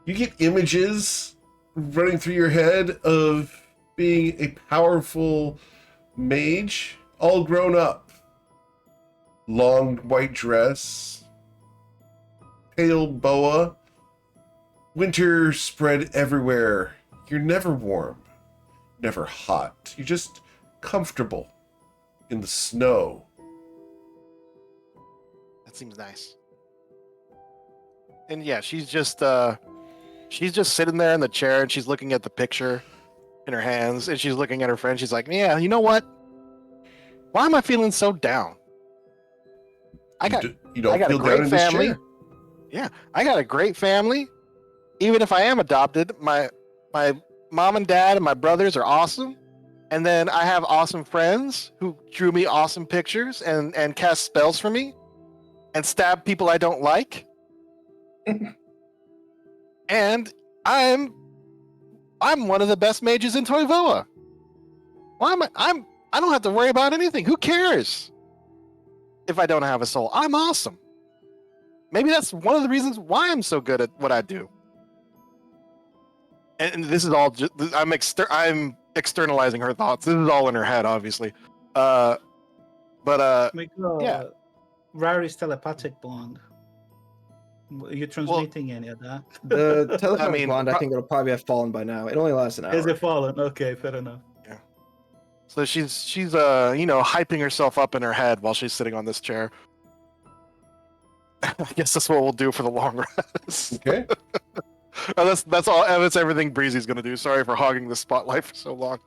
You get images running through your head of being a powerful mage, all grown up. Long white dress, pale boa. Winter spread everywhere. You're never warm, never hot. You're just comfortable in the snow. That seems nice. And yeah, she's just sitting there in the chair and she's looking at the picture in her hands and she's looking at her friend. She's like, yeah, you know what? Why am I feeling so down? I got You I don't got a feel great down in this family. chair. Yeah, I got a great family. Even if I am adopted, my mom and dad and my brothers are awesome. And then I have awesome friends who drew me awesome pictures and cast spells for me and stab people I don't like. And I'm one of the best mages in Toivoa. Why am I don't have to worry about anything. Who cares if I don't have a soul? I'm awesome. Maybe that's one of the reasons why I'm so good at what I do. And this is all just I'm externalizing her thoughts. This is all in her head, obviously. But Make yeah. Rary's telepathic bond. Are you transmitting any of that? The telephone mean, bond, I think it'll probably have fallen by now. It only lasts an hour. Is it fallen? Okay, fair enough. so she's hyping herself up in her head while she's sitting on this chair. I guess that's what we'll do for the long rest. Okay. That's all. That's everything Breezy's gonna do. Sorry for hogging the spotlight for so long.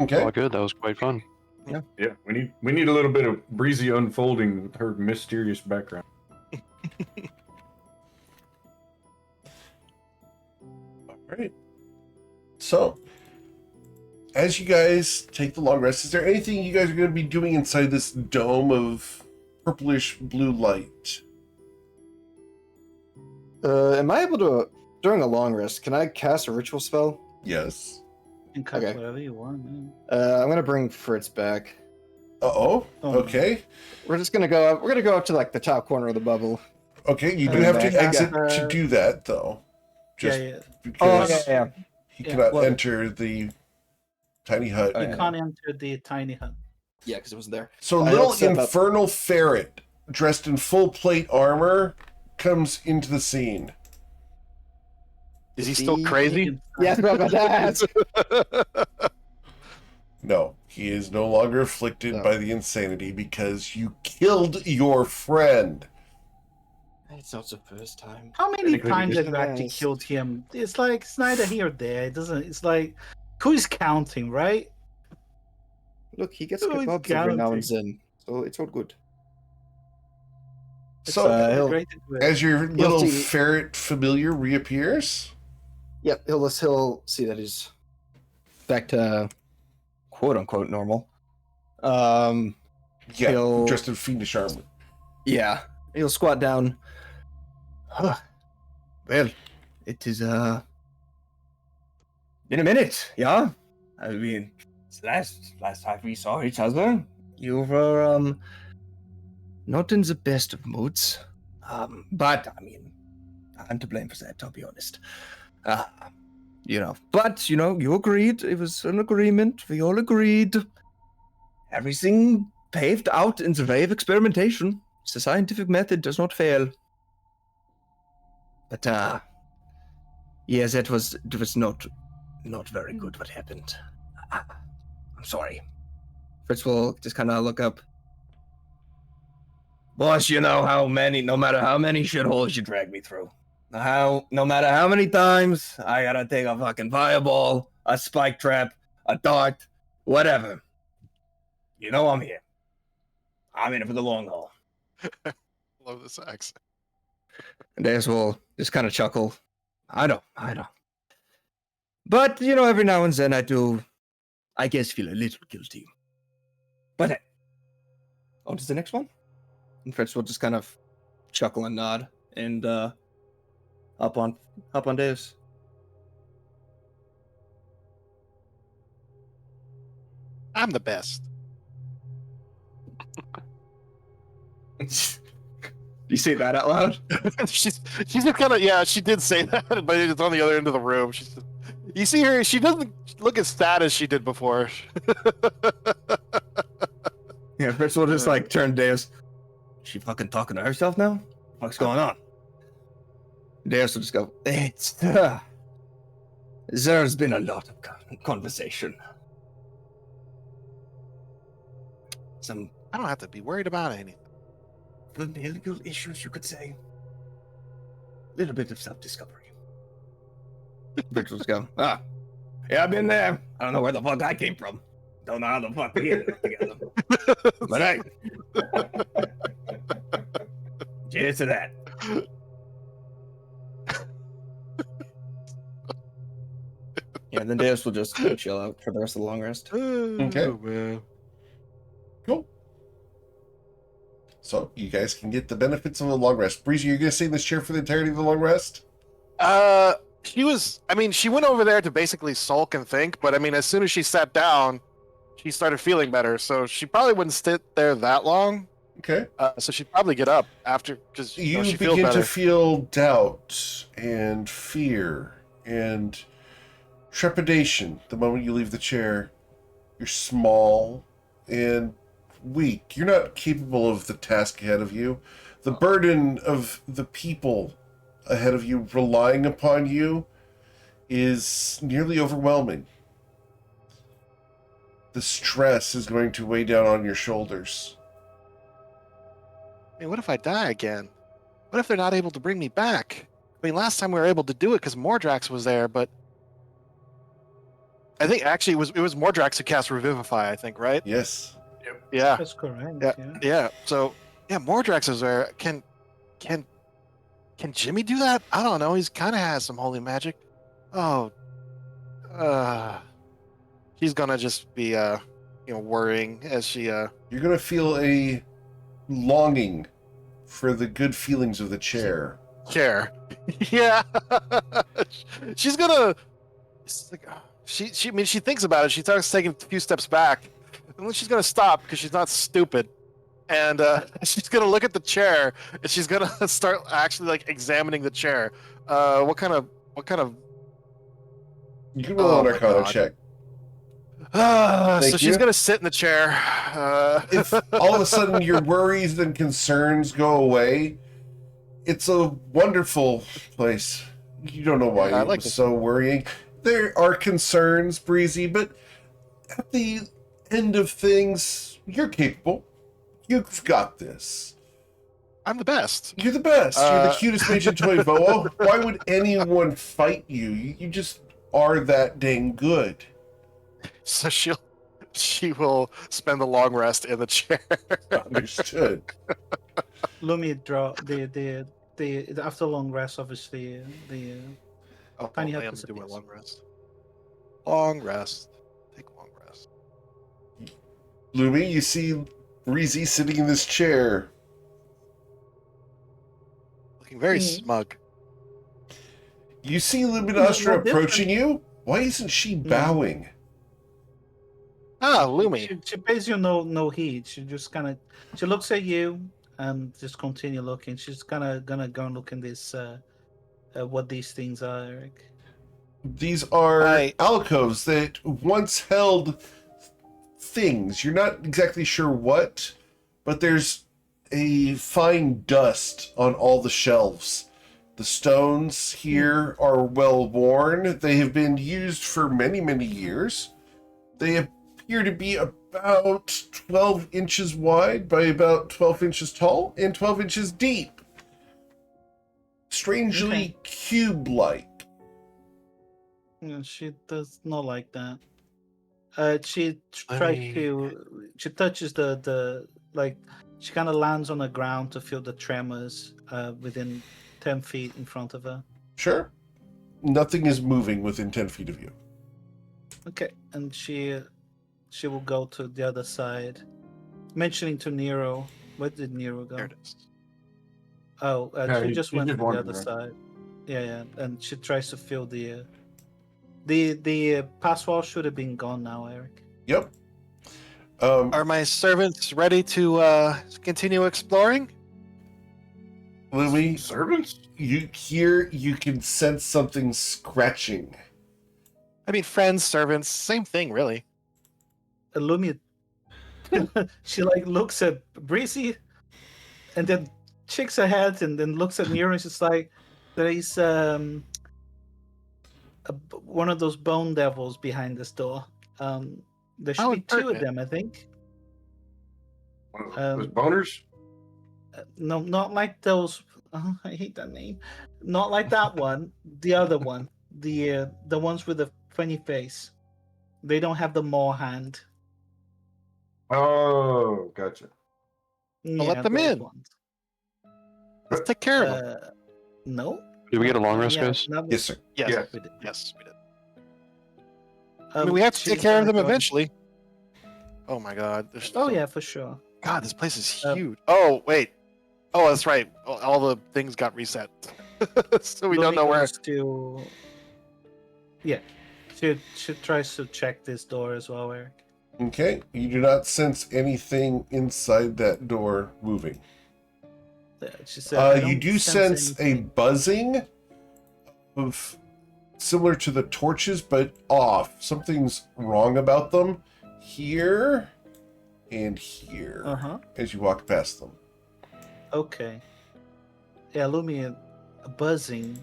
Okay. All good. That was quite fun. Yeah, we need a little bit of Breezy unfolding her mysterious background. All right. So, as you guys take the long rest, is there anything you guys are going to be doing inside this dome of purplish blue light? Am I able to, during a long rest, can I cast a ritual spell? Yes. And cut Okay. whatever you want, man. I'm gonna bring Fritz back. Uh-oh. Oh, Okay. We're just gonna go up. We're gonna go up to like the top corner of the bubble. Okay, you do And have then to exit got, to do that, though. Just yeah. because yeah. he Yeah, cannot well- enter the tiny hut. Oh, You yeah. can't enter the tiny hut. Yeah, because it was there. So a I little helped step up. infernal ferret dressed in full plate armor comes into the scene. Is he still crazy? Yeah, that's what I'm about to ask. No, he is no longer afflicted No. by the insanity because you killed your friend. It's not the first time. How many Technically, times just have you actually asked. killed him? It's like it's neither here or there. It doesn't. It's like who's counting, right? Look, he gets Oh, he's kebabs every now and counting. then, so it's all good. So, he'll- Great to do it. as your little see- ferret familiar reappears, Yep, he'll see that he's back to quote unquote normal. yeah, He'll- dressed in fiendish armor. Yeah, he'll squat down. Huh. Well, it is been a minute, yeah. I mean, it's last time we saw each other, you were not in the best of moods. But I mean, I'm to blame for that. I'll be honest. But you agreed. It was an agreement. We all agreed. Everything paved out in the way of experimentation. The scientific method does not fail. But yes, it was not very good what happened. I'm sorry. Fritz will just kind of look up. Boss, you know no matter how many shitholes you drag me through, no matter how many times I gotta take a fucking fireball, a spike trap, a dart, whatever. You know I'm here. I'm in it for the long haul. Love this accent. And Daz will just kind of chuckle. I know. But, every now and then I do, I guess, feel a little guilty. But hey, on to the next one. And Fritz will just kind of chuckle and nod and hop on Daz. I'm the best. You say that out loud? she's just kind of she did say that, but it's on the other end of the room. You see her, she doesn't look as fat as she did before. Yeah, Fritz will just like turn Daz. She fucking talking to herself now? What's going on? Deus will just go, there's been a lot of conversation. Some I don't have to be worried about anything. familial issues, you could say. Little bit of self-discovery. Victor will just go, yeah, I've been there. I don't know where the fuck I came from. Don't know how the fuck we ended up together. But hey, cheers to that. Yeah, then Deus will just chill out for the rest of the long rest. Okay. Oh, man. Cool. So you guys can get the benefits of a long rest. Breezy, you're gonna stay in this chair for the entirety of the long rest? She went over there to basically sulk and think, but I mean, as soon as she sat down, she started feeling better. So she probably wouldn't sit there that long. Okay. So she'd probably get up after, because You she feels begin better. to feel doubt and fear and trepidation the moment you leave the chair. You're small and weak. You're not capable of the task ahead of you. The burden of the people ahead of you relying upon you is nearly overwhelming. The stress is going to weigh down on your shoulders. I mean, what if I die again? What if they're not able to bring me back? I mean, last time we were able to do it because Mordrax was there, but I think actually it was Mordrax who cast Revivify, I think, right? Yes. Yeah. That's correct. Yeah. Yeah. Yeah. So yeah, Mordrax is there. Can Jimmy do that? I don't know. He's kind of has some holy magic. Oh, she's gonna just be worrying as she You're going to feel a longing for the good feelings of the chair. chair. Yeah. She's gonna. It's like, she. I mean, she thinks about it. She starts taking a few steps back, and then she's gonna stop because she's not stupid. And she's gonna look at the chair, and she's gonna start actually like examining the chair. What kind of? You can roll Oh an my Arcana God. check. So Thank she's you. gonna sit in the chair. If all of a sudden your worries and concerns go away, it's a wonderful place. You don't know why Yeah, I it like was it. so worrying. There are concerns, Breezy, but at the end of things, you're capable. You've got this. I'm the best. You're the best. You're the Uh, cutest mage in Toivoa. Why would anyone fight you? You just are that dang good. So she will spend the long rest in the chair. Understood. Lumi draw the after long rest. Obviously, the Oh, Tiny I Hut am disappears. doing a long rest. Long rest. Take a long rest. Lumi, you see Breezy sitting in this chair. Looking very Mhm. smug. You see No Luminostra different. approaching you? Why isn't she bowing? Ah, Lumi. She pays you no heed. She just she looks at you and just continue looking. She's gonna go and look in this what these things are, Eric. These are I- alcoves that once held things. You're not exactly sure what, but there's a fine dust on all the shelves. The stones here are well worn. They have been used for many, many years. They appear to be about 12 inches wide by about 12 inches tall and 12 inches deep. Strangely cube-like. Yeah, she does not like that. She I tries mean- to. She touches the like. She kind of lands on the ground to feel the tremors within 10 feet in front of her. Sure. Nothing is moving within 10 feet of you. Okay, and she will go to the other side, mentioning to Nero. Where did Nero go? There it is. Oh, Yeah, she he- just he went just to the wandered, other right? side. Yeah, and she tries to feel the pass wall should have been gone now, Eric. Yep. Are my servants ready to continue exploring? Louis, Servants? you can sense something scratching. I mean, friends, servants, same thing, really. Illumia. She like looks at Breezy. and then shakes her head and then looks at Nero and she's like, there is one of those bone devils behind this door. There should How be two of impertinent. them, I think. Those boners? No, not like those. I hate that name. Not like that one. The other one. The ones with the funny face. They don't have the maw hand. Oh, gotcha. Well, let them those in. ones. Let's take care of them. No. Did we get a long rest, Yeah, guys? not- Yes, sir. Yes. Yes. we did. Yes, we did. I mean, we have to take she's care of gonna them go- eventually. Oh my God. There's Oh so- yeah, for sure. God, this place is Um, huge. Oh wait. Oh, that's right. All the things got reset, so we don't Lumi know where. goes to. Yeah, she tries to check this door as well, Eric. Okay. You do not sense anything inside that door moving. She said, "I You don't do sense a anything." buzzing of similar to the torches, but off. Something's wrong about them here and here Uh-huh. as you walk past them. Okay. Yeah, Lumi, buzzing.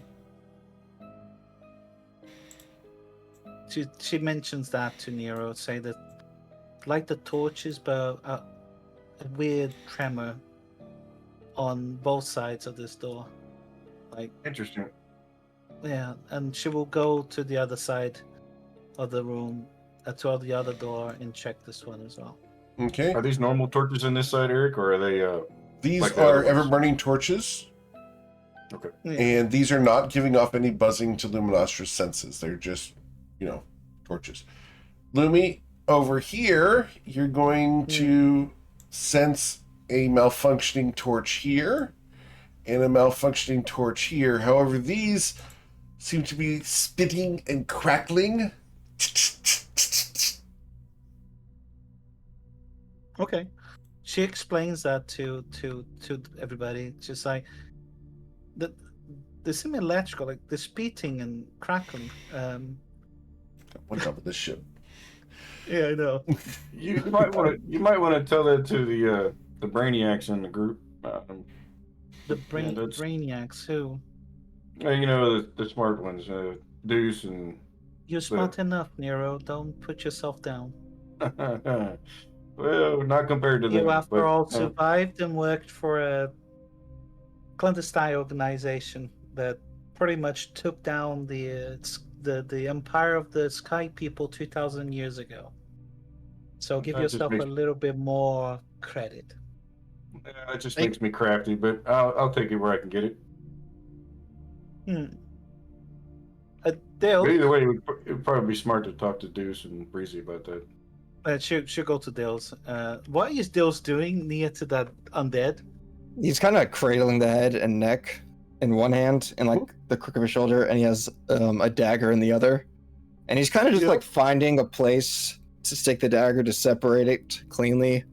She mentions that to Nero, say that like the torches, but a weird tremor on both sides of this door. Like, Interesting. yeah, and she will go to the other side of the room, to the other door, and check this one as well. Okay. Are these normal torches in this side, Eric, or are they? These like the other are ones? ever-burning torches, Yeah. and these are not giving off any buzzing to Luminostra's senses. They're just, torches. Lumi, over here, you're going to sense a malfunctioning torch here and a malfunctioning torch here. However, these seem to be spitting and crackling. Okay. She explains that to everybody. She's like, they seem electrical, like they're spitting and crackling. What's up with this shit? Yeah, I know. You might want to tell that to the brainiacs in the group. The that's- brainiacs, who? The smart ones, Deuce and. You're smart enough, Nero. Don't put yourself down. Well, not compared to them. You, after but, all, survived and worked for a clandestine organization that pretty much took down the empire of the Sky People 2,000 years ago. So give That just yourself makes- a little bit more credit. It just makes me crafty, but I'll take it where I can get it. Dale, But either way, it would probably be smart to talk to Deuce and Breezy about that. she'll go to Dale's. What is Dale's doing near to that undead? He's kind of cradling the head and neck in one hand and like the crook of his shoulder, and he has a dagger in the other. And he's kind of just like finding a place to stick the dagger to separate it cleanly.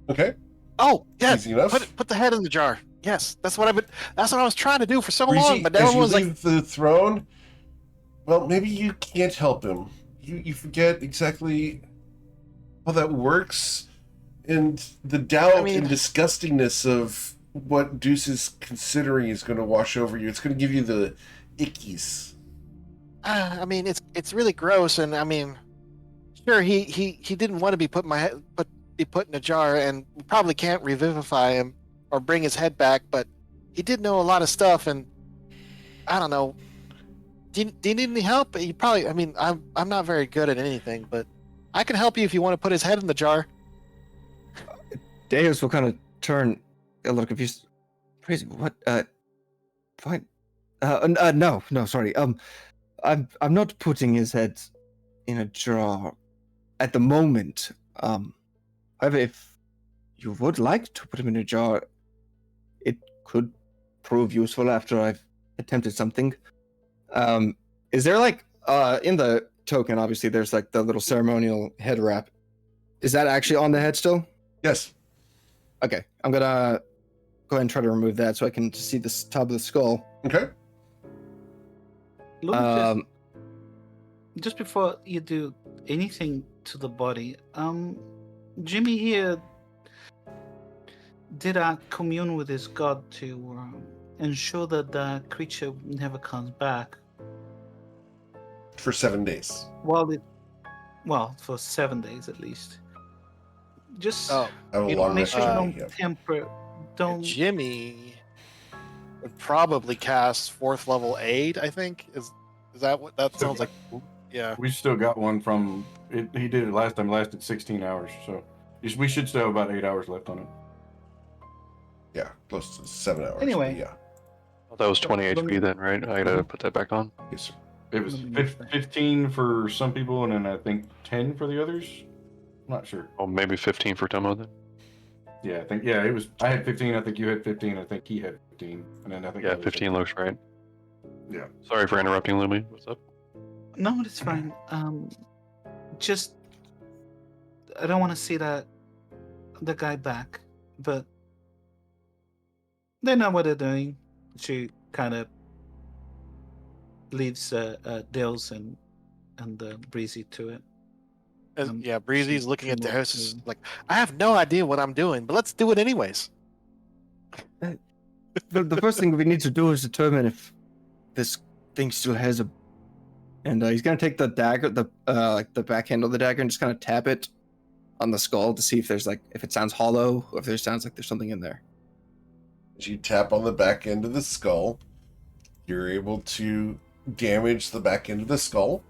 Okay. Oh, yeah. Easy enough. Put the head in the jar. Yes, that's what I was trying to do for so Breezy, long. But as everyone you was like, leave the throne, well, maybe you can't help him. You forget exactly how that works, and the doubt and disgustingness of what Deuce is considering is going to wash over you. It's going to give you the ickies. it's really gross, and sure, he didn't want to be put in a jar, and we probably can't revivify him or bring his head back, but he did know a lot of stuff, and I don't know. Do you need any help? You probably. I'm not very good at anything, but I can help you if you want to put his head in the jar. Deus will kind of turn a little confused. Crazy, what? Fine. No, sorry. I'm not putting his head in a jar at the moment. However, if you would like to put him in a jar, it could prove useful after I've attempted something. Is there like in the token? Obviously, there's like the little ceremonial head wrap. Is that actually on the head still? Yes. Okay, I'm gonna go ahead and try to remove that so I can see the top of the skull. Okay. Look, just before you do anything to the body, Jimmy here, did commune with his god to ensure that the creature never comes back. For 7 days. Well, for 7 days at least. Just Oh, I have a You know, long make rest sure you journey. don't Yep. temper. Don't. Jimmy would probably cast 4th level aid. I think is that what that sounds like? Yeah. We still got one from it. He did it last time. Lasted 16 hours, so we should still have about 8 hours left on it. Yeah, close to 7 hours. Anyway. But yeah. Well, that was 20 Let me- HP then, right? I gotta put that back on. Yes, sir. It was Let me move that. 15 for some people, and then I think 10 for the others. I'm not sure. Oh, maybe 15 for Tomo then. Yeah, I think it was. I had 15. I think you had 15. I think he had 15, and then I think Yeah, others 15 had looks right. Yeah. Sorry for interrupting, Lumi. What's up? No, it's fine. Just I don't want to see the guy back, but they know what they're doing. She kind of leaves Dales and Breezy to it. Yeah, Breezy's looking at the More house to- like, I have no idea what I'm doing, but let's do it anyways. The first thing we need to do is determine if this thing still has a. And he's gonna take the dagger, the back handle of the dagger, and just kind of tap it on the skull to see if there's if it sounds hollow, or if there sounds like there's something in there. As you tap on the back end of the skull, you're able to damage the back end of the skull,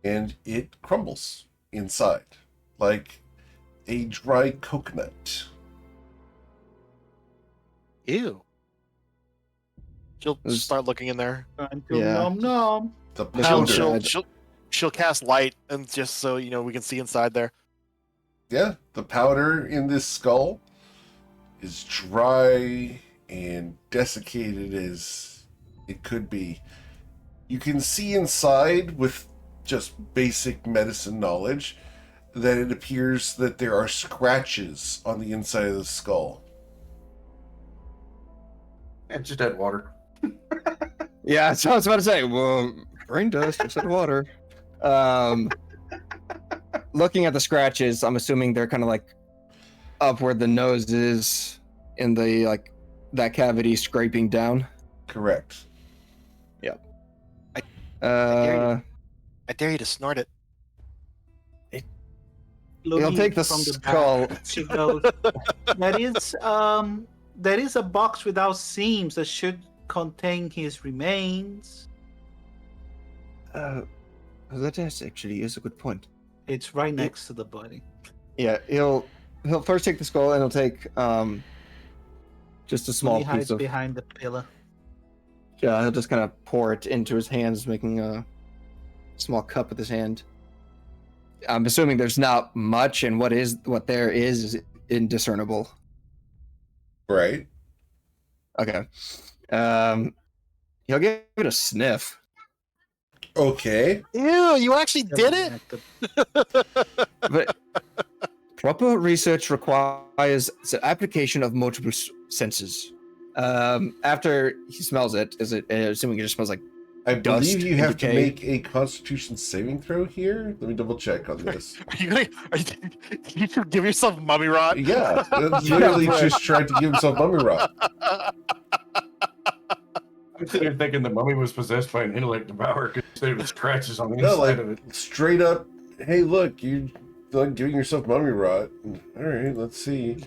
and it crumbles inside like a dry coconut. Ew. She'll There's- start looking in there. Trying to Yeah. nom nom. The There's She'll, powder. no- she'll cast light, and just so we can see inside there. Yeah, the powder in this skull is dry and desiccated as it could be. You can see inside with just basic medicine knowledge that it appears that there are scratches on the inside of the skull. And just add water. Yeah, so I was about to say, well, brain dust, just add water. Looking at the scratches, I'm assuming they're kind of up where the nose is in the that cavity scraping down. Correct. Uh, I dare you to snort it. he'll Looking take the from the skull. back, she goes, there is a box without seams that should contain his remains. That actually is a good point. It's right next to the body. Yeah, he'll first take the skull and he'll take just a small He hides piece of. behind the pillar. Yeah, he'll just kind of pour it into his hands, making a small cup with his hand. I'm assuming there's not much, and what there is indiscernible. Right. Okay. He'll give it a sniff. Okay. Ew, you actually did it? But proper research requires the application of multiple senses. After he smells it, assuming it just smells like I Dust believe you and have to decay. make a Constitution saving throw here. Let me double check on this. You should give yourself mummy rot? Yeah, it's literally just tried to give himself mummy rot. I'm sitting here thinking the mummy was possessed by an intellect devourer because there was scratches on the No, inside of it. straight up. Hey, look, you giving yourself mummy rot. All right, let's see.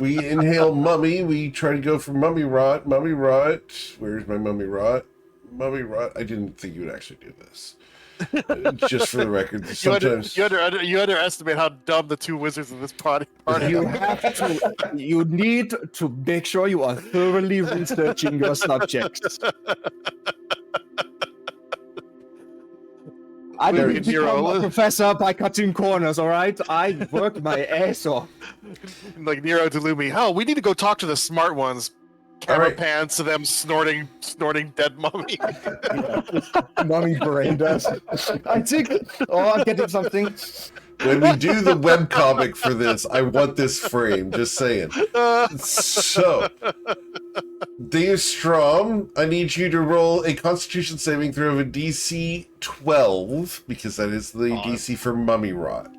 We inhale mummy. We try to go for mummy rot. Mummy rot. Where's my mummy rot? Mummy rot. I didn't think you would actually do this. Just for the record, sometimes You underestimate how dumb the two wizards in this party are. you need to make sure you are thoroughly researching your subjects. I Very didn't become Nero. a professor by cutting corners, all right? I worked my ass off. Like Nero to Lumi. Oh, we need to go talk to the smart ones. Camera All right. pans to them snorting dead mummy. Mommy brain dust. I think. Oh, I'm getting something. when we do the webcomic for this, I want this frame. Just saying. So, Dave Strom, I need you to roll a Constitution saving throw of a DC 12 because that is the DC for mummy rot.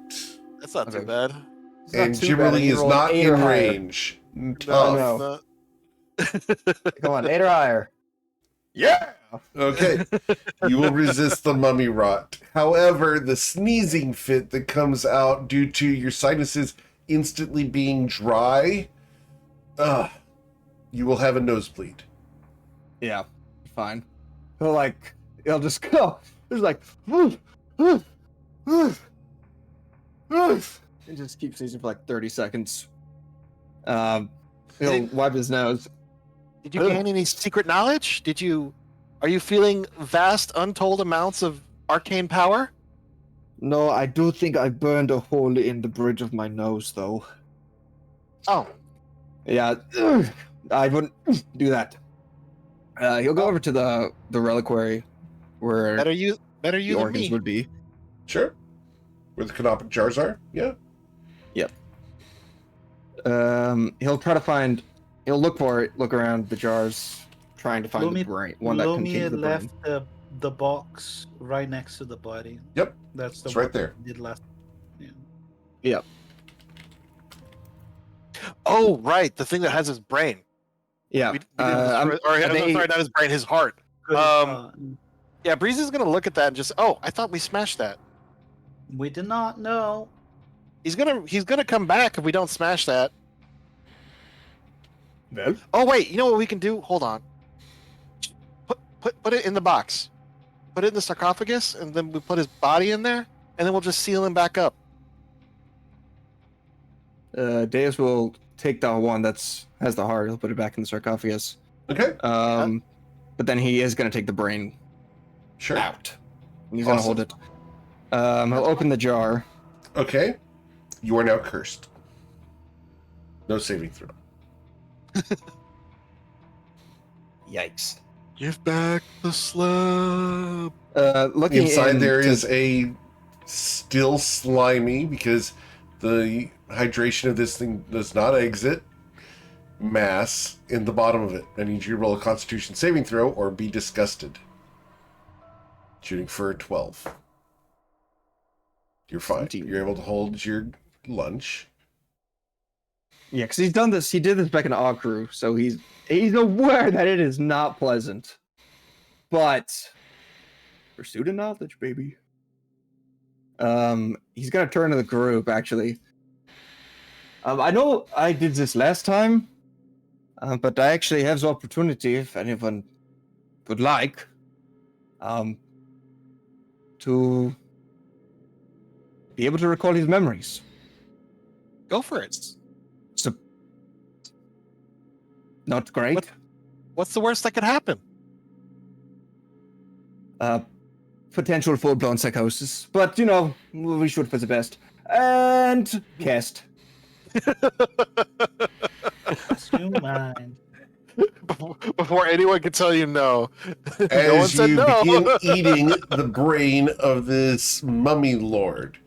That's not too Okay. bad. It's not And too bad. Jimmerly You is roll an not 8 in or higher. range. No, Tough. no. no. Come on, 8 or higher. Yeah. Okay. You will resist the mummy rot. However, the sneezing fit that comes out due to your sinuses instantly being dry, you will have a nosebleed. Yeah. Fine. He'll just go. He's like, and just keep sneezing for like 30 seconds. He'll wipe his nose. Did you gain any secret knowledge? Are you feeling vast, untold amounts of arcane power? No, I do think I burned a hole in the bridge of my nose, though. Oh, Yeah, I wouldn't do that. He'll go over to the reliquary where better you the than organs me. would be. Sure. Where the canopic jars are? Yeah. He'll try to find. He'll look for it. Look around the jars, trying to find the brain. One that contains the brain. left the box right next to the body. Yep. That's the It's one right there. we did last. Yeah. Yep. Oh, right, the thing that has his brain. Yeah. We didn't destroy, or they- sorry, not his brain, his heart. Good, Yeah, Breeze is gonna look at that and just, oh, I thought we smashed that. we did not know. He's gonna come back if we don't smash that. Well, Oh wait, you know what we can do? Hold on. Put it in the box. Put it in the sarcophagus, and then we put his body in there, and then we'll just seal him back up. Deus will take the one has the heart. He'll put it back in the sarcophagus. Okay. But then he is going to take the brain Sure. out. He's going to Awesome. hold it. He'll open the jar. Okay. You are now cursed. No saving throw. Yikes. Give back the slab. Looking Inside there into- is a still slimy, because the hydration of this thing does not exit, mass in the bottom of it. I need you to roll a constitution saving throw or be disgusted. Shooting for a 12. You're fine. 17. You're able to hold your lunch. Yeah, because he's done this. He did this back in Akru, so he's aware that it is not pleasant. But pursuit of knowledge, baby. He's gonna turn to the group. Actually, I know I did this last time, but I actually have the opportunity, if anyone would like, to be able to recall his memories. Go for it. So, not great. What's the worst that could happen? Potential full-blown psychosis, but we should for the best. And cast. You mind. Before anyone can tell you no. No one As said you no. begin eating the brain of this mummy lord.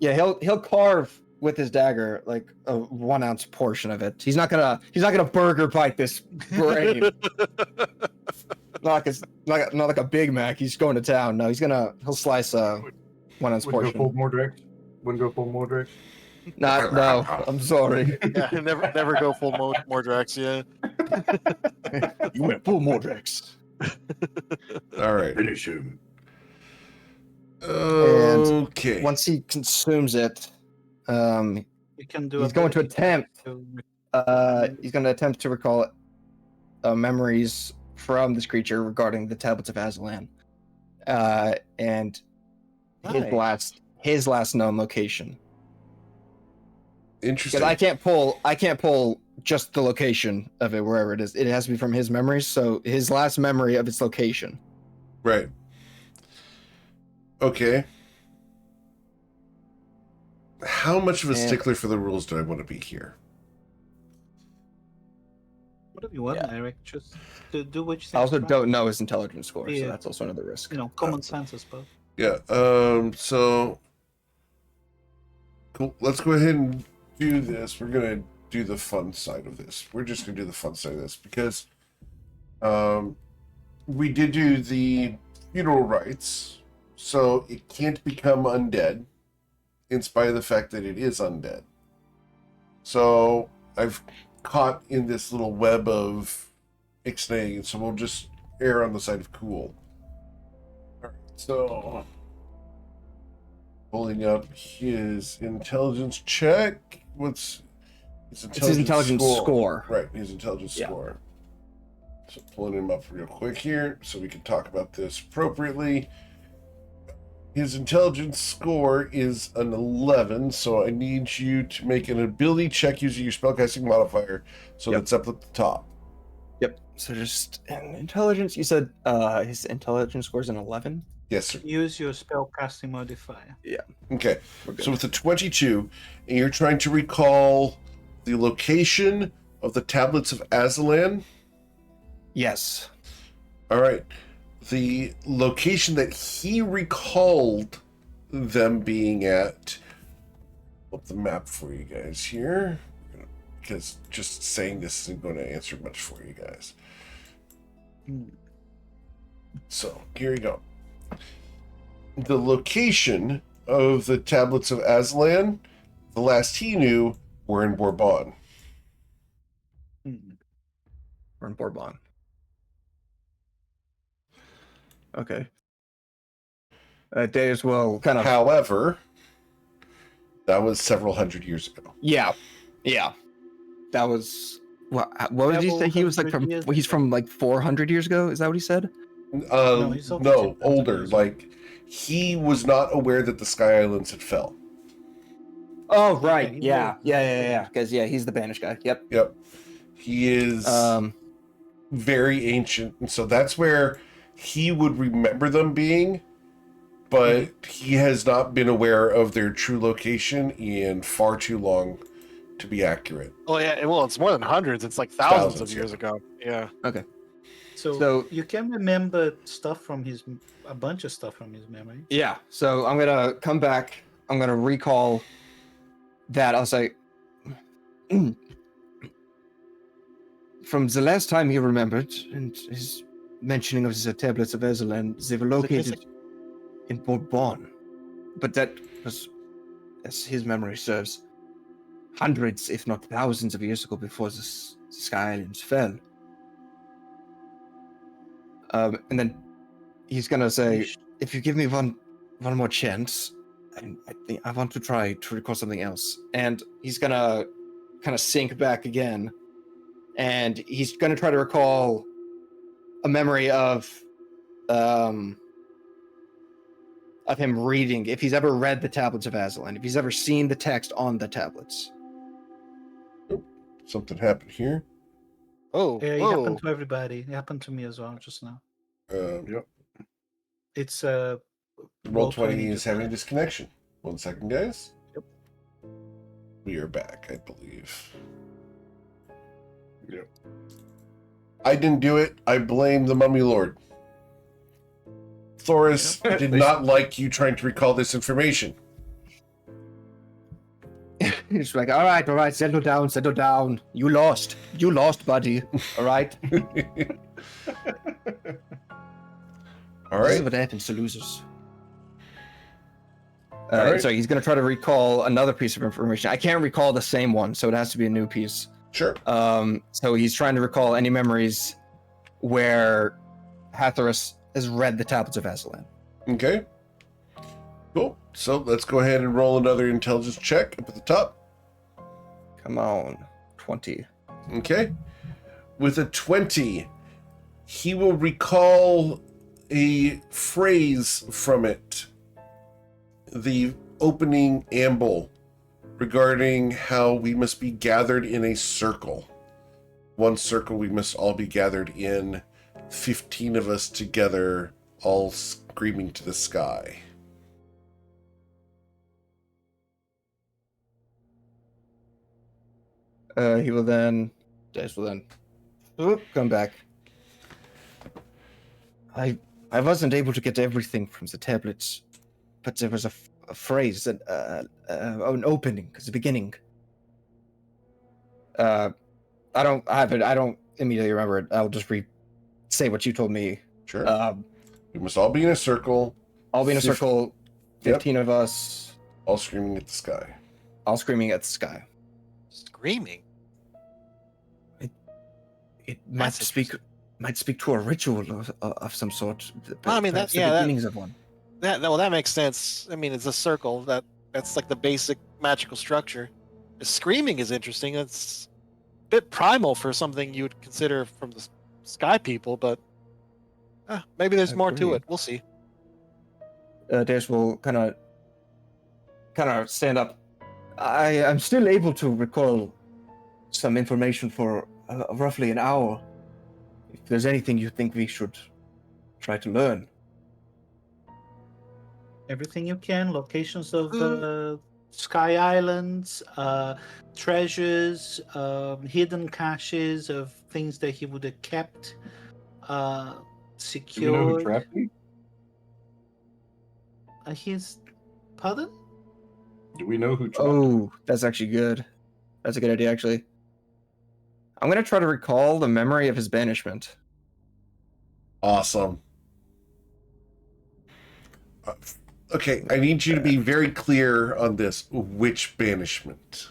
Yeah, he'll carve with his dagger like a 1 ounce portion of it. He's not gonna burger bite this brain. not like a Big Mac. He's going to town. No, he'll slice a 1 ounce Wouldn't go full portion. Mordrax. Wouldn't go full Mordrax. No, I'm sorry. Yeah, never go full Mordrax, yeah. You went full Mordrax. All right. Finish him. Okay. Once he consumes it, We can do. he's going to ability attempt. He's going to attempt to recall memories from this creature regarding the tablets of Aslan, and his last known location. Interesting. Because I can't pull just the location of it wherever it is. It has to be from his memories. So his last memory of its location. Right. Okay. How much of a And- stickler for the rules do I want to be here? Whatever you want, Yeah. Eric. Just do what you think. I also is right. don't know his intelligence score, so Yeah. that's also another risk. Common sense, I suppose. Yeah. So cool. Let's go ahead and do this. We're gonna do the fun side of this. We're just gonna do the fun side of this because we did do the funeral rites, so it can't become undead, in spite of the fact that it is undead. So I've caught in this little web of ixnay, so we'll just err on the side of cool. All right, so pulling up his intelligence check. What's his intelligence, It's his intelligence score. Right, his intelligence Yeah. score. So pulling him up real quick here so we can talk about this appropriately. His intelligence score is an 11, so I need you to make an ability check using your spellcasting modifier. So Yep. that's up at the top. Yep. So just an intelligence. You said his intelligence score is an 11. Yes, sir. Use your spellcasting modifier. Okay. We're good. So with a 22, and you're trying to recall the location of the tablets of Azalan. Yes. All right. The location that he recalled them being at. Flip the map for you guys here, because just saying this isn't going to answer much for you guys. So here you go. The location of the tablets of Aslan, the last he knew, were in Bourbon. We're in Bourbon. Okay. Day as well, kind of. However, that was several hundred years ago. Yeah. That was. What did he say? He was like from. 100 years He's from like 400 years ago. Is that what he said? No, he's over No, 2,000 older. years. Like, he was not aware that the Sky Islands had fell. Oh right. Yeah, he Yeah. Because he's the banished guy. Yep. Yep. He is very ancient, and so that's where he would remember them being, but he has not been aware of their true location in far too long to be accurate. Oh yeah, well, it's more than hundreds. It's like thousands Thousands, of years ago. Yeah. So you can remember stuff from a bunch of stuff from his memory. Yeah. So I'm gonna come back. I'm gonna recall that. I'll say. From the last time he remembered, and his mentioning of the tablets of Ezelan, they were located in Bourbon. But that was, as his memory serves, hundreds, if not thousands of years ago before the Sky Islands fell. And then he's gonna say, if you give me one more chance, I think I want to try to recall something else. And he's gonna kind of sink back again. And he's going to try to recall a memory of him reading, if he's ever read the tablets of Aslan, if he's ever seen the text on the tablets. Something happened here. Oh. Yeah, it whoa. happened to everybody. It happened to me as well just now. Yep. It's Roll20 is having a disconnection. 1 second, guys. Yep. We are back, I believe. Yep. I didn't do it. I blame the Mummy Lord. Thoris did not like you trying to recall this information. He's like, all right, settle down. You lost, buddy. All right. All This is right. what happens to losers. All right. So he's going to try to recall another piece of information. I can't recall the same one, so it has to be a new piece. Sure. So he's trying to recall any memories where Hatharis has read the tablets of Aslan. Okay. Cool. So let's go ahead and roll another intelligence check up at the top. Come on, 20. Okay. With a 20, he will recall a phrase from it. The opening amble regarding how we must be gathered in a circle. One circle we must all be gathered in, 15 of us together, all screaming to the sky. He will then, come back. I wasn't able to get everything from the tablets, but there was a phrase, an opening, the beginning. I don't immediately remember it. I'll just say what you told me. Sure. We must all be in a circle, I'll be in a circle, 15 of us, all screaming at the sky. all screaming at the sky. screaming. It might That's speak to a ritual of some sort. Well, I mean, perhaps that- the yeah, that- beginnings of one. That makes sense. I mean, it's a circle. That's like the basic magical structure. The screaming is interesting. It's a bit primal for something you would consider from the sky people, but maybe there's more to Agreed. it. We'll see. Dash will kind of stand up. I'm still able to recall some information for roughly an hour. If there's anything you think we should try to learn. Everything you can. Locations of Sky Islands, treasures, hidden caches of things that he would have kept Do we know who secured. trapped me? His pardon? Do we know who trapped me? Oh, that's actually good. That's a good idea, actually. I'm gonna try to recall the memory of his banishment. Awesome. Okay, I need you to be very clear on this. Which banishment?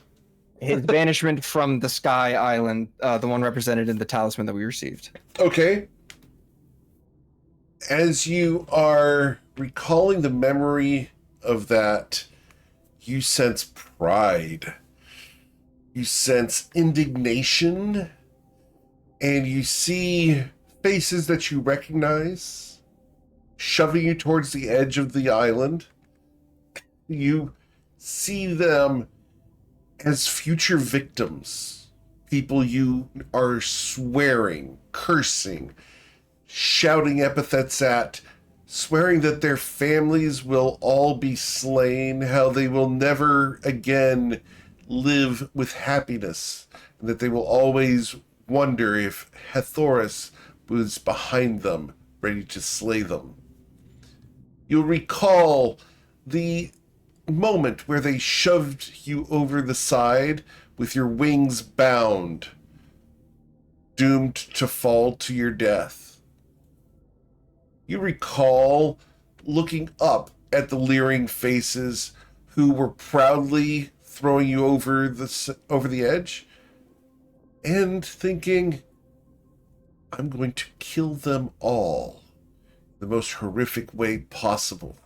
His banishment from the Sky Island, the one represented in the talisman that we received. Okay. As you are recalling the memory of that, you sense pride. You sense indignation. And you see faces that you recognize shoving you towards the edge of the island. You see them as future victims. People you are swearing, cursing, shouting epithets at, swearing that their families will all be slain, how they will never again live with happiness, and that they will always wonder if Hathorus was behind them, ready to slay them. You'll recall the moment where they shoved you over the side with your wings bound, doomed to fall to your death. You recall looking up at the leering faces who were proudly throwing you over the edge and thinking, I'm going to kill them all the most horrific way possible.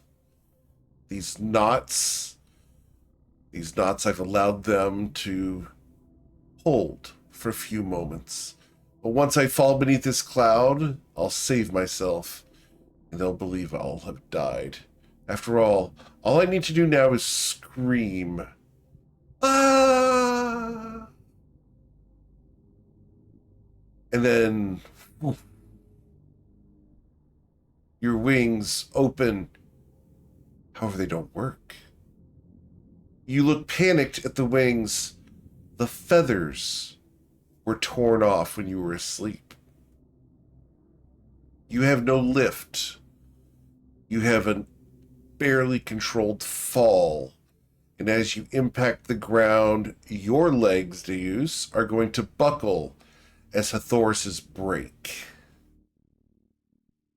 These knots I've allowed them to hold for a few moments. But once I fall beneath this cloud, I'll save myself, and they'll believe I'll have died. After all I need to do now is scream. Ah! And then woof, your wings open. However, they don't work. You look panicked at the wings. The feathers were torn off when you were asleep. You have no lift. You have a barely controlled fall. And as you impact the ground, your legs, Deus, are going to buckle as Hathorus's break.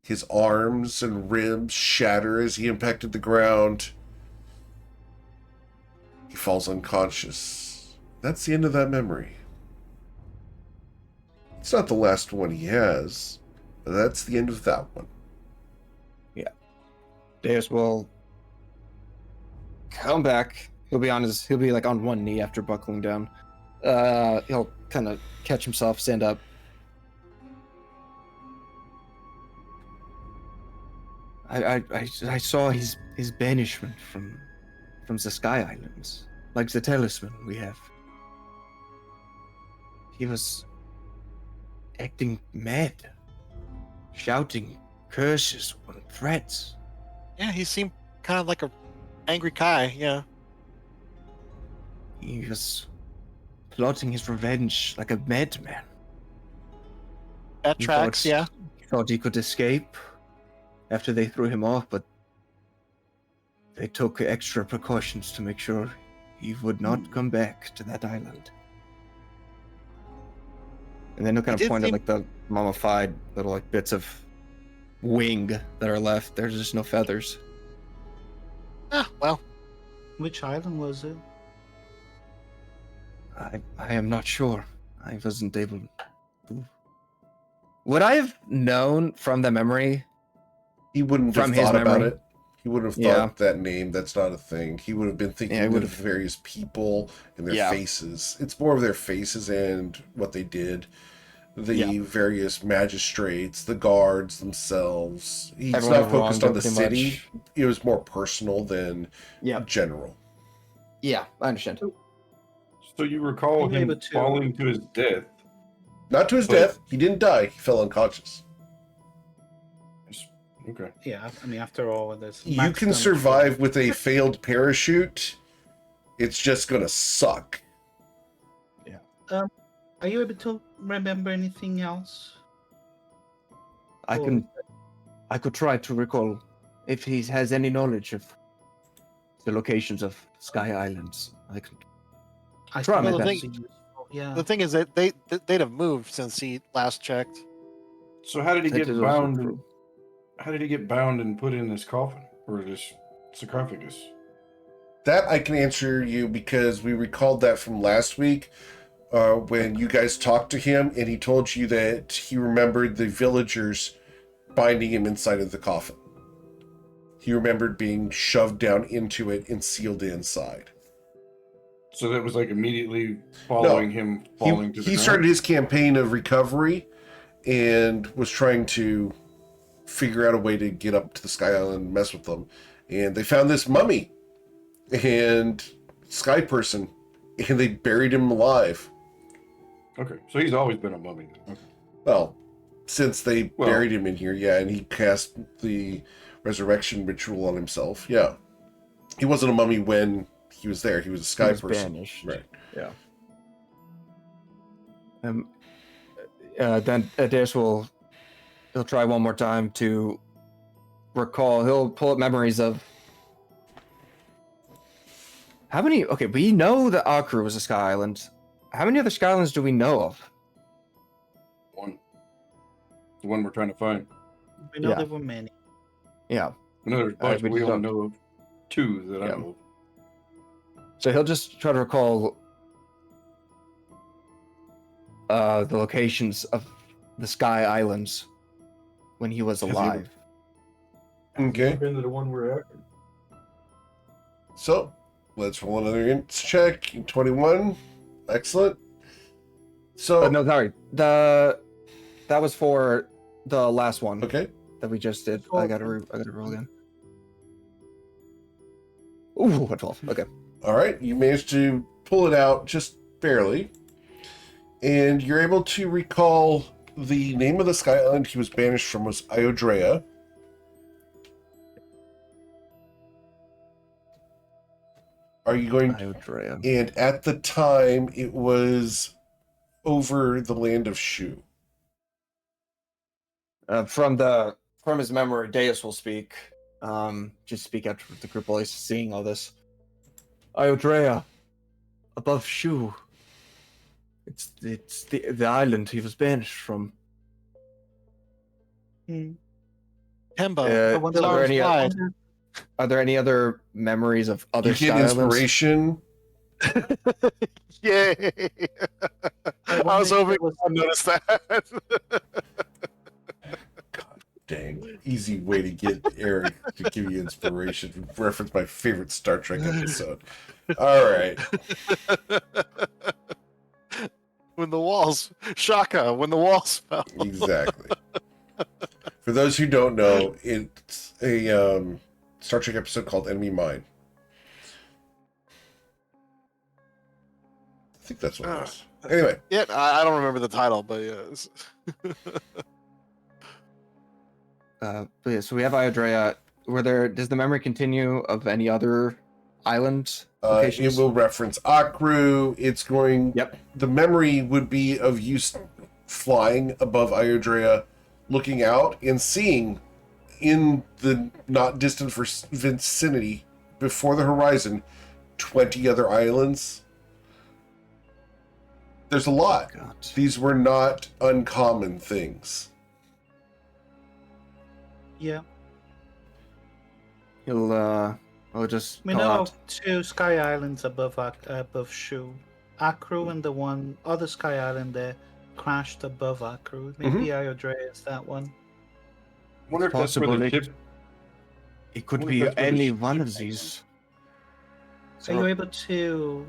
His arms and ribs shatter as he impacted the ground. He falls unconscious. That's the end of that memory. It's not the last one he has, but that's the end of that one. Deus will come back. He'll be like on one knee after buckling down. He'll kind of catch himself, stand up. I saw his banishment from the Sky Islands, like the talisman we have. He was acting mad, shouting curses and threats. Yeah, he seemed kind of like a angry Kai. Yeah. He was plotting his revenge like a madman. That He tracks. thought- Yeah. He thought he could escape after they threw him off, but they took extra precautions to make sure he would not come back to that island. And then he'll kind It of did point at seem- like the mummified little like bits of wing that are left. There's just no feathers. Ah, well. Which island was it? I am not sure. I wasn't able to. Would I have known from the memory? He wouldn't From have his thought about memory. it. He wouldn't have Yeah. thought that name. That's not a thing. He would have been thinking Yeah, he of would've- various people and their Yeah. faces. It's more of their faces and what they did. The Yeah. various magistrates, the guards themselves. He's Everyone not who focused wronged on him the pretty city. much. It was more personal than Yeah. general. Yeah, I understand. So you recall Are you him able to- falling to his death? Not to his But- death. He didn't die. He fell unconscious. Okay. Yeah, I mean, after all, there's You max can damage survive with a failed parachute. It's just gonna suck. Are you able to remember anything else? I could try to recall if he has any knowledge of the locations of Sky Islands. I could. I Try think my that's best. useful, Yeah. The thing is that they'd have moved since he last checked. So how did he That get is also bound? true. How did he get bound and put in this coffin or this sarcophagus? That I can answer you because we recalled that from last week when you guys talked to him and he told you that he remembered the villagers binding him inside of the coffin. He remembered being shoved down into it and sealed inside. So that was like immediately following him falling to the He ground? started his campaign of recovery and was trying to figure out a way to get up to the Sky Island and mess with them. And they found this mummy and Sky Person, and they buried him alive. Okay, so he's always been a mummy. Okay. Well, since they buried him in here, yeah, and he cast the resurrection ritual on himself, yeah. He wasn't a mummy when he was there. He was a Sky He was Person. banished. Right. Yeah. Then Adair he'll try one more time to recall. He'll pull up memories of how many. Okay, we know that Akru was a Sky Island. How many other Sky Islands do we know of? One. The one we're trying to find. We know Yeah. there were many. Yeah. I know there's a bunch, we but we just only don't- know of two that I Yeah. know of. So he'll just try to recall the locations of the Sky Islands when he was Have you- alive. Okay. Been to the one we're at? So, let's roll another int check. 21. Excellent. So, No, sorry. That was for the last one okay. that we just did. I gotta roll again. Ooh, a 12. Okay. All right. You managed to pull it out just barely. And you're able to recall the name of the Sky Island he was banished from was Iodrea. Are you going Iodrea. And at the time, it was over the land of Shu. From his memory, Deus will speak. Just speak out with the group while he's seeing all this. Iodrea, above Shu. It's the island he was banished from. Temba. I wonder Lars are there any- Clyde. Are there any other memories of other You Sky get Islands? inspiration. Yay! I was hoping I noticed that. Dang, easy way to get Eric to give you inspiration. Reference my favorite Star Trek episode. All right. When the walls, Shaka, when the walls fell. Exactly. For those who don't know, it's a Star Trek episode called Enemy Mine. I think that's what it is. Anyway, Yeah, I don't remember the title, but yes. But yeah, so we have Iodrea. Does the memory continue of any other island it locations? will reference Akru. It's going. Yep. The memory would be of you flying above Iodrea, looking out and seeing in the not distant vicinity before the horizon 20 other islands. There's a lot. God. These were not uncommon things. Yeah. He'll just We call know out. of 2 Sky Islands above Shu. Akru and the one other Sky Island there crashed above Akru. Maybe Iodre is that one. Wonder if that's where the possible ship. it could Wonder if be that's where the any ship one of is. these. Are you able to?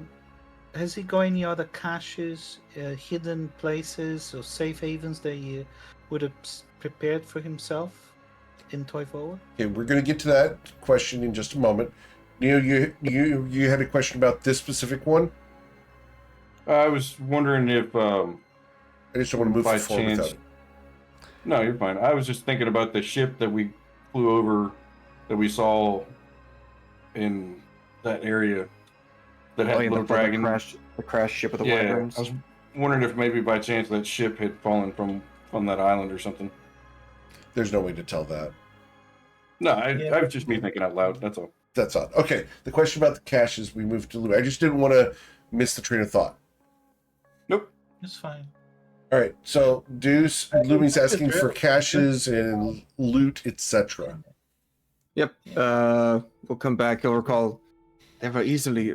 Has he got any other caches, hidden places, or safe havens that he would have prepared for himself in Toy Forward? Okay, we're going to get to that question in just a moment. Neo, you had a question about this specific one? I was wondering if, I just don't want to move by forward without chance. it. No, you're fine. I was just thinking about the ship that we flew over, that we saw in that area that had Oh, yeah, little the dragon. the crash ship of the Yeah, wyverns. I was wondering if maybe by chance that ship had fallen from that island or something. There's no way to tell that. No, Yeah. I was just me thinking out loud. That's all. That's odd. Okay, the question about the caches, we moved to Lumi. I just didn't want to miss the train of thought. Nope. It's fine. All right, so Deuce, Lumi's asking for drill. caches and loot, etc. Yep. We'll come back. You'll recall there were easily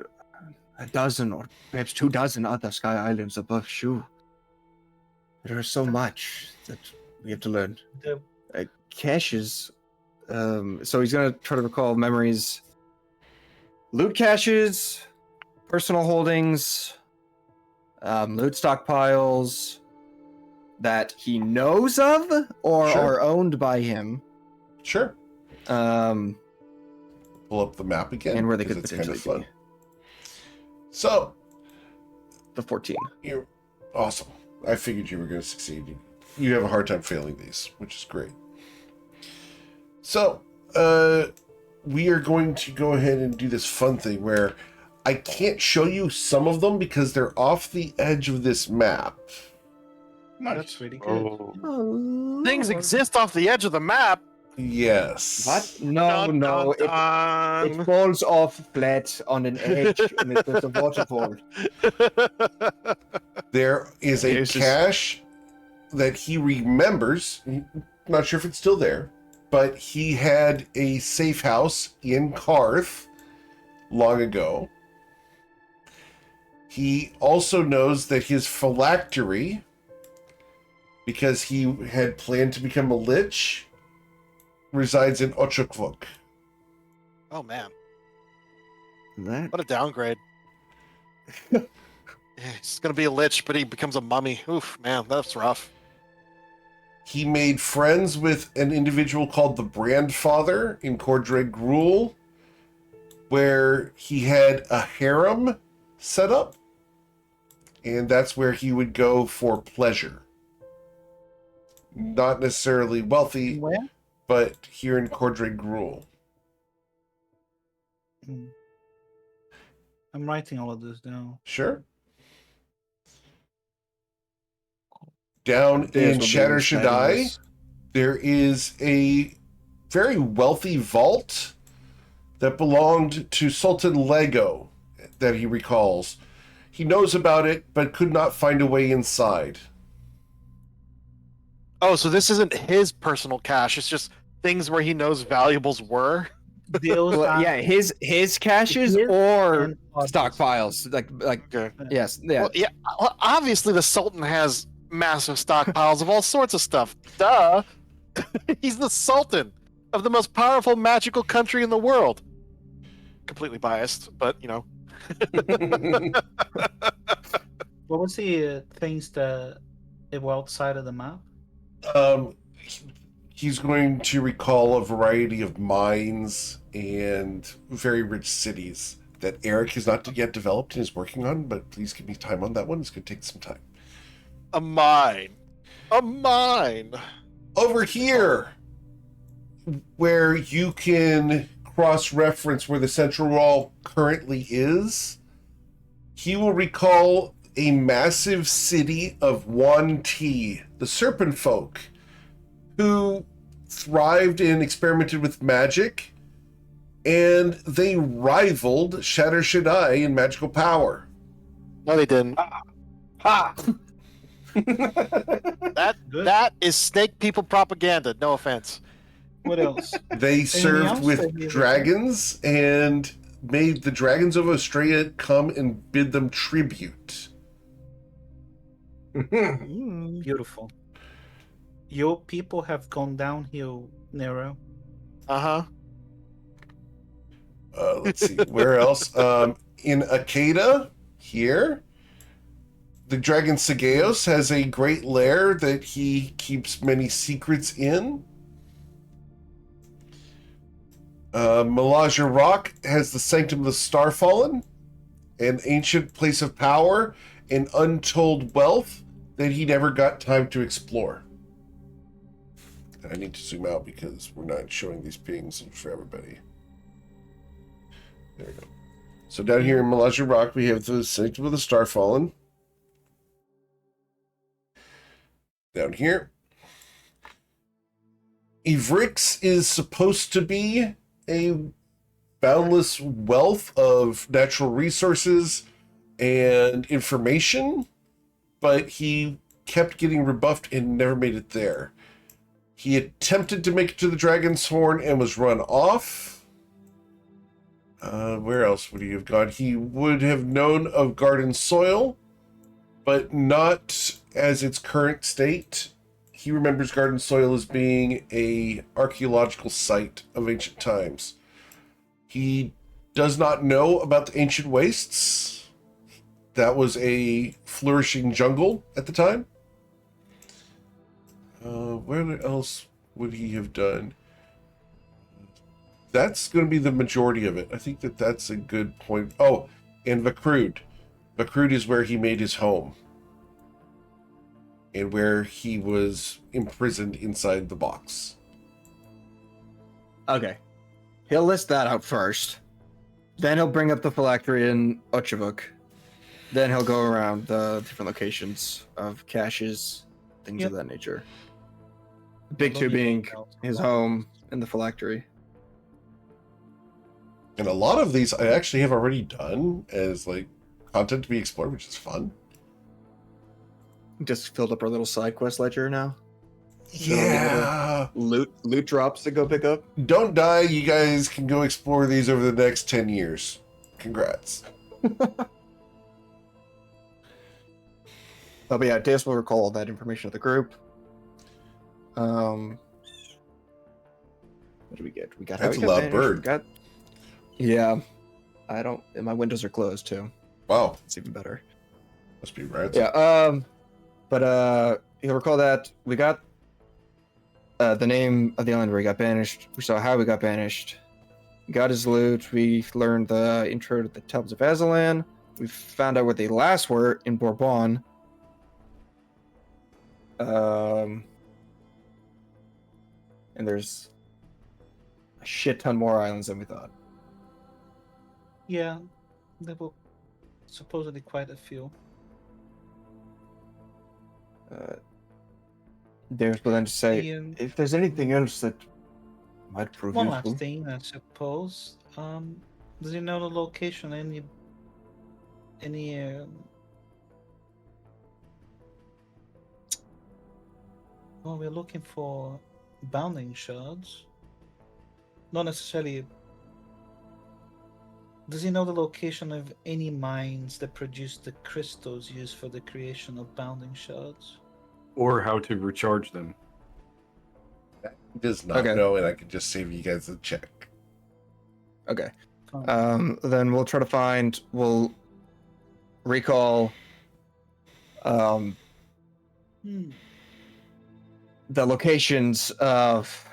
a dozen or perhaps 24 other Sky Islands above Shu. There is so much that we have to learn. The- Caches. So he's gonna try to recall memories. Loot caches, personal holdings, loot stockpiles that he knows of or Sure. are owned by him. Sure. Um, Pull up the map again. and where they 'cause could it's kind potentially of be. fun. So, The 14. you're awesome. I figured you were going to succeed. You have a hard time failing these, which is great. So, we are going to go ahead and do this fun thing where I can't show you some of them because they're off the edge of this map. That's really good. Oh, Things exist off the edge of the map. Yes. What? No, Dun, no. dun, It dun. falls off flat on an edge and there's a waterfall. There is a It's just- cache that he remembers. Not sure if it's still there, but he had a safe house in Karth long ago. He also knows that his phylactery, because he had planned to become a lich, resides in Ochukvuk. Oh man, That what a downgrade. Yeah, he's gonna be a lich, but he becomes a mummy. Oof, man, that's rough. He made friends with an individual called the Brandfather in Cordray Gruul, where he had a harem set up, and that's where he would go for pleasure. Not necessarily wealthy, Where? but here in Cordray Gruul. I'm writing all of this down. Sure. Down There's in will be Shatter Sky Shaddai, Islands. there is a very wealthy vault that belonged to Sultan Lego that he recalls. He knows about it, but could not find a way inside. Oh, so this isn't his personal cache. It's just things where he knows valuables were. Those Well, are- yeah, his caches His or and others. stockpiles. Like Okay. yes, yeah. Well, yeah. Well, obviously, the Sultan has massive stockpiles of all sorts of stuff. Duh. He's the Sultan of the most powerful magical country in the world. Completely biased, but you know. What was the things that were outside of the map? He's going to recall a variety of mines and very rich cities that Eric has not yet developed and is working on, but please give me time on that one. It's going to take some time. A mine. A mine. Over here, where you can cross-reference where the central wall currently is, he will recall a massive city of Wan Ti, the Serpent Folk, who thrived and experimented with magic, and they rivaled Shatter Shaddai in magical power. No, they didn't. Ha! Good. That is snake people propaganda. No offense. What else? They served else with that you- dragons, and made the dragons of Australia come and bid them tribute. Beautiful. Your people have gone downhill, Nero. Uh-huh. Let's see, where else? In Akeda, here, the dragon Segeos has a great lair that he keeps many secrets in. Melagea Rock has the Sanctum of the Starfallen, an ancient place of power and untold wealth that he never got time to explore. I need to zoom out because we're not showing these pings for everybody. There we go. So down here in Melagea Rock, we have the Sanctum of the Starfallen. Down here. Ivrix is supposed to be a boundless wealth of natural resources and information, but he kept getting rebuffed and never made it there. He attempted to make it to the Dragon's Horn and was run off. Where else would he have gone? He would have known of Garden Soil, but not as its current state. He remembers Garden Soil as being a archaeological site of ancient times. He does not know about the ancient wastes. That was a flourishing jungle at the time. Where else would he have done? That's going to be the majority of it. I think that that's a good point. Oh, and Vakrud. Vakrud is where he made his home. And where he was imprisoned inside the box. Okay. He'll list that out first. Then he'll bring up the phylactery in Ochevuk. Then he'll go around the different locations of caches, things of that nature. The big two being his home and the phylactery. And a lot of these I actually have already done as like content to be explored, which is fun. Just filled up our little side quest ledger now. Yeah. Loot drops to go pick up. Don't die. You guys can go explore these over the next 10 years. Congrats. But yeah, Deus will recall all that information to the group. What do we get? We got That's how we a got loud banished, bird. we got- Yeah. I don't. And my windows are closed too. Wow. It's even better. Must be rats. Yeah. But you'll recall that we got the name of the island where he got banished. We saw how we got banished. We got his loot. We learned the intro to the Tablets of Azalan. We found out where they last were in Bourbon. And there's a shit ton more islands than we thought. Yeah, there were supposedly quite a few. There's but then to say, The, if there's anything else that might prove one useful. last thing, I suppose. Does he know the location? Any? Well, we're looking for bounding shards. Not necessarily. Does he know the location of any mines that produce the crystals used for the creation of bounding shards? Or how to recharge them. He does not Okay. know, and I can just save you guys a check. Okay. Fine. Then we'll try to find. We'll recall. Hmm. The locations of,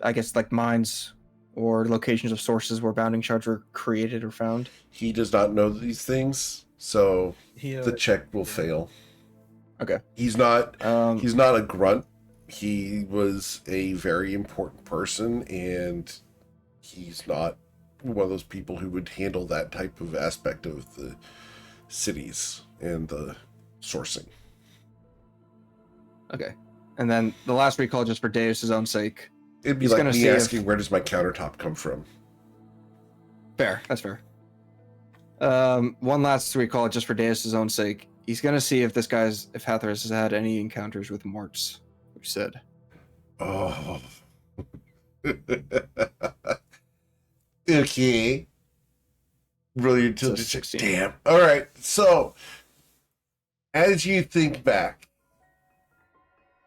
I guess, like mines or locations of sources where bounding shards were created or found. He does not know these things, so Here, the check will fail. Okay. He's not He's a grunt. He was a very important person, and he's not one of those people who would handle that type of aspect of the cities and the sourcing. okay. And then the last recall, just for Deus' own sake. It'd be He's like gonna me see if- asking, where does my countertop come from? Fair. That's fair. One last recall, just for Deus' own sake. He's gonna see if if Hathras has had any encounters with Morts, which said. Oh. Okay. Brilliant It's a intelligence. 16. Damn. All right. So, as you think back,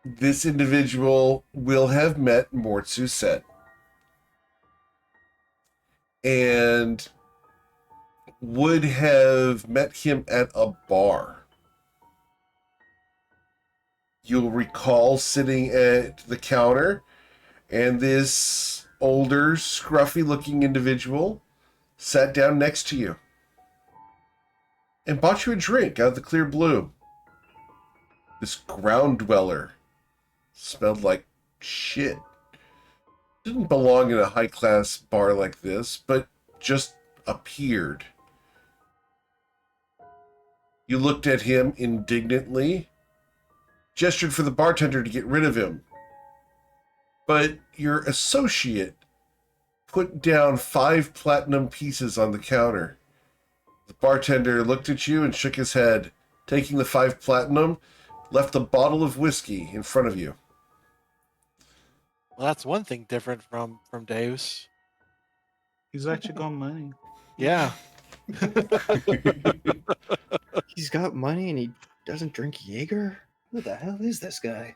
this individual will have met Mortsu Set and would have met him at a bar. You'll recall sitting at the counter, and this older, scruffy-looking individual sat down next to you and bought you a drink out of the clear blue. This ground dweller smelled like shit. Didn't belong in a high-class bar like this, but just appeared. You looked at him indignantly, gestured for the bartender to get rid of him. But your associate put down 5 platinum pieces on the counter. The bartender looked at you and shook his head, taking the 5 platinum, left a bottle of whiskey in front of you. Well, that's one thing different from Deus. He's actually got money. Yeah. He's got money and he doesn't drink Jaeger? Who the hell is this guy?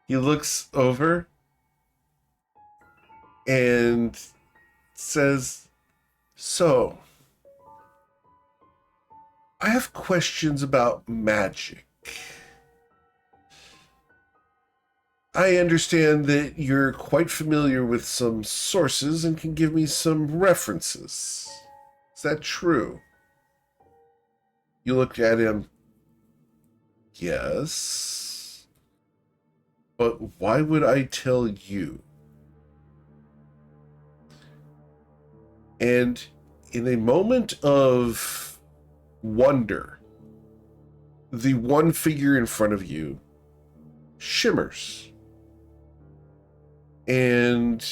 He looks over and says, "So, I have questions about magic. I understand that you're quite familiar with some sources and can give me some references. Is that true?" You look at him. "Yes. But why would I tell you?" And in a moment of wonder, the one figure in front of you shimmers. And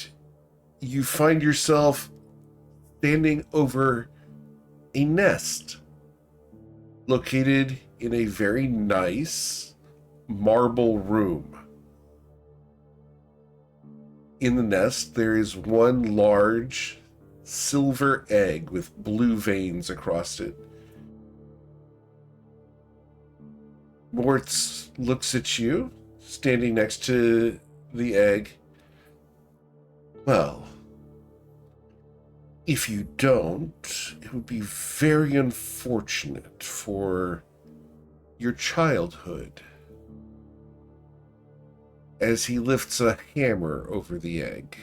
you find yourself standing over a nest located in a very nice marble room. In the nest, there is one large silver egg with blue veins across it. Mortz looks at you, standing next to the egg. "Well, if you don't, it would be very unfortunate for your childhood." As he lifts a hammer over the egg.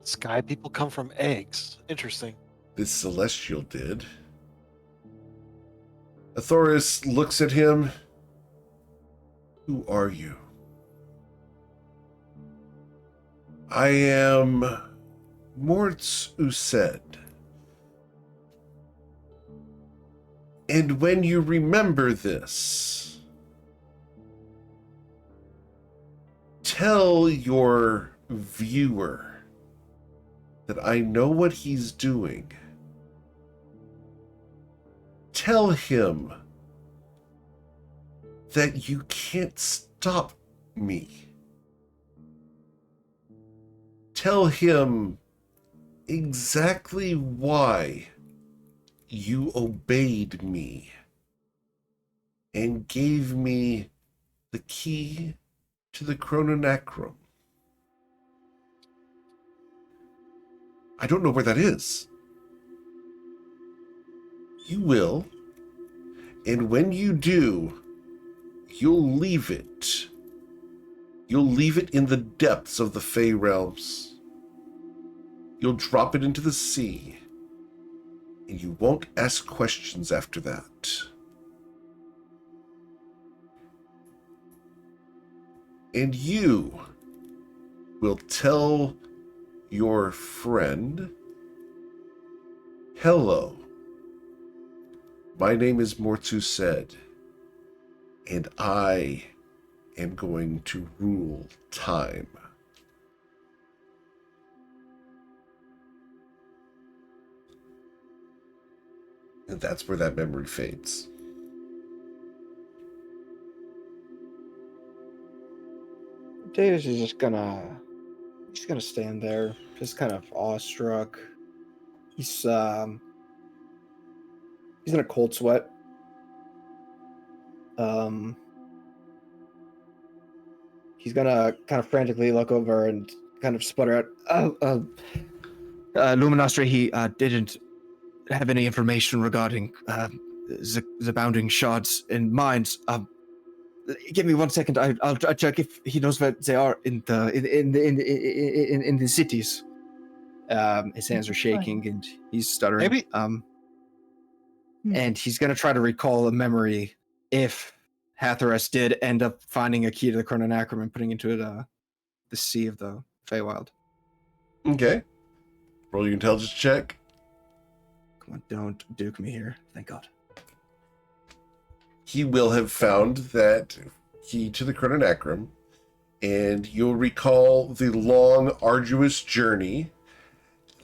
Sky people come from eggs. Interesting. This celestial did. Athoris looks at him. "Who are you?" "I am Mortz Used. And when you remember this, tell your viewer that I know what he's doing. Tell him that you can't stop me. Tell him exactly why you obeyed me and gave me the key to the Chrononacrum. I don't know where that is. You will, and when you do, you'll leave it. You'll leave it in the depths of the Fey realms. You'll drop it into the sea, and you won't ask questions after that. And you will tell your friend, hello, my name is Mortzu Said, and I am going to rule time. And that's where that memory fades. Davis is just gonna just gonna stand there, just kind of awestruck. He's in a cold sweat. He's gonna kind of frantically look over and kind of sputter out. Luminostra, he didn't have any information regarding the bounding shards and mines. Give me 1 second. I'll check if he knows where they are in the cities. His hands are shaking and he's stuttering. Maybe- And he's gonna try to recall a memory if Hatharas did end up finding a key to the Chrononacrum and putting into the Sea of the Feywild. Okay. Roll your intelligence check. Come on, don't duke me here. Thank God. He will have found that key to the Chrononacrum, and you'll recall the long, arduous journey,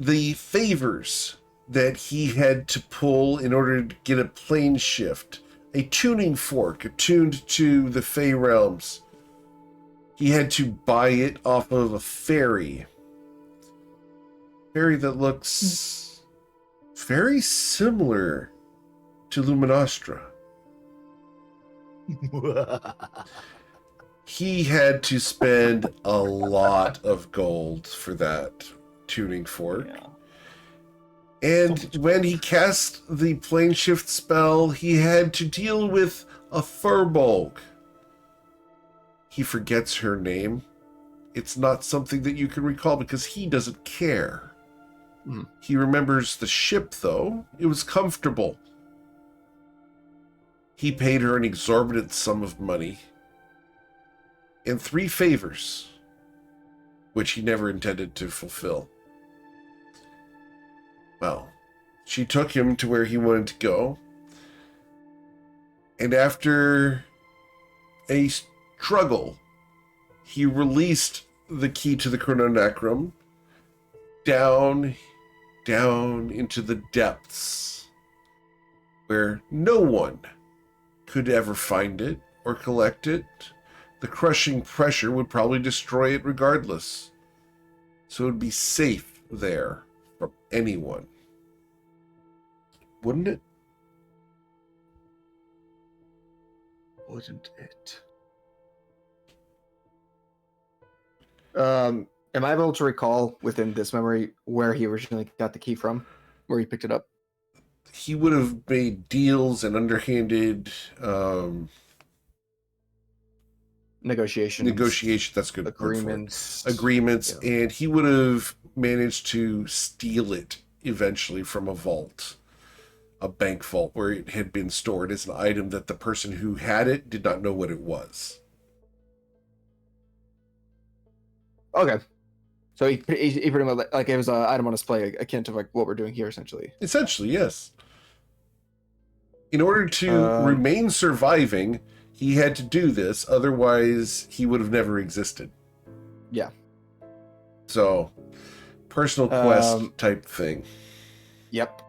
the favors that he had to pull in order to get a plane shift, a tuning fork attuned to the Fey realms. He had to buy it off of a ferry. Ferry that looks very similar to Luminostra. He had to spend a lot of gold for that tuning fork. Yeah. And when he cast the plane shift spell, he had to deal with a furbolg. He forgets her name. It's not something that you can recall because he doesn't care. He remembers the ship, though. It was comfortable. He paid her an exorbitant sum of money and 3 favors, which he never intended to fulfill. Well, she took him to where he wanted to go, and after a struggle, he released the key to the Chrononacrum down into the depths, where no one could ever find it or collect it. The crushing pressure would probably destroy it regardless. So it would be safe there from anyone. Wouldn't it? Wasn't it? Am I able to recall within this memory where he originally got the key from? Where he picked it up? He would have made deals and underhanded Negotiations. that's good. Agreements. Agreements, Yeah. and he would have managed to steal it eventually from a vault, a bank vault, where it had been stored as an item that the person who had it did not know what it was. Okay. So he pretty much like it was an item on display akin to like what we're doing here essentially. Essentially, yes. In order to Um, remain surviving, he had to do this, otherwise he would have never existed. Yeah. So, personal quest Um, type thing. Yep.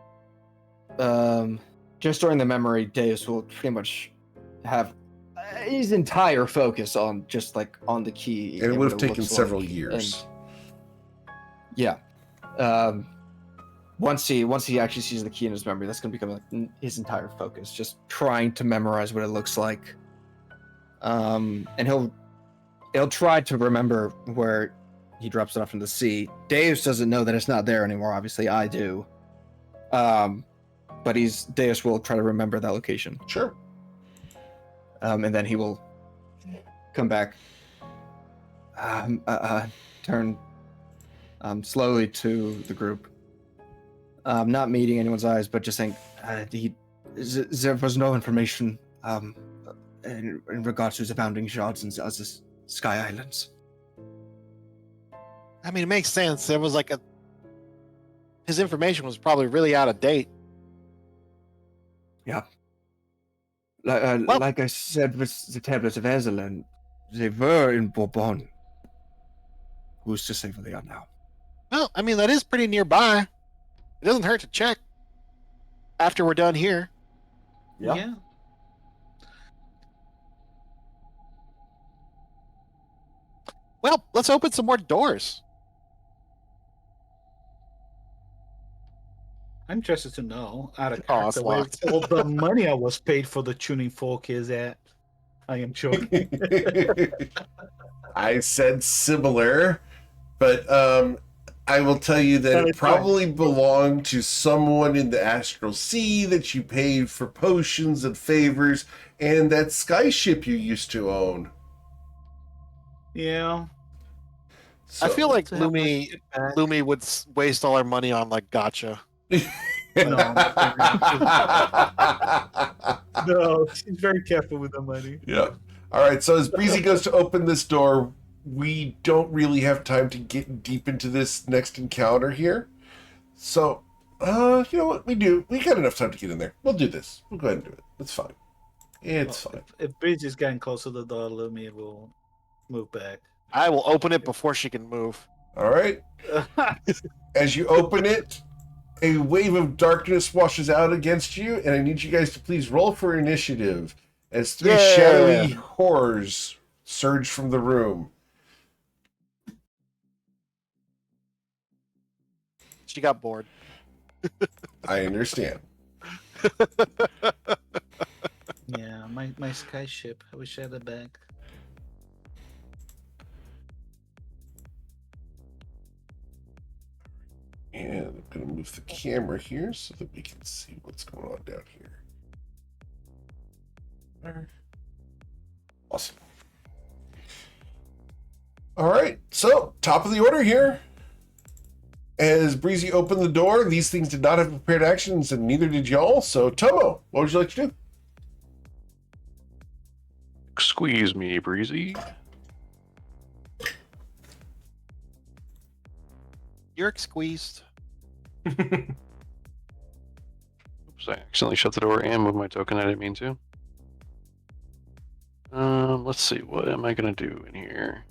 Just during the memory, Deus will pretty much have his entire focus on just like on the key. And it would what have taken looks several like. years. And, yeah. Once he actually sees the key in his memory, that's gonna become like his entire focus, just trying to memorize what it looks like. And he'll try to remember where he drops it off in the sea. Deus doesn't know that it's not there anymore. Obviously, I do. But Deus will try to remember that location. Sure. And then he will come back, turn slowly to the group, not meeting anyone's eyes, but just saying, there was no information in regards to the bounding shards and the Sky Islands. I mean, it makes sense. There was like his information was probably really out of date. Yeah. Well- Like I said with the tablets of Ezelen, they were in Bourbon. Who's to say where they are now? Well, I mean, that is pretty nearby. It doesn't hurt to check after we're done here. Yeah. Well, let's open some more doors. I'm interested to know out of Oh, it's character where locked. all the money I was paid for the tuning fork is at. I am joking. I said similar, but I will tell you that No, it it's fine. probably belonged to someone in the Astral Sea that you paid for potions and favors, and that skyship you used to own. Yeah. So, I feel like To have my Lumi shit back. Lumi would waste all our money on like gotcha. No, she's very careful with the money. Yeah. All right. So as Breezy goes to open this door, we don't really have time to get deep into this next encounter here. So, you know what? We do. We got enough time to get in there. We'll do this. We'll go ahead and do it. It's fine. It's fine. If Breeze is getting close to the door, Lumi will move back. I will open it before she can move. All right. As you open it, a wave of darkness washes out against you, and I need you guys to please roll for initiative as three Yeah. shadowy horrors surge from the room. She got bored. I understand. Yeah, my sky ship. I wish I had it back. And I'm going to move the camera here so that we can see what's going on down here. There. Awesome. All right, so top of the order here. As Breezy opened the door, these things did not have prepared actions, and neither did y'all. So, Tomo, what would you like to do? Squeeze me, Breezy. You're squeezed. Oops, I accidentally shut the door and moved my token. I didn't mean to. Let's see. What am I gonna do in here?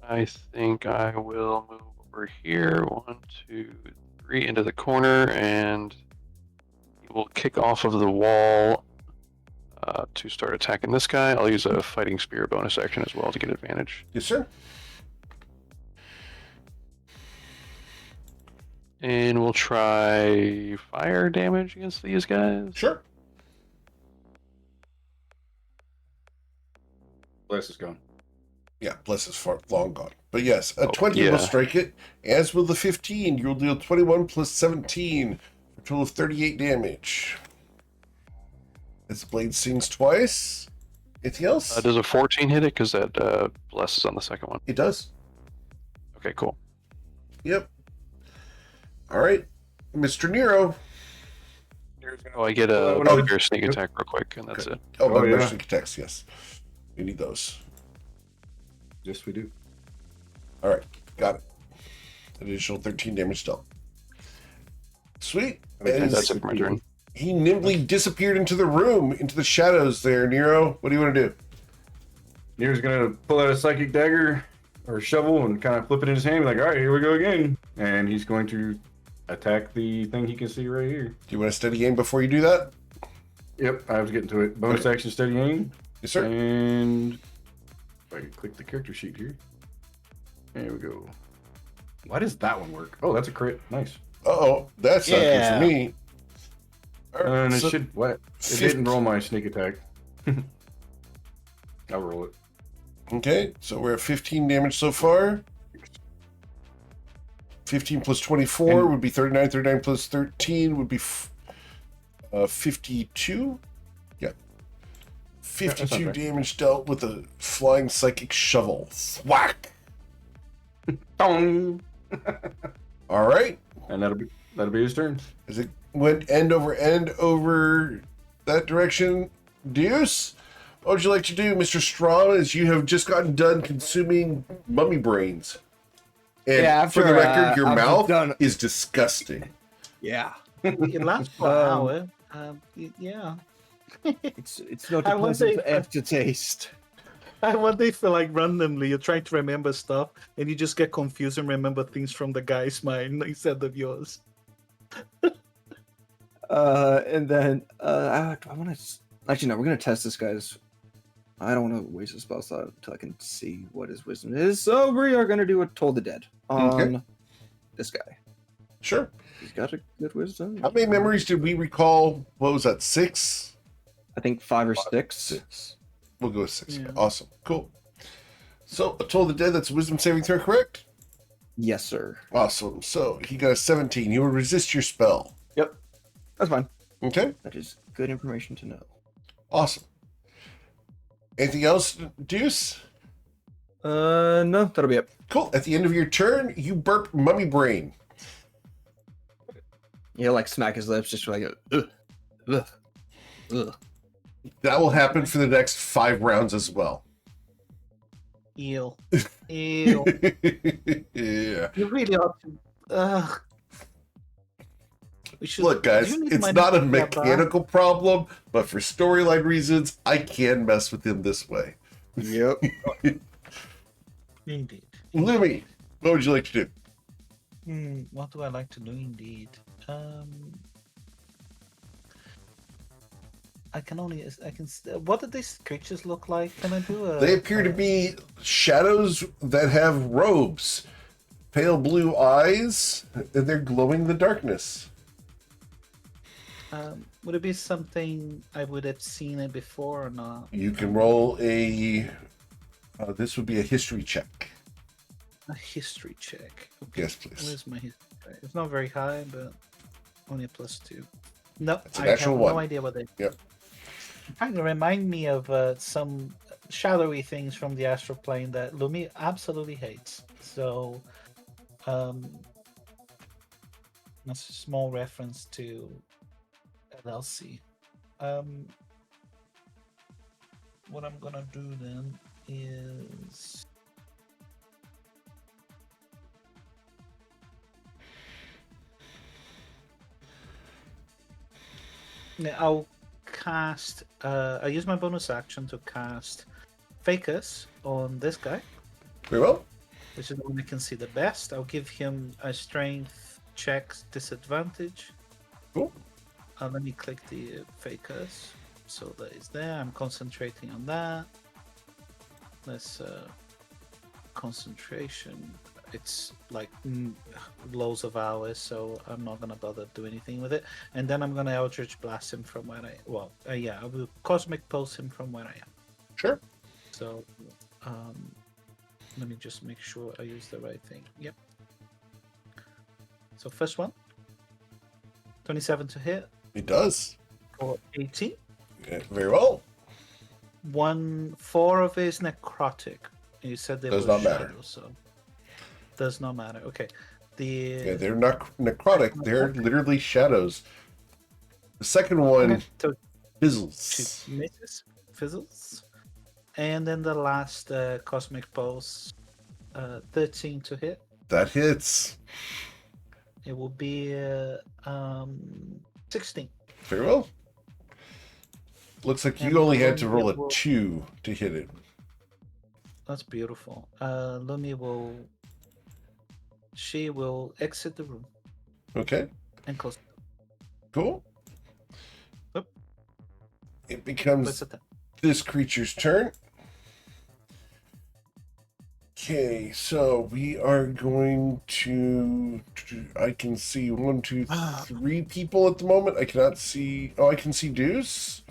I think I will move over here. 1, 2, 3 into the corner, and he will kick off of the wall to start attacking this guy. I'll use a fighting spear bonus action as well to get advantage. Yes, sir. And we'll try fire damage against these guys. Sure. Bless is gone. Yeah, bless is far long gone. But yes, a 20 yeah. will strike it, as will the 15. You will deal 21 plus 17 for a total of 38 damage. As the blade sings twice. Anything else? Does a 14 hit it? Because that bless is on the second one. It does. Okay, cool. Yep. All right, Mr. Nero. Oh, I get a bugbear sneak attack real quick, and that's it. Oh, bugbear yeah. sneak attacks, yes. We need those. Yes, we do. All right, got it. Additional 13 damage dealt. Sweet. And As that's it for my turn. he nimbly disappeared into the room, into the shadows there, Nero. What do you want to do? Nero's gonna pull out a psychic dagger or shovel and kind of flip it in his hand, like, all right, here we go again. And he's going to attack the thing he can see right here. Do you want to steady aim before you do that? Yep, I was getting to it. Bonus Okay. action, steady aim. Yes, sir. And if I can click the character sheet here. There we go. Why does that one work? Oh, that's a crit. Nice. Uh-oh, that's not good Yeah. for me. All right, And it so should what? It 15 didn't roll my sneak attack. I'll roll it. Okay, so we're at 15 damage so far. 15 plus 24 And- would be 39. 39 plus 13 would be 52. Yeah. 52 bad. damage dealt with a flying psychic shovel. Thwack! Dong! All right. And that'll be his turn. As it went end over that direction, Deuce, what would you like to do, Mr. Strawn, as you have just gotten done consuming mummy brains? And Yeah, for the after, record, your I've mouth done- is disgusting. Yeah, It lasts for an hour. Yeah. it's not I a won't pleasant say- aftertaste. I wonder if like randomly you're trying to remember stuff and you just get confused and remember things from the guy's mind instead of yours. And then I want to. Actually, no. We're gonna test this guy's I don't want to waste a spell slot until I can see what his wisdom is. So we are going to do a Toll the Dead on this guy. Sure. He's got a good wisdom. How many memories did we recall? What was that? 6? I think 5 or 6. 6. We'll go with 6. Yeah. Awesome. Cool. So, a Toll the Dead, that's a wisdom saving throw, correct? Yes, sir. Awesome. So, he got a 17. He will resist your spell. Yep. That's fine. Okay. That is good information to know. Awesome. Anything else, Deuce? No, that'll be it. Cool. At the end of your turn, you burp mummy brain. He'll like smack his lips just like ugh, ugh, ugh. That will happen for the next 5 rounds as well. Eel. Eel. Yeah. You really ought to. We should, Look, guys, do you need it's my not a number, Gabba? mechanical problem, but for storyline reasons, I can mess with him this way. Yep. Indeed. Lumi, what would you like to do? What do I like to do indeed? I can. What do these creatures look like? Can I do a? They appear to be shadows that have robes, pale blue eyes, and they're glowing in the darkness. Would it be something I would have seen it before or not? You can roll a. This would be a history check. A history check. Okay. Yes, please. Where's my history check? It's not very high, but only a +2. No, It's an I have actual no one. idea what they. Yep. Kind of remind me of some shadowy things from the astral plane that Lumi absolutely hates. So, that's a small reference to LLC. What I'm gonna do then is. Yeah, I'll cast. I use my bonus action to cast Facus on this guy, Very well. which is the one I can see the best. I'll give him a strength check disadvantage. Cool. Let me click the Facus. So that is there. I'm concentrating on that. Let's concentration. It's like loads of hours, so I'm not gonna bother do anything with it. And then I'm gonna Eldritch Blast him from where I will Cosmic Pulse him from where I am. Sure. So let me just make sure I use the right thing. Yep. So first one, 27 to hit It does. for 18. Yeah, very well. 4 of it is necrotic. You said they Does were not matter. shadows, so does not matter. Okay. Yeah, they're not necrotic. They're literally shadows. The second one Okay, so fizzles. 2 misses, fizzles, and then the last Cosmic Pulse, 13 to hit. That hits. It will be 16. Very well. Looks like And you only had to Lumi roll a will- 2 to hit it. That's beautiful. Lumi will. She will exit the room Okay, and close. cool. Yep. It Let's becomes attack. this creature's turn. Okay, so we are going to. I can see 1, 2, 3 people at the moment. I cannot see. Oh, I can see Deuce.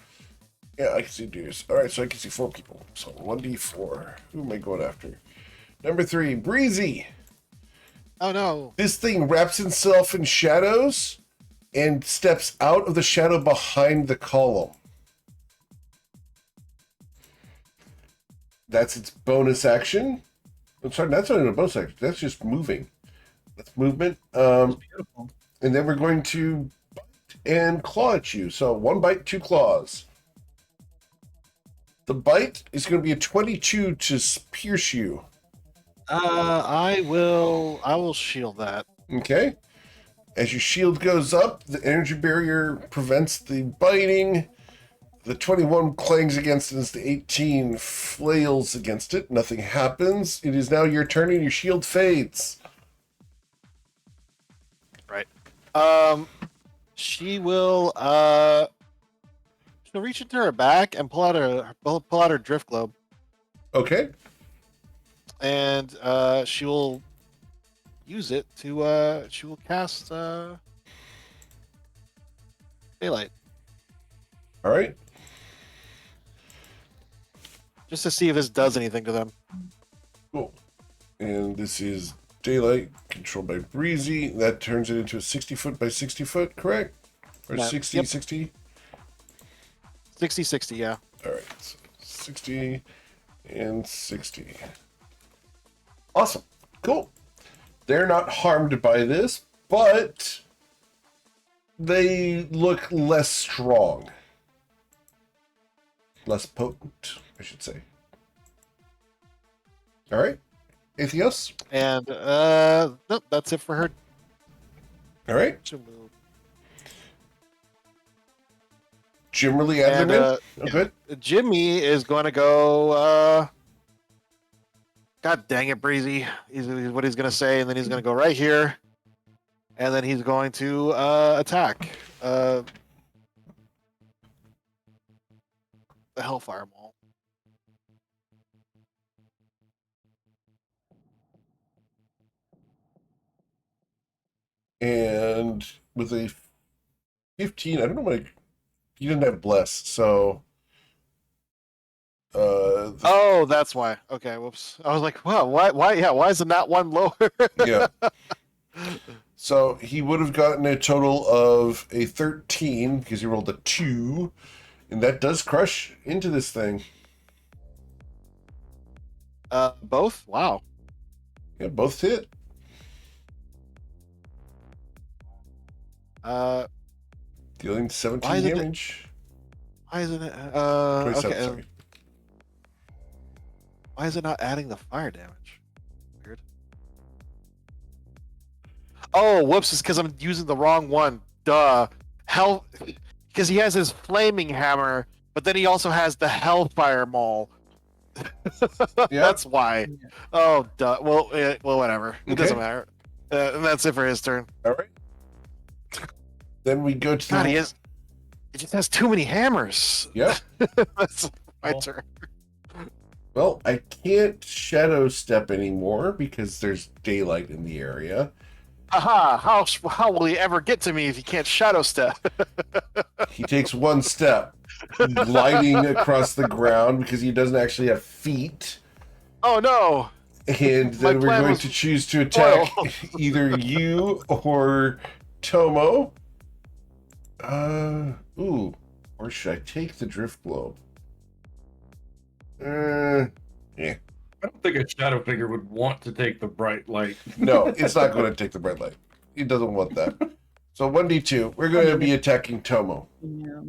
Yeah, I can see Deuce. All right, so I can see 4 people. So 1d4. Who am I going after? Number 3, Breezy. Oh no. This thing wraps itself in shadows and steps out of the shadow behind the column. That's its bonus action. I'm sorry, that's not even a bonus action. That's just moving. That's movement. That's beautiful. And then we're going to bite and claw at you. So 1 bite, 2 claws. The bite is going to be a 22 to pierce you. I will shield that. Okay. As your shield goes up, the energy barrier prevents the biting. The 21 clangs against it as the 18 flails against it. Nothing happens. It is now your turn and your shield fades. Right. She will she'll reach into her back and pull out her drift globe, Okay. and she will use it to she will cast daylight All right. just to see if this does anything to them. Cool. And this is daylight controlled by Breezy. That turns it into a 60 foot by 60 foot, correct? Or Yeah, 60, yep. 60? 60, yeah. All right. So 60 and 60. Awesome. Cool. They're not harmed by this, but they look less strong. Less potent, I should say. All right. Anything else? And nope, that's it for her. All right. To move. Jim really And Adlerman? Oh, good. Jimmy is going to go. God dang it, Breezy! He's what he's going to say, and then he's going to go right here, and then he's going to attack the Hellfire Mall. And with a 15, I don't know what he didn't have bless, so Oh, that's why. Okay, whoops. I was like, wow, why? Yeah, why isn't that one lower? yeah. So he would have gotten a total of a 13 because he rolled a 2, and that does crush into this thing. Both. Wow. Yeah, both hit. Dealing 17 Why is it- damage. Why isn't it? 27, Okay. sorry. Why is it not adding the fire damage? Weird. Oh, whoops! It's because I'm using the wrong one. Duh. Hell, because he has his flaming hammer, but then he also has the Hellfire Maul. Yeah. That's why. Oh, duh. Well, whatever. It doesn't Okay. matter. And that's it for his turn. All right. Then we go to God, the... he just has too many hammers. Yep. That's my Oh. turn. Well, I can't shadow step anymore because there's daylight in the area. Haha! How will he ever get to me if he can't shadow step? He takes one step, gliding across the ground because he doesn't actually have feet. Oh no! And My then we're plan going was to choose to attack spoiled. either you or Tomo. Ooh. Or should I take the drift globe? Yeah. I don't think a shadow figure would want to take the bright light. No, it's not going to take the bright light. He doesn't want that. So 1d2. We're going to be attacking Tomo. Yeah.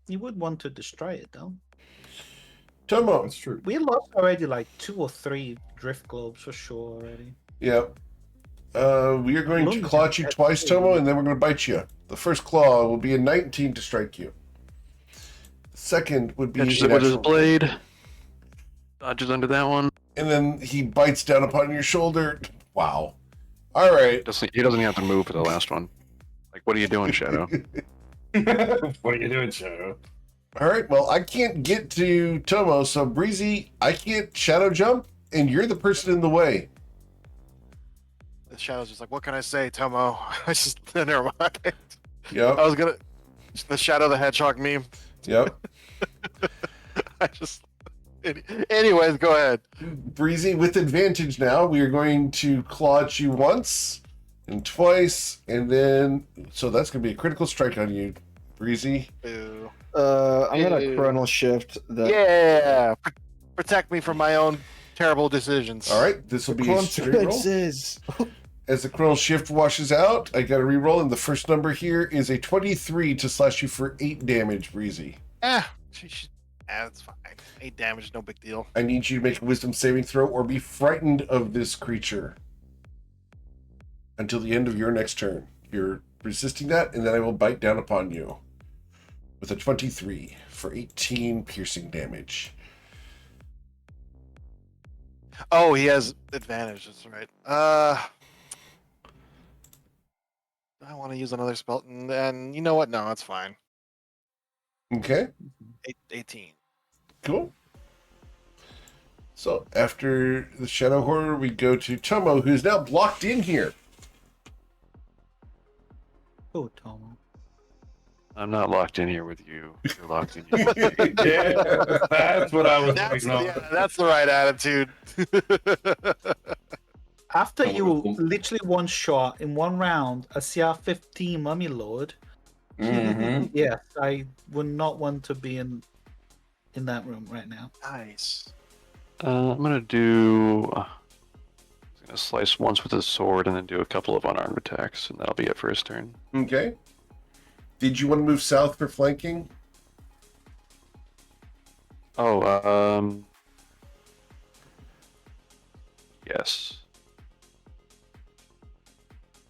You would want to destroy it, though. Tomo. That's true. We lost already like 2 or 3 drift globes for sure already. Yep. We are going to Lumia, claw you that's twice, cool. Tomo, and then we're going to bite you. The first claw will be a 19 to strike you. The second would be Catches an it with his actual- blade. Dodges under that one. And then he bites down upon your shoulder. Wow. All right. He doesn't have to move for the last one. Like, what are you doing, Shadow? What are you doing, Shadow? All right. Well, I can't get to Tomo, so Breezy, I can't shadow jump, and you're the person in the way. The Shadow's just like, what can I say, Tomo? I just never mind. I Yep. was gonna the Shadow the Hedgehog meme. Yep. I just. Anyways, go ahead. Breezy, with advantage now, we are going to claw at you once and twice, and then so that's going to be a critical strike on you, Breezy. Ew. I'm gonna Ew. chronal shift the Yeah. Protect me from my own terrible decisions. All right, this will be a straight roll. consequences. As the chronal shift washes out, I got to re-roll, and the first number here is a 23 to slash you for 8 damage, Breezy. That's fine. 8 damage, no big deal. I need you to make a wisdom saving throw or be frightened of this creature until the end of your next turn. You're resisting that, and then I will bite down upon you with a 23 for 18 piercing damage. Oh, he has advantage. That's right. I want to use another spell, and you know what? No, it's fine. Okay, 18. cool. So after the Shadow Horror, we go to Tomo, who's now blocked in here. Oh, Tomo. I'm not locked in here with you. You're locked in here. Yeah, that's what I was That's, waiting on. yeah, that's the right attitude. After I you would've- literally one shot in one round a CR-15 Mummy Lord, Mhm. yes, I would not want to be in that room right now. Nice. I'm gonna do. I'm gonna slice once with a sword and then do a couple of unarmed attacks, and that'll be it for his turn. Okay. Did you want to move south for flanking? Oh, yes.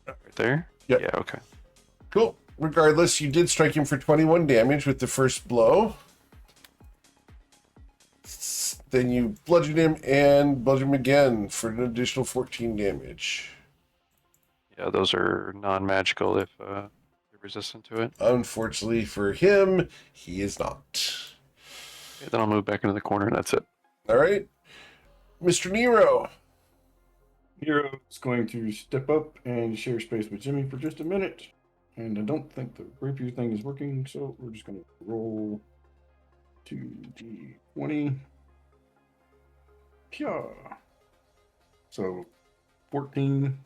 Right there? Yep. Yeah, okay. Cool. Regardless, you did strike him for 21 damage with the first blow. Then you bludgeon him and bludgeon him again for an additional 14 damage. Yeah, those are non-magical if you're resistant to it. Unfortunately for him, he is not. Okay, then I'll move back into the corner and that's it. All right. Mr. Nero. Hero is going to step up and share space with Jimmy for just a minute. And I don't think the rapier thing is working, so we're just going to roll 2d20. Pia. So 14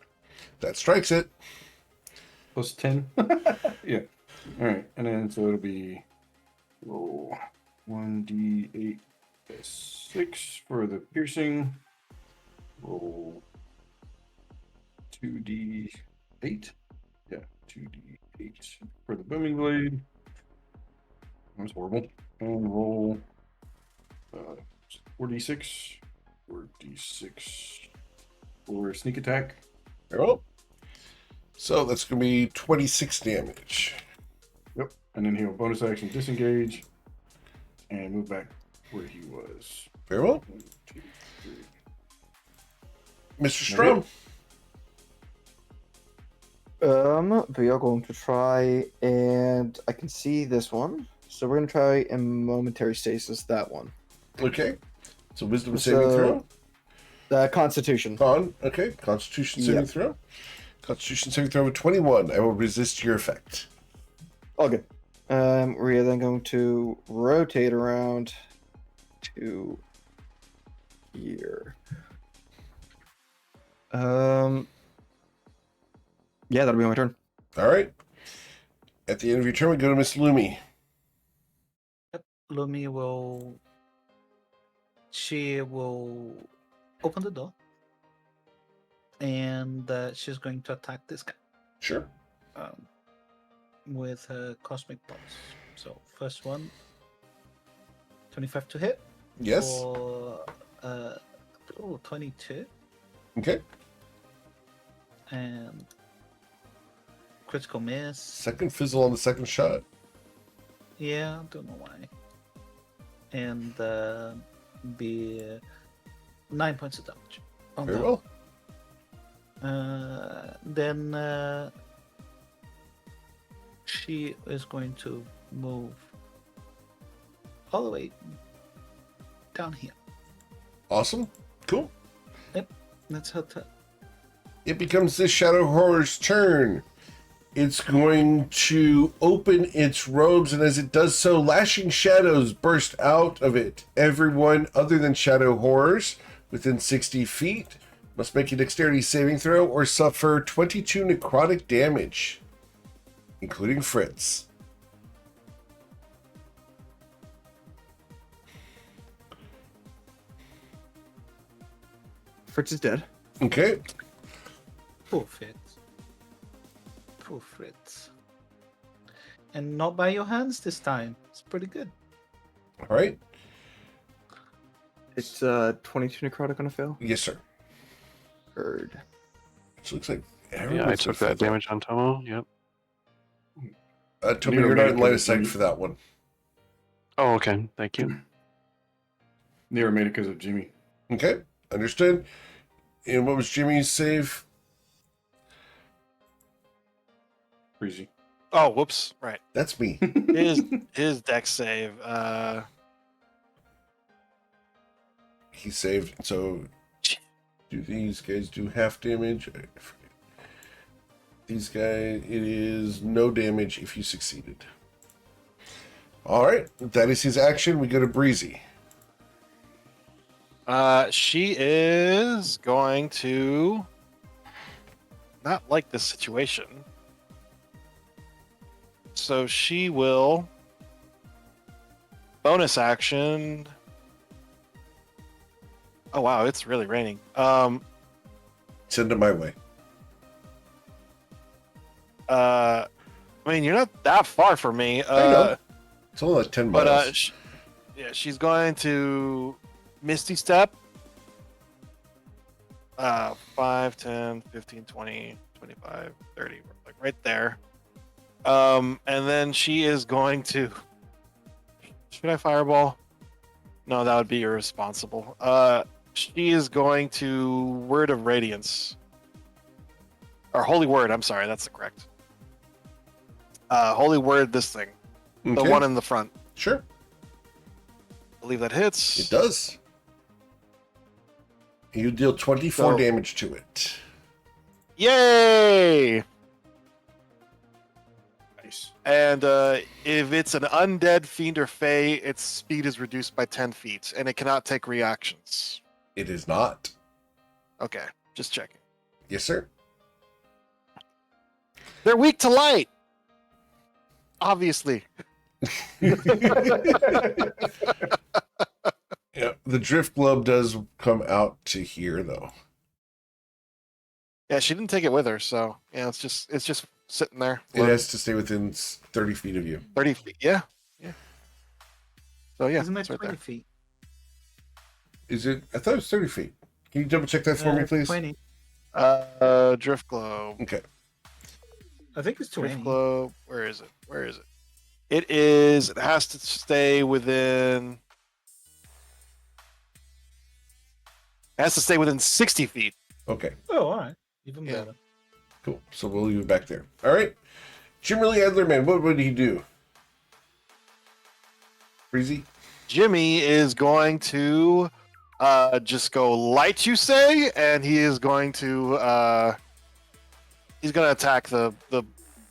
That strikes it. plus 10. Yeah. All right. And then so it'll be roll 1d8 plus 6 for the piercing. Roll 2d8. Yeah, 2d8 for the booming blade. That's horrible. And roll 4d6. 4d6 for sneak attack. Very well. So that's going to be 26 damage. Yep. And then he'll bonus action disengage and move back where he was. Very well. 1, 2, 3. Mr. Strom. We are going to try, and I can see this one, so we're going to try and momentary stasis that one. Okay. So wisdom saving throw. Constitution. Con. Okay. Constitution saving Yep. throw. Constitution saving throw of 21. I will resist your effect. All good. We're then going to rotate around to here. Yeah, that'll be my turn. All right. At the end of your turn, we go to Miss Lumi. Lumi will. She will open the door, and she's going to attack this guy Sure. with her cosmic pulse. So first one, 25 to hit. Yes. For 22, Okay. and critical miss. Second fizzle on the second shot. Yeah, don't know why. And be 9 points of damage. On Very that. well. Then she is going to move all the way down here. Awesome. Cool. That's her turn. It becomes the Shadow Horror's turn. It's going to open its robes, and as it does so, lashing shadows burst out of it. Everyone other than Shadow Horrors within 60 feet must make a dexterity saving throw or suffer 22 necrotic damage, including Fritz. Fritz is dead. Okay. Poor Fritz. Poor Fritz. And not by your hands this time. It's pretty good. All right. It's 22 necrotic on a fail. Yes, sir. Heard. It looks like Yeah, I everyone's took that damage on Tomo. Yep. Toby, you're not in line of sight for that one. Oh, okay. Thank you. Nero made it because of Jimmy. Okay. Understood. And what was Jimmy's save? Crazy. Oh, whoops! Right, That's me. his dex save. He saved. So, do these guys do half damage? I forget. These guys, it is no damage if you succeeded. All right, that is his action. We go to Breezy. She is going to not like this situation, so she will bonus action. Oh wow, it's really raining. Send it my way. I mean, you're not that far from me. I know. It's only like 10 miles. But yeah, she's going to Misty Step. 5, 10, 15, 20, 25, 30, like right there. And then she is going to. Should I fireball? No, that would be irresponsible. She is going to Word of Radiance. Or Holy Word, I'm sorry, that's the correct. Holy Word, this thing. The Okay. one in the front. Sure. I believe that hits. It does. You deal 24 So- damage to it. Yay! Nice. And if it's an undead fiend or fey, its speed is reduced by 10 feet, and it cannot take reactions. It is not. Okay, just checking. Yes, sir. They're weak to light. Obviously. Yeah, the drift globe does come out to here, though. Yeah, she didn't take it with her, so yeah, it's just sitting there. It has to stay within 30 feet of you. 30 feet. Yeah. So yeah, Isn't it it's right 20 there. feet? Is it? I thought it was 30 feet. Can you double check that for me, please? 20. Drift globe. Okay. I think it's 20. Drift globe. Where is it? Where is it? It is. It has to stay within. It has to stay within 60 feet. Okay. Oh, all right. Even Yeah. better. Cool. So we'll leave it back there. All right. Jimmerly Adlerman, what would he do? Breezy? Jimmy is going to just go light, you say, and he is going to he's going to attack the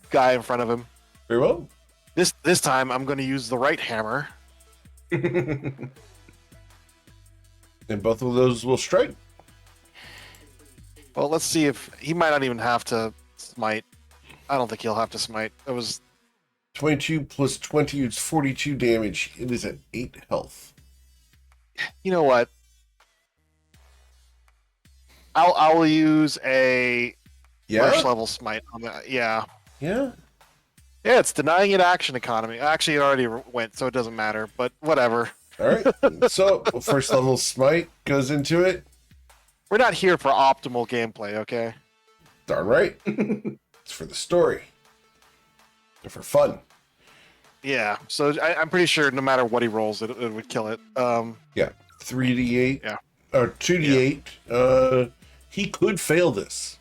guy in front of him. Very well. This time I'm going to use the right hammer. And both of those will strike. Well, let's see if he might not even have to smite. I don't think he'll have to smite. It was 22 plus 20 is 42 damage. It is at 8 health. you know what? I'll use a first Yeah? level smite on that. Yeah. Yeah? Yeah, it's denying it action economy. Actually, it already went, so it doesn't matter. But whatever. All right. So, first level smite goes into it. We're not here for optimal gameplay, okay? Darn right. It's for the story. And for fun. Yeah. So I'm pretty sure no matter what he rolls, it would kill it. 3d8. Yeah. Or 2d8. He could fail this.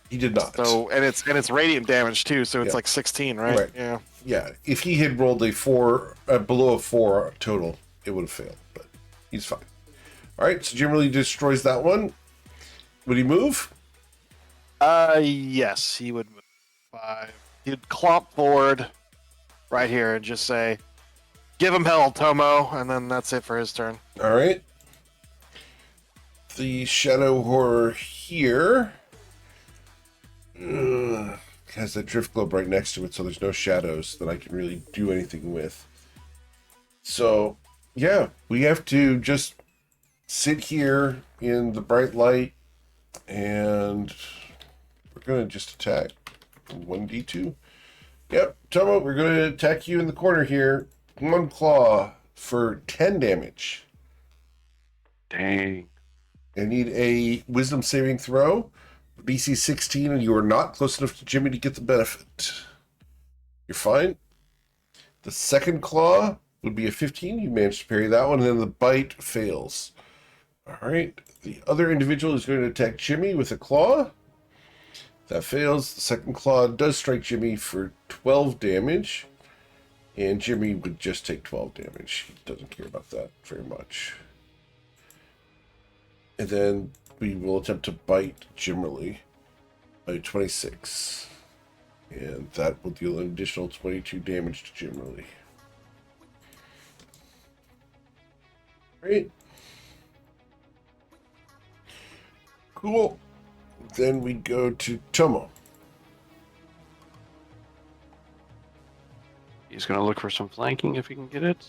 He did not. So and it's radiant damage too. So it's Yeah. like 16, right? Right. Yeah. Yeah, if he had rolled a 4, below a 4 total, it would have failed, but he's fine. All right, so Jimmerly destroys that one. Would he move? Yes, he would move 5. He'd clomp forward right here and just say, "Give him hell, Tomo," and then that's it for his turn. All right. The Shadow Horror here has the Drift Globe right next to it, so there's no shadows that I can really do anything with. So, yeah, we have to just sit here in the bright light, and we're going to just attack 1d2. Yep, Tomo, we're going to attack you in the corner here. 1 claw for 10 damage. Dang. I need a wisdom saving throw. BC 16, and you are not close enough to Jimmy to get the benefit. You're fine. The second claw would be a 15. You managed to parry that one, and then the bite fails. All right. The other individual is going to attack Jimmy with a claw. That fails. The second claw does strike Jimmy for 12 damage. And Jimmy would just take 12 damage. He doesn't care about that very much. And then we will attempt to bite Jimmerly by 26. And that will deal an additional 22 damage to Jimmerly. Great. Cool. Then we go to Tomo. He's going to look for some flanking if he can get it.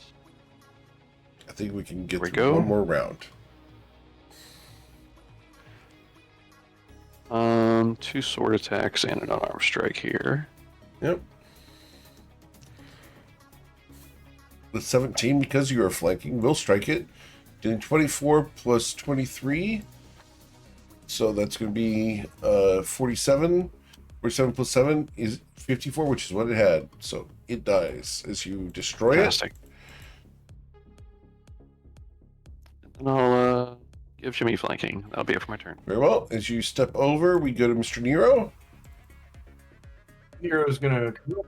I think we can get Here we through go. one more round. 2 sword attacks and an unarmed strike here. Yep. With 17, because you are flanking, we'll strike it. Doing 24 plus 23. So that's going to be 47. 47 plus 7 is 54, which is what it had. So it dies as you destroy Fantastic. And I'll give Jimmy flanking. That'll be it for my turn. it. Very well. As you step over, we go to Mr. Nero. Nero's gonna come up.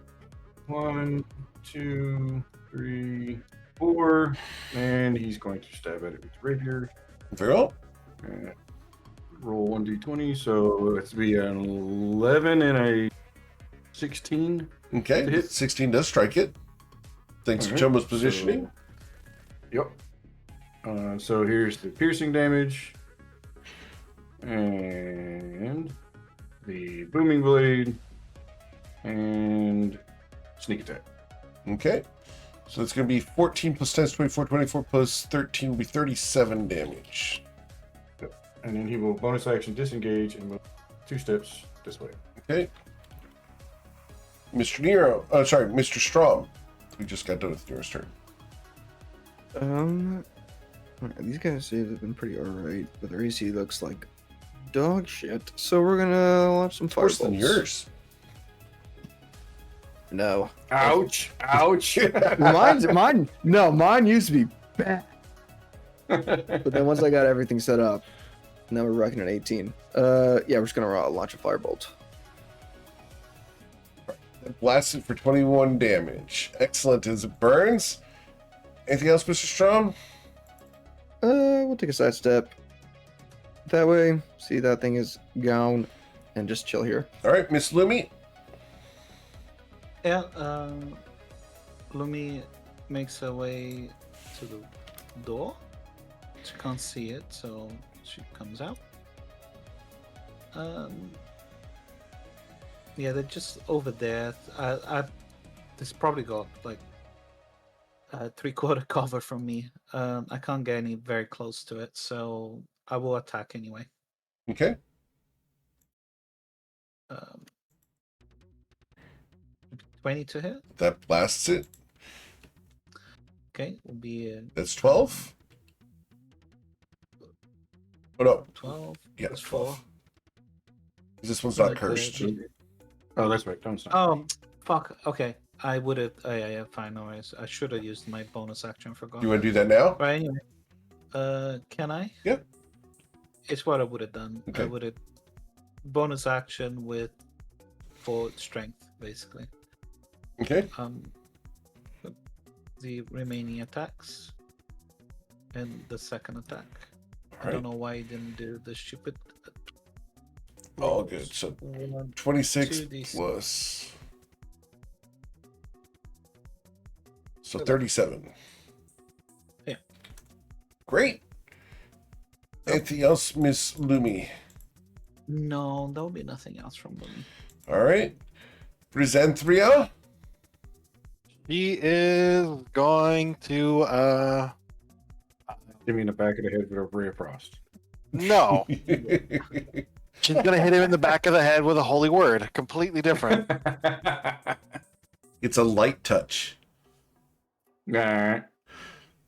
1, 2, 3, 4, and he's going to stab at it with his rapier. Very well. And roll 1d20, so it's be an 11 and a 16. Okay. To hit. 16 does strike it. Thanks to Alright, Tomo's positioning. Yep. So here's the piercing damage, and the booming blade, and sneak attack. Okay. So it's going to be 14 plus 10 is 24, 24 plus 13 will be 37 damage. And then he will bonus action disengage and move 2 steps this way. Okay. Mr. Nero. Oh, sorry, Mr. Strom. We just got done with Nero's turn. These guys have been pretty alright, but their AC looks like dog shit. So we're gonna launch some Worse fireballs. than yours. No. Ouch! Ouch! Mine used to be bad. But then once I got everything set up, now we're rocking at 18. Yeah, we're just gonna launch a firebolt. Blasted for 21 damage. Excellent as it burns. Anything else, Mr. Strom? We'll take a side step. That way, see that thing is gone, and just chill here. All right, Miss Lumi. Yeah, Lumi makes her way to the door. She can't see it, so she comes out. Yeah, they're just over there. This probably got like 3/4 cover from me. I can't get any very close to it, so I will attack anyway. Okay. 20 to hit. That blasts it. Okay, will be That's 12. Oh, no. 12. Yeah, plus 12. This one's not Like, cursed. Oh, that's right. Don't stop. Oh, fuck. Okay. I would have. Yeah, fine. No worries. I should have used my bonus action. Forgot. Do you want to do that now? Right. Anyway. Can I? Yeah. It's what I would have done. Okay. I would have bonus action with 4 strength, basically. Okay. The remaining attacks and the second attack. All I right. don't know why I didn't do the stupid. All good. So 1, 26 2d6. plus. So 37. Yeah. Great. Anything else, Miss Lumi? No, there will be nothing else from Lumi. All right. Brizanthria? He is going to Give me in the back of the head with a ray of frost. no. She's gonna hit him in the back of the head with a holy word. Completely different. It's a light touch. Nah.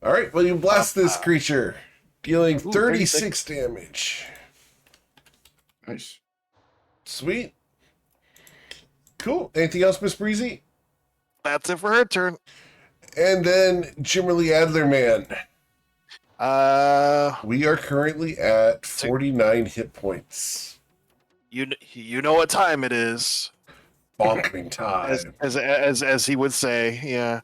All right. Well, you blast this creature, dealing Ooh, 36 damage. Nice. Sweet. Cool. Anything else, Miss Breezy? That's it for her turn. And then Jimmerly Adlerman. Uh, We are currently at 49 hit points. You know what time it is, Bonking time. as he would say. Yeah.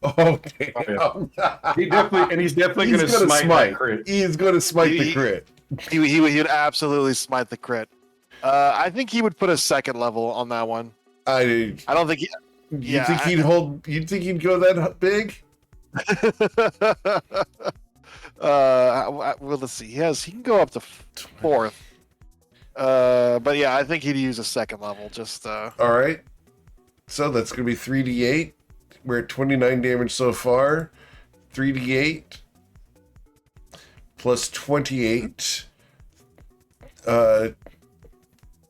Okay. He's definitely going to smite that crit. He's going to smite the He- crit. He would absolutely smite the crit. I think he would put a second level on that one. I don't think. You think he'd hold? You think he'd go that big? Well, let's see. He can go up to 4th. But yeah, I think he'd use a second level. Just All right. So that's gonna be 3d8. We're at 29 damage so far. 3d8 plus 28. What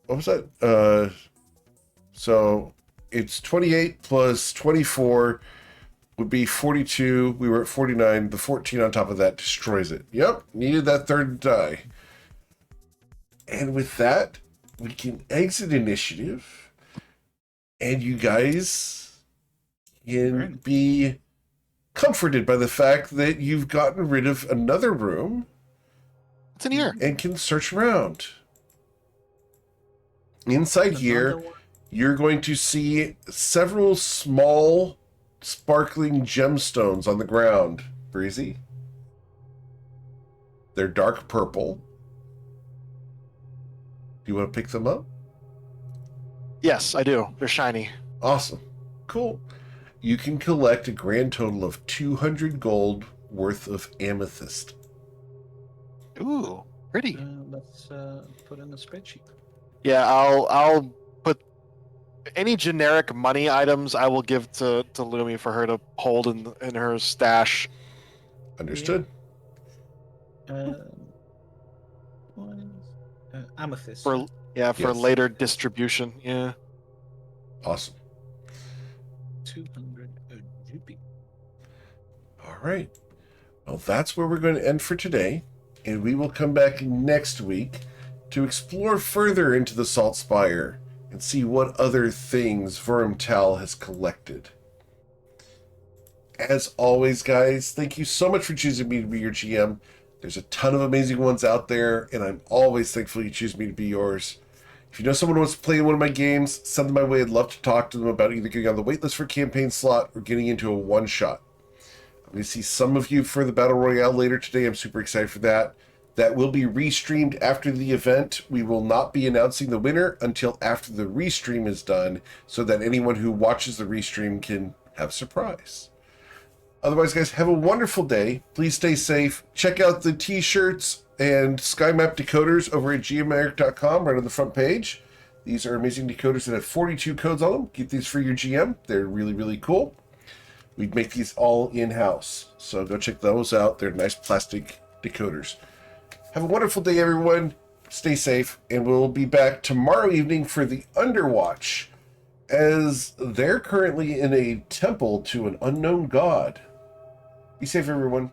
was that? So it's 28 plus 24 would be 42. We were at 49. The 14 on top of that destroys it. Yep, needed that third die. And with that, we can exit initiative. And you guys can be comforted by the fact that you've gotten rid of another room. what's in here? And can search around. Inside here, you're going to see several small sparkling gemstones on the ground. Breezy. They're dark purple. Do you want to pick them up? Yes, I do. They're shiny. Awesome. Cool. You can collect a grand total of 200 gold worth of amethyst. Ooh, pretty. Let's put in the spreadsheet. Yeah, I'll put any generic money items I will give to Lumi for her to hold in her stash. Understood. Amethyst. For Yes. later distribution. Yeah. Awesome. 200 GP. All right. Well, that's where we're going to end for today. And we will come back next week to explore further into the Salt Spire and see what other things Vermtal has collected. As always, guys, thank you so much for choosing me to be your GM. There's a ton of amazing ones out there, and I'm always thankful you choose me to be yours. If you know someone who wants to play in one of my games, send them my way. I'd love to talk to them about either getting on the waitlist for campaign slot or getting into a one-shot. I'm going to see some of you for the Battle Royale later today. I'm super excited for that. That will be restreamed after the event. We will not be announcing the winner until after the restream is done, so that anyone who watches the restream can have a surprise. Otherwise, guys, have a wonderful day. Please stay safe. Check out the t-shirts and sky map decoders over at gmeric.com right on the front page. These are amazing decoders that have 42 codes on them. Get these for your GM. They're really, really cool. We make these all in-house, so go check those out. They're nice plastic decoders. Have a wonderful day, everyone. Stay safe, and we'll be back tomorrow evening for the Underwatch, as they're currently in a temple to an unknown god. Be safe, everyone.